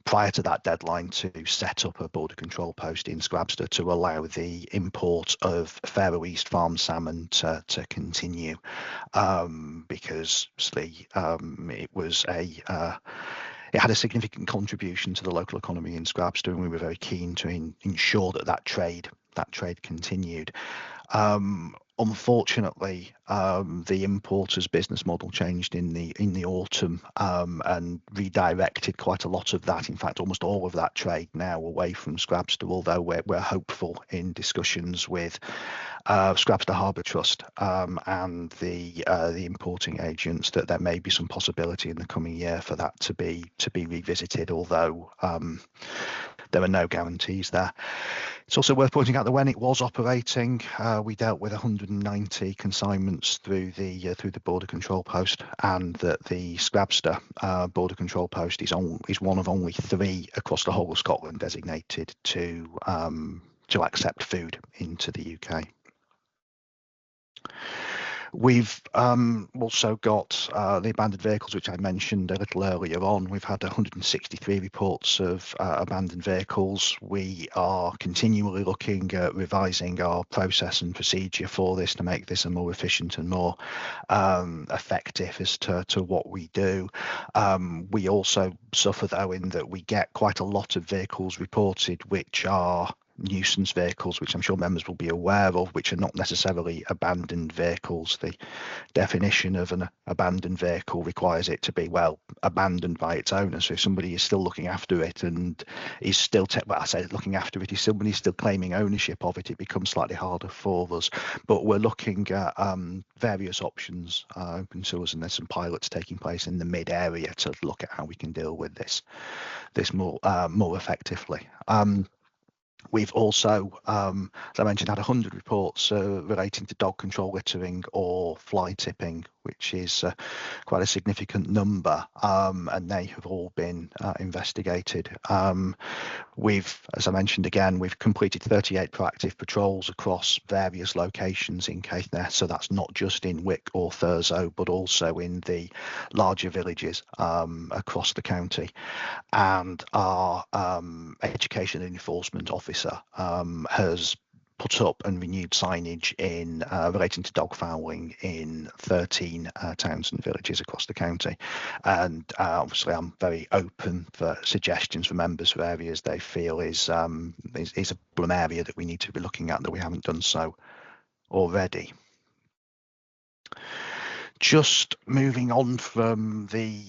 prior to that deadline to set up a border control post in Scrabster to allow the import of Faroe East farm salmon to continue, because obviously it had a significant contribution to the local economy in Scrabster, and we were very keen to ensure that trade continued. Unfortunately, the importer's business model changed in the autumn and redirected quite a lot of that, in fact almost all of that trade now away from Scrabster, although we're hopeful in discussions with Scrabster Harbour Trust and the importing agents that there may be some possibility in the coming year for that to be revisited, although there are no guarantees there. It's also worth pointing out that when it was operating, we dealt with 190 consignments through the border control post, and that the Scrabster border control post is one of only 3 across the whole of Scotland designated to accept food into the UK. We've also got the abandoned vehicles, which I mentioned a little earlier on. We've had 163 reports of abandoned vehicles. We are continually looking at revising our process and procedure for this to make this a more efficient and more effective as to what we do. We also suffer, though, in that we get quite a lot of vehicles reported which are nuisance vehicles, which I'm sure members will be aware of, which are not necessarily abandoned vehicles. The definition of an abandoned vehicle requires it to be, well, abandoned by its owner. So if somebody is still looking after it and is still, well, I say looking after it, if somebody is still claiming ownership of it, it becomes slightly harder for us. But we're looking at various options open to us, and there's some pilots taking place in the mid area to look at how we can deal with this more effectively. We've also, as I mentioned, had 100 reports relating to dog control, littering or fly tipping, which is quite a significant number, and they have all been investigated. We've, as I mentioned again, we've completed 38 proactive patrols across various locations in Caithness, so that's not just in Wick or Thurso, but also in the larger villages across the county. And our education and enforcement officer has put up and renewed signage in relating to dog fouling in 13 towns and villages across the county. And obviously I'm very open for suggestions from members for areas they feel is a problem area that we need to be looking at that we haven't done so already. Just moving on from the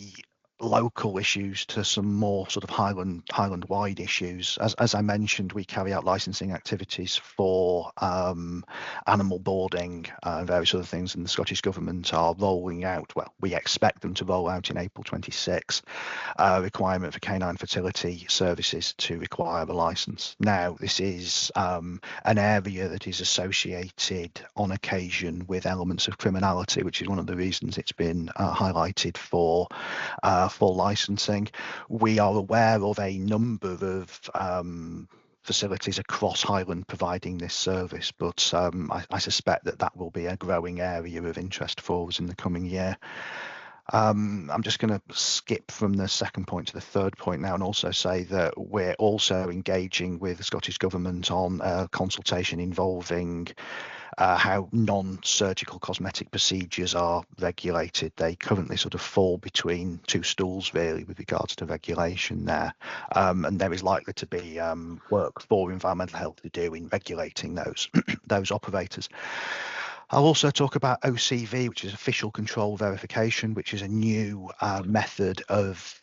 local issues to some more sort of Highland wide issues. As I mentioned, we carry out licensing activities for animal boarding and various other things, and the Scottish Government are rolling out, well, we expect them to roll out in April 26, requirement for canine fertility services to require a license. Now, this is an area that is associated on occasion with elements of criminality, which is one of the reasons it's been highlighted for licensing. We are aware of a number of facilities across Highland providing this service, but I suspect that will be a growing area of interest for us in the coming year. I'm just going to skip from the second point to the third point now and also say that we're also engaging with the Scottish Government on a consultation involving how non-surgical cosmetic procedures are regulated. They currently sort of fall between two stools really with regards to regulation there, and there is likely to be work for environmental health to do in regulating those those operators. I'll also talk about OCV, which is official control verification, which is a new method of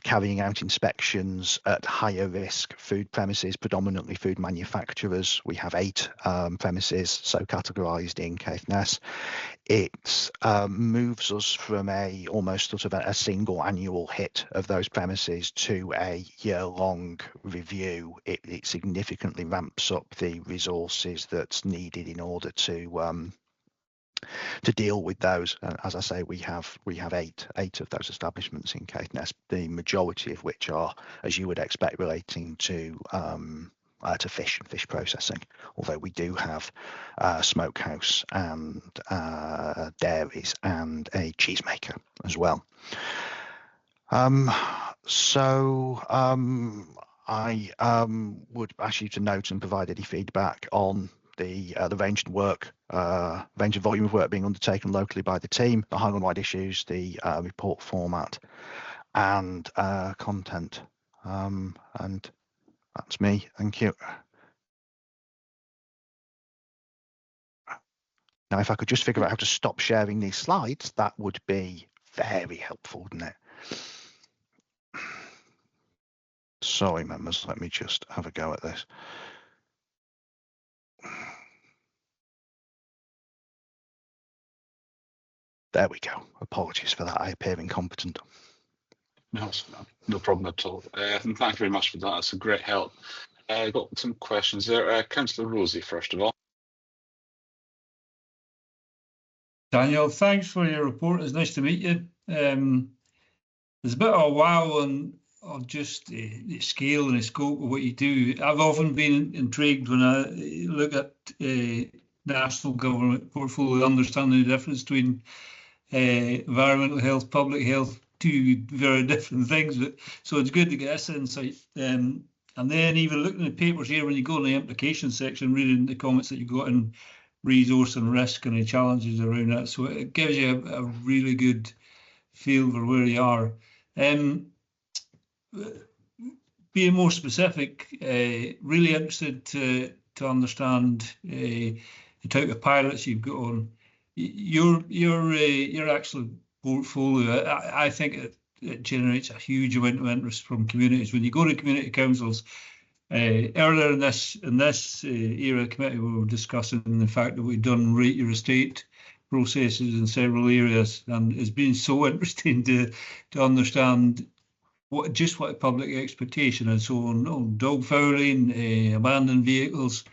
carrying out inspections at higher risk food premises, predominantly food manufacturers. We have 8 premises so categorised in Caithness. It moves us from almost sort of a single annual hit of those premises to a year-long review. It significantly ramps up the resources that's needed in order to deal with those. As I say, we have 8 of those establishments in Caithness, the majority of which are, as you would expect, relating to fish processing, although we do have smokehouse and dairies and a cheesemaker as well. I would ask you to note and provide any feedback on the range and volume of work being undertaken locally by the team, the Highland-wide issues, the report format, and content. And that's me. Thank you. Now, if I could just figure out how to stop sharing these slides, that would be very helpful, wouldn't it? Sorry, members, let me just have a go at this. There we go. Apologies for that. I appear incompetent. No problem at all. And thank you very much for that. That's a great help. I got some questions there. Councillor Rosie, first of all. Daniel, thanks for your report. It's nice to meet you. There's a bit of a wow on just the scale and the scope of what you do. I've often been intrigued when I look at national government portfolio, understanding the difference between environmental health, public health, two very different things. But so it's good to get this insight. And then even looking at the papers here, when you go in the implication section, reading the comments that you got in resource and risk and the challenges around that, so it gives you a really good feel for where you are. Being more specific, really interested to understand the type of pilots you've got on. Your actual portfolio, I think it generates a huge amount of interest from communities. When you go to community councils, earlier in this era committee, we were discussing the fact that we've done rate your estate processes in several areas, and it's been so interesting to understand what the public expectation is. So on dog fouling, abandoned vehicles,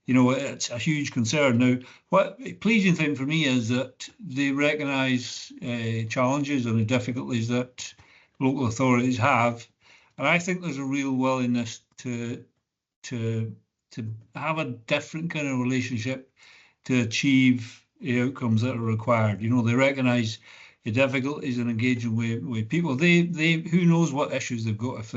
you know, it's a huge concern. Now, what pleasing thing for me is that they recognise challenges and the difficulties that local authorities have, and I think there's a real willingness to have a different kind of relationship to achieve the outcomes that are required. You know, they recognise the difficulties in engaging with people. They who knows what issues they've got if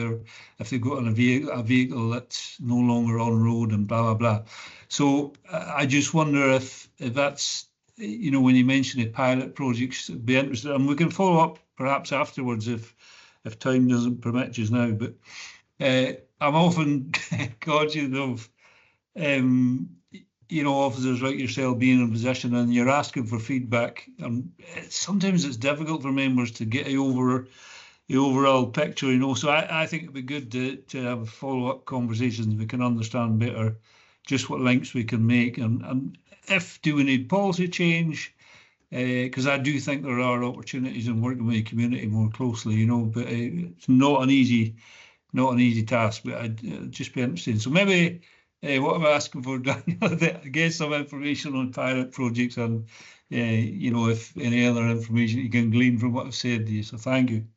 they've got a vehicle that's no longer on road and blah blah blah. So I just wonder if that's, you know, when you mention the pilot projects, I'd be interested, and we can follow up perhaps afterwards if time doesn't permit just now. But I'm often conscious of you know, officers like yourself being in a position and you're asking for feedback, and sometimes it's difficult for members to get over the overall picture, you know. So I think it'd be good to have follow-up conversations. We can understand better just what links we can make, and if do we need policy change, because I do think there are opportunities in working with the community more closely, you know, but it's not an easy task, but I'd just be interested. So maybe what I'm asking for, Daniel, get some information on pilot projects and, you know, if any other information you can glean from what I've said to you. So thank you.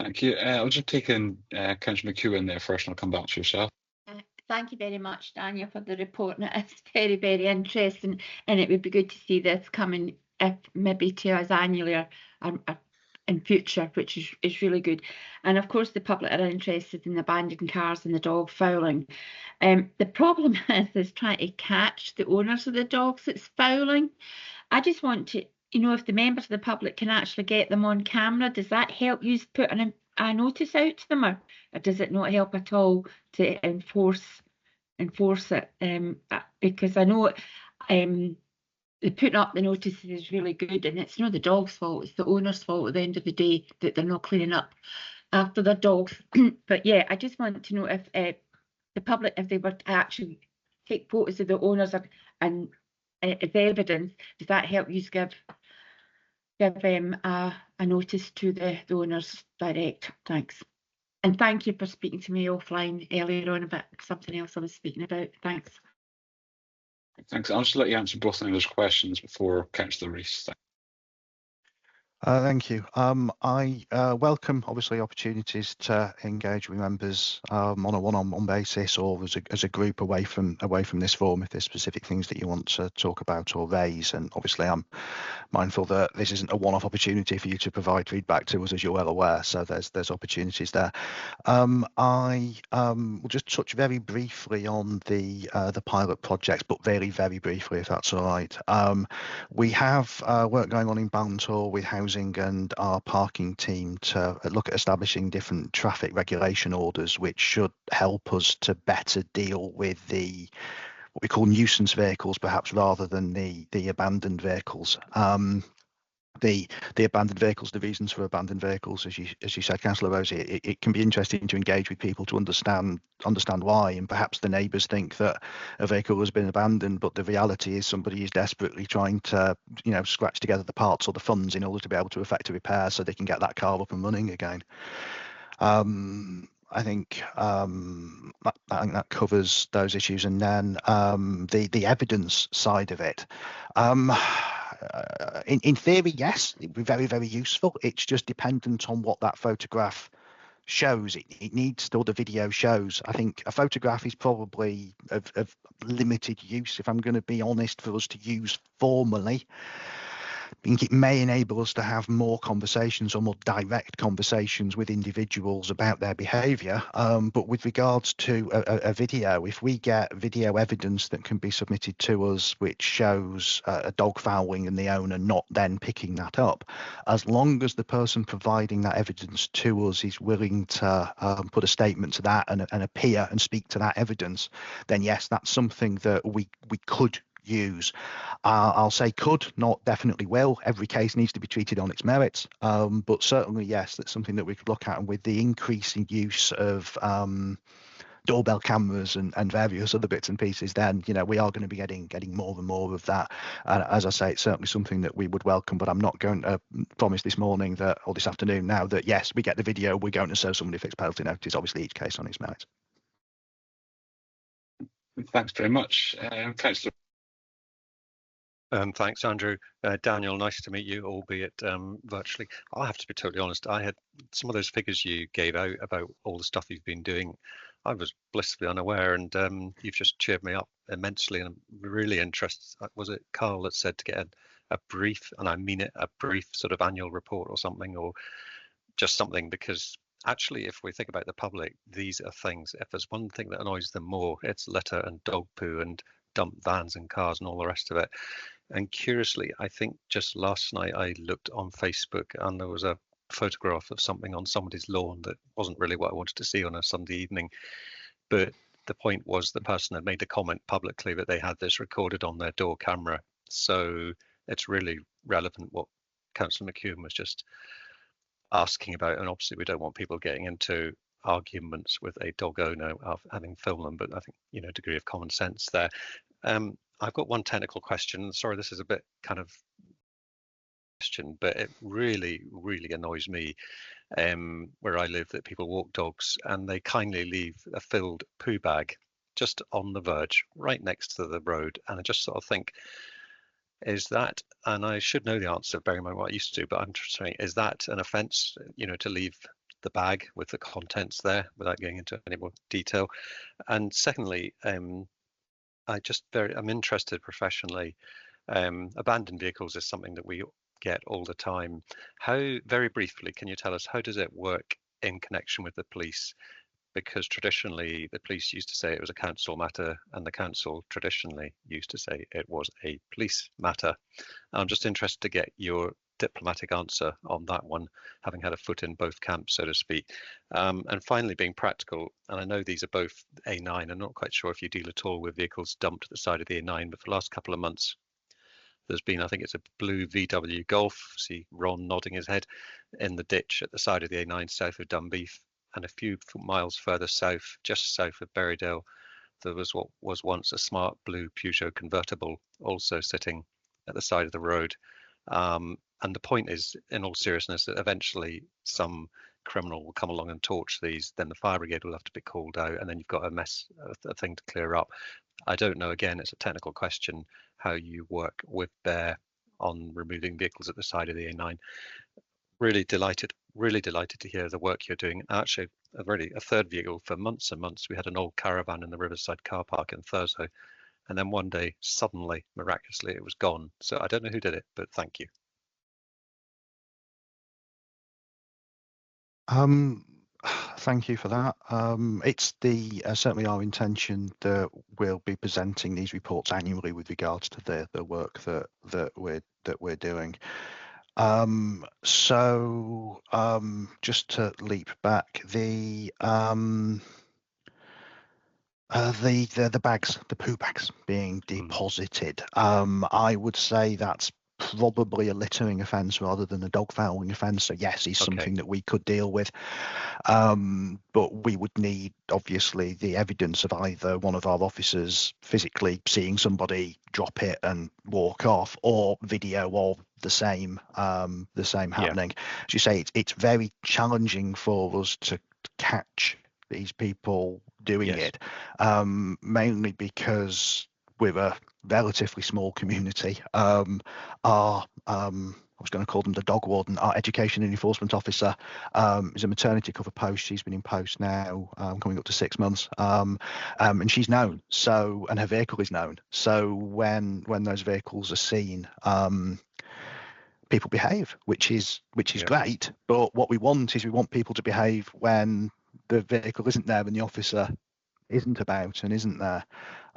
Thank you. I'll just take in Councillor McEwen there first, and I'll come back to yourself. Thank you very much, Daniel, for the report. And it's very, very interesting, and it would be good to see this coming, if maybe to us annually or in future, which is really good. And of course, the public are interested in abandoned cars and the dog fouling. The problem is trying to catch the owners of the dogs that's fouling. I just want to, you know, if the members of the public can actually get them on camera, does that help you put a notice out to them, or does it not help at all to enforce it? Because I know putting up the notices is really good, and it's not the dog's fault, it's the owner's fault at the end of the day that they're not cleaning up after their dogs. But yeah, I just want to know if the public, if they were to actually take photos of the owners and as evidence, does that help you give a notice to the owners direct? Thanks. And thank you for speaking to me offline earlier on about something else I was speaking about. Thanks. Thanks. I'll just let you answer both of those questions before Councillor Rees. Thank you. I welcome, obviously, opportunities to engage with members on a one-on-one basis or as a group away from this forum if there's specific things that you want to talk about or raise. And obviously, I'm mindful that this isn't a one-off opportunity for you to provide feedback to us, as you're well aware. So there's opportunities there. I will just touch very briefly on the pilot projects, but very, very briefly, if that's all right. We have work going on in Ballantor with housing and our parking team to look at establishing different traffic regulation orders, which should help us to better deal with what we call nuisance vehicles, perhaps, rather than the abandoned vehicles. The abandoned vehicles, the reasons for abandoned vehicles, as you said, Councillor Rosie, it can be interesting to engage with people to understand why, and perhaps the neighbours think that a vehicle has been abandoned, but the reality is somebody is desperately trying to, you know, scratch together the parts or the funds in order to be able to effect a repair so they can get that car up and running again. I think that covers those issues, and then the evidence side of it. In theory, yes, it'd be very, very useful. It's just dependent on what that photograph shows. It needs still the video shows. I think a photograph is probably of limited use, if I'm going to be honest, for us to use formally. I think it may enable us to have more conversations or more direct conversations with individuals about their behaviour. But with regards to a video, if we get video evidence that can be submitted to us which shows a dog fouling and the owner not then picking that up, as long as the person providing that evidence to us is willing to put a statement to that and appear and speak to that evidence, then yes, that's something that we could use. I'll say could, not definitely will. Every case needs to be treated on its merits, but certainly yes, that's something that we could look at. And with the increasing use of doorbell cameras and various other bits and pieces, then we are going to be getting more and more of that. And as I say, it's certainly something that we would welcome, but I'm not going to promise this morning that, or this afternoon now, that yes, we get the video, we're going to serve somebody a fixed penalty notice. Obviously each case on its merits. Thanks very much. Councillor. Thanks, Andrew. Daniel, nice to meet you, albeit virtually. I have to be totally honest, I had some of those figures you gave out about all the stuff you've been doing. I was blissfully unaware, and you've just cheered me up immensely, and I'm really interested. Was it Carl that said to get a brief, and I mean it, a brief sort of annual report or something, or just something, because actually, if we think about the public, these are things, if there's one thing that annoys them more, it's litter and dog poo and dump vans and cars and all the rest of it. And curiously, I think just last night I looked on Facebook and there was a photograph of something on somebody's lawn that wasn't really what I wanted to see on a Sunday evening. But the point was the person had made a comment publicly that they had this recorded on their door camera. So it's really relevant what Councillor McEwen was just asking about. And obviously we don't want people getting into arguments with a dog owner of having filmed them, but I think, degree of common sense there. I've got one technical question. Sorry, this is a bit kind of question, but it really, really annoys me where I live that people walk dogs and they kindly leave a filled poo bag just on the verge, right next to the road. And I just sort of think, is that, and I should know the answer, bearing in mind what I used to do, but I'm just saying, is that an offence, to leave the bag with the contents there without going into any more detail? And secondly, I'm interested professionally. Abandoned vehicles is something that we get all the time. How, very briefly, can you tell us how does it work in connection with the police? Because traditionally the police used to say it was a council matter, and the council traditionally used to say it was a police matter. I'm just interested to get your diplomatic answer on that one, having had a foot in both camps, so to speak. And finally, being practical, and I know these are both A9, I'm not quite sure if you deal at all with vehicles dumped at the side of the A9, but for the last couple of months, there's been, I think it's a blue VW Golf, see Ron nodding his head, in the ditch at the side of the A9 south of Dunbeef, and a few miles further south, just south of Berrydale, there was what was once a smart blue Peugeot convertible also sitting at the side of the road. And the point is, in all seriousness, that eventually some criminal will come along and torch these, then the fire brigade will have to be called out, and then you've got a mess, a thing to clear up. I don't know, again, it's a technical question, how you work with BEAR on removing vehicles at the side of the A9. Really delighted to hear the work you're doing. Actually, a third vehicle for months and months. We had an old caravan in the Riverside car park in Thurso, and then one day, suddenly, miraculously, it was gone. So I don't know who did it, but thank you. Thank you for that. It's certainly our intention that we'll be presenting these reports annually with regards to the work that we're doing. So just to leap back, the bags, the poo bags being deposited, I would say that's probably a littering offence rather than a dog fouling offence. So yes, it's something that we could deal with, but we would need obviously the evidence of either one of our officers physically seeing somebody drop it and walk off, or video of the same happening. As you say, it's very challenging for us to catch these people doing it, mainly because we're a relatively small community. Our I was going to call them the dog warden, our education and enforcement officer, is a maternity cover post. She's been in post now coming up to 6 months, and she's known. So, and her vehicle is known. So when those vehicles are seen, people behave, which is great. But what we want people to behave when the vehicle isn't there and the officer isn't about and isn't there.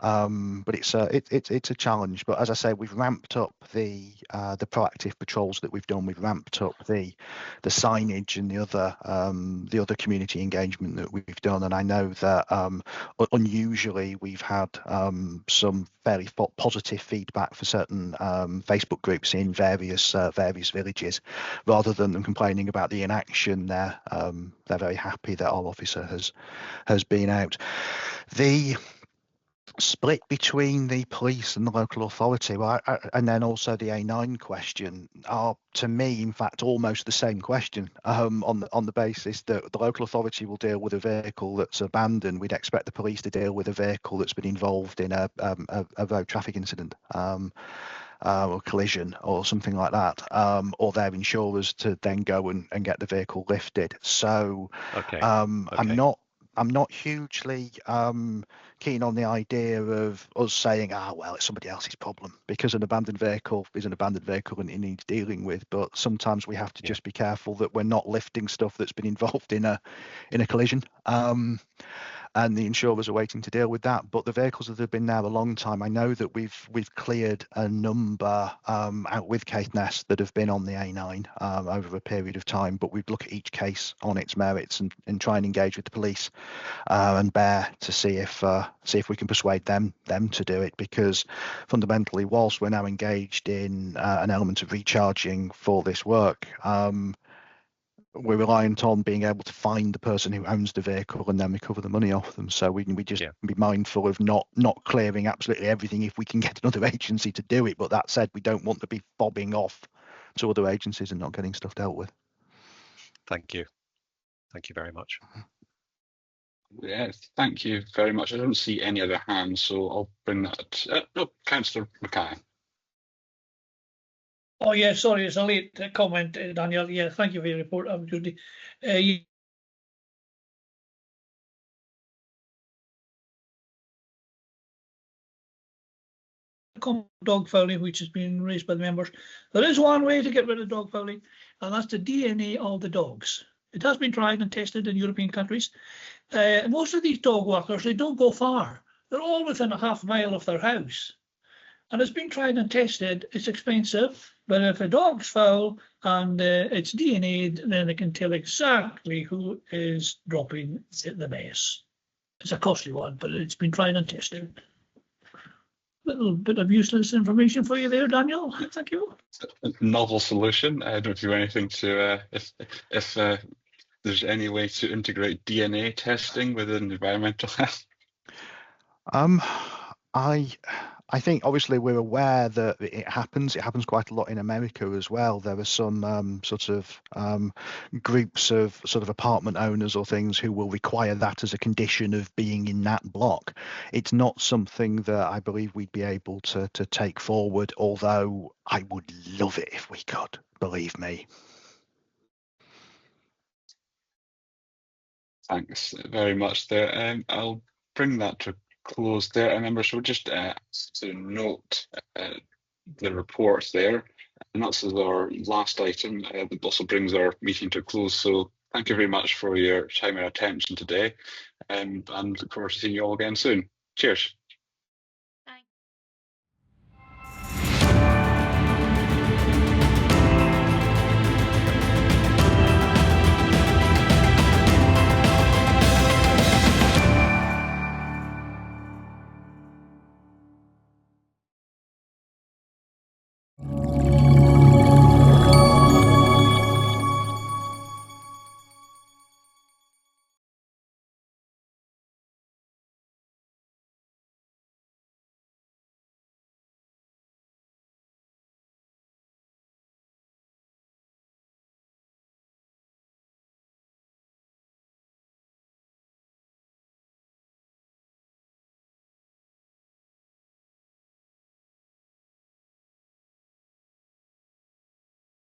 But it's a challenge. But as I say, we've ramped up the proactive patrols that we've done. We've ramped up the signage and the other community engagement that we've done. And I know that unusually we've had some fairly positive feedback for certain Facebook groups in various villages. Rather than them complaining about the inaction, they're very happy that our officer has been out. The split between the police and the local authority, and then also the A9 question, are to me, in fact, almost the same question. On the basis that the local authority will deal with a vehicle that's abandoned, we'd expect the police to deal with a vehicle that's been involved in a road traffic incident. Or collision or something like that, or their insurers to then go and get the vehicle lifted. So I'm not hugely keen on the idea of us saying, well, it's somebody else's problem, because an abandoned vehicle is an abandoned vehicle and it needs dealing with. But sometimes we have to just be careful that we're not lifting stuff that's been involved in a collision. And the insurers are waiting to deal with that. But the vehicles that have been there a long time, I know that we've cleared a number out with Caithness that have been on the A9 over a period of time. But we'd look at each case on its merits and try and engage with the police and Bear to see if we can persuade them to do it. Because fundamentally, whilst we're now engaged in an element of recharging for this work, we're reliant on being able to find the person who owns the vehicle and then recover the money off them. So we just be mindful of not clearing absolutely everything if we can get another agency to do it. But that said, we don't want to be fobbing off to other agencies and not getting stuff dealt with. Thank you very much. Yeah, thank you very much. I don't see any other hands, so I'll bring that. No, Councillor Mackay. Oh, yeah, sorry, it's a late comment, Daniel. Yeah, thank you for your report, Judy. Dog fouling, which has been raised by the members. There is one way to get rid of dog fouling, and that's to DNA all the dogs. It has been tried and tested in European countries. Most of these dog walkers, they don't go far. They're all within a half mile of their house. And it's been tried and tested. It's expensive, but if a dog's foul and it's DNA'd, then they can tell exactly who is dropping the mess. It's a costly one, but it's been tried and tested. Little bit of useless information for you there, Daniel. Thank you. A novel solution. I don't know if you have anything to, if there's any way to integrate DNA testing within environmental health. I think obviously we're aware that it happens. It happens quite a lot in America as well. There are some groups of sort of apartment owners or things who will require that as a condition of being in that block. It's not something that I believe we'd be able to take forward, although I would love it if we could, believe me. Thanks very much there. I'll bring that to close there. I remember, so just to note the report there, and that's our last item. That also brings our meeting to a close. So thank you very much for your time and attention today, and look forward to seeing you all again soon. Cheers.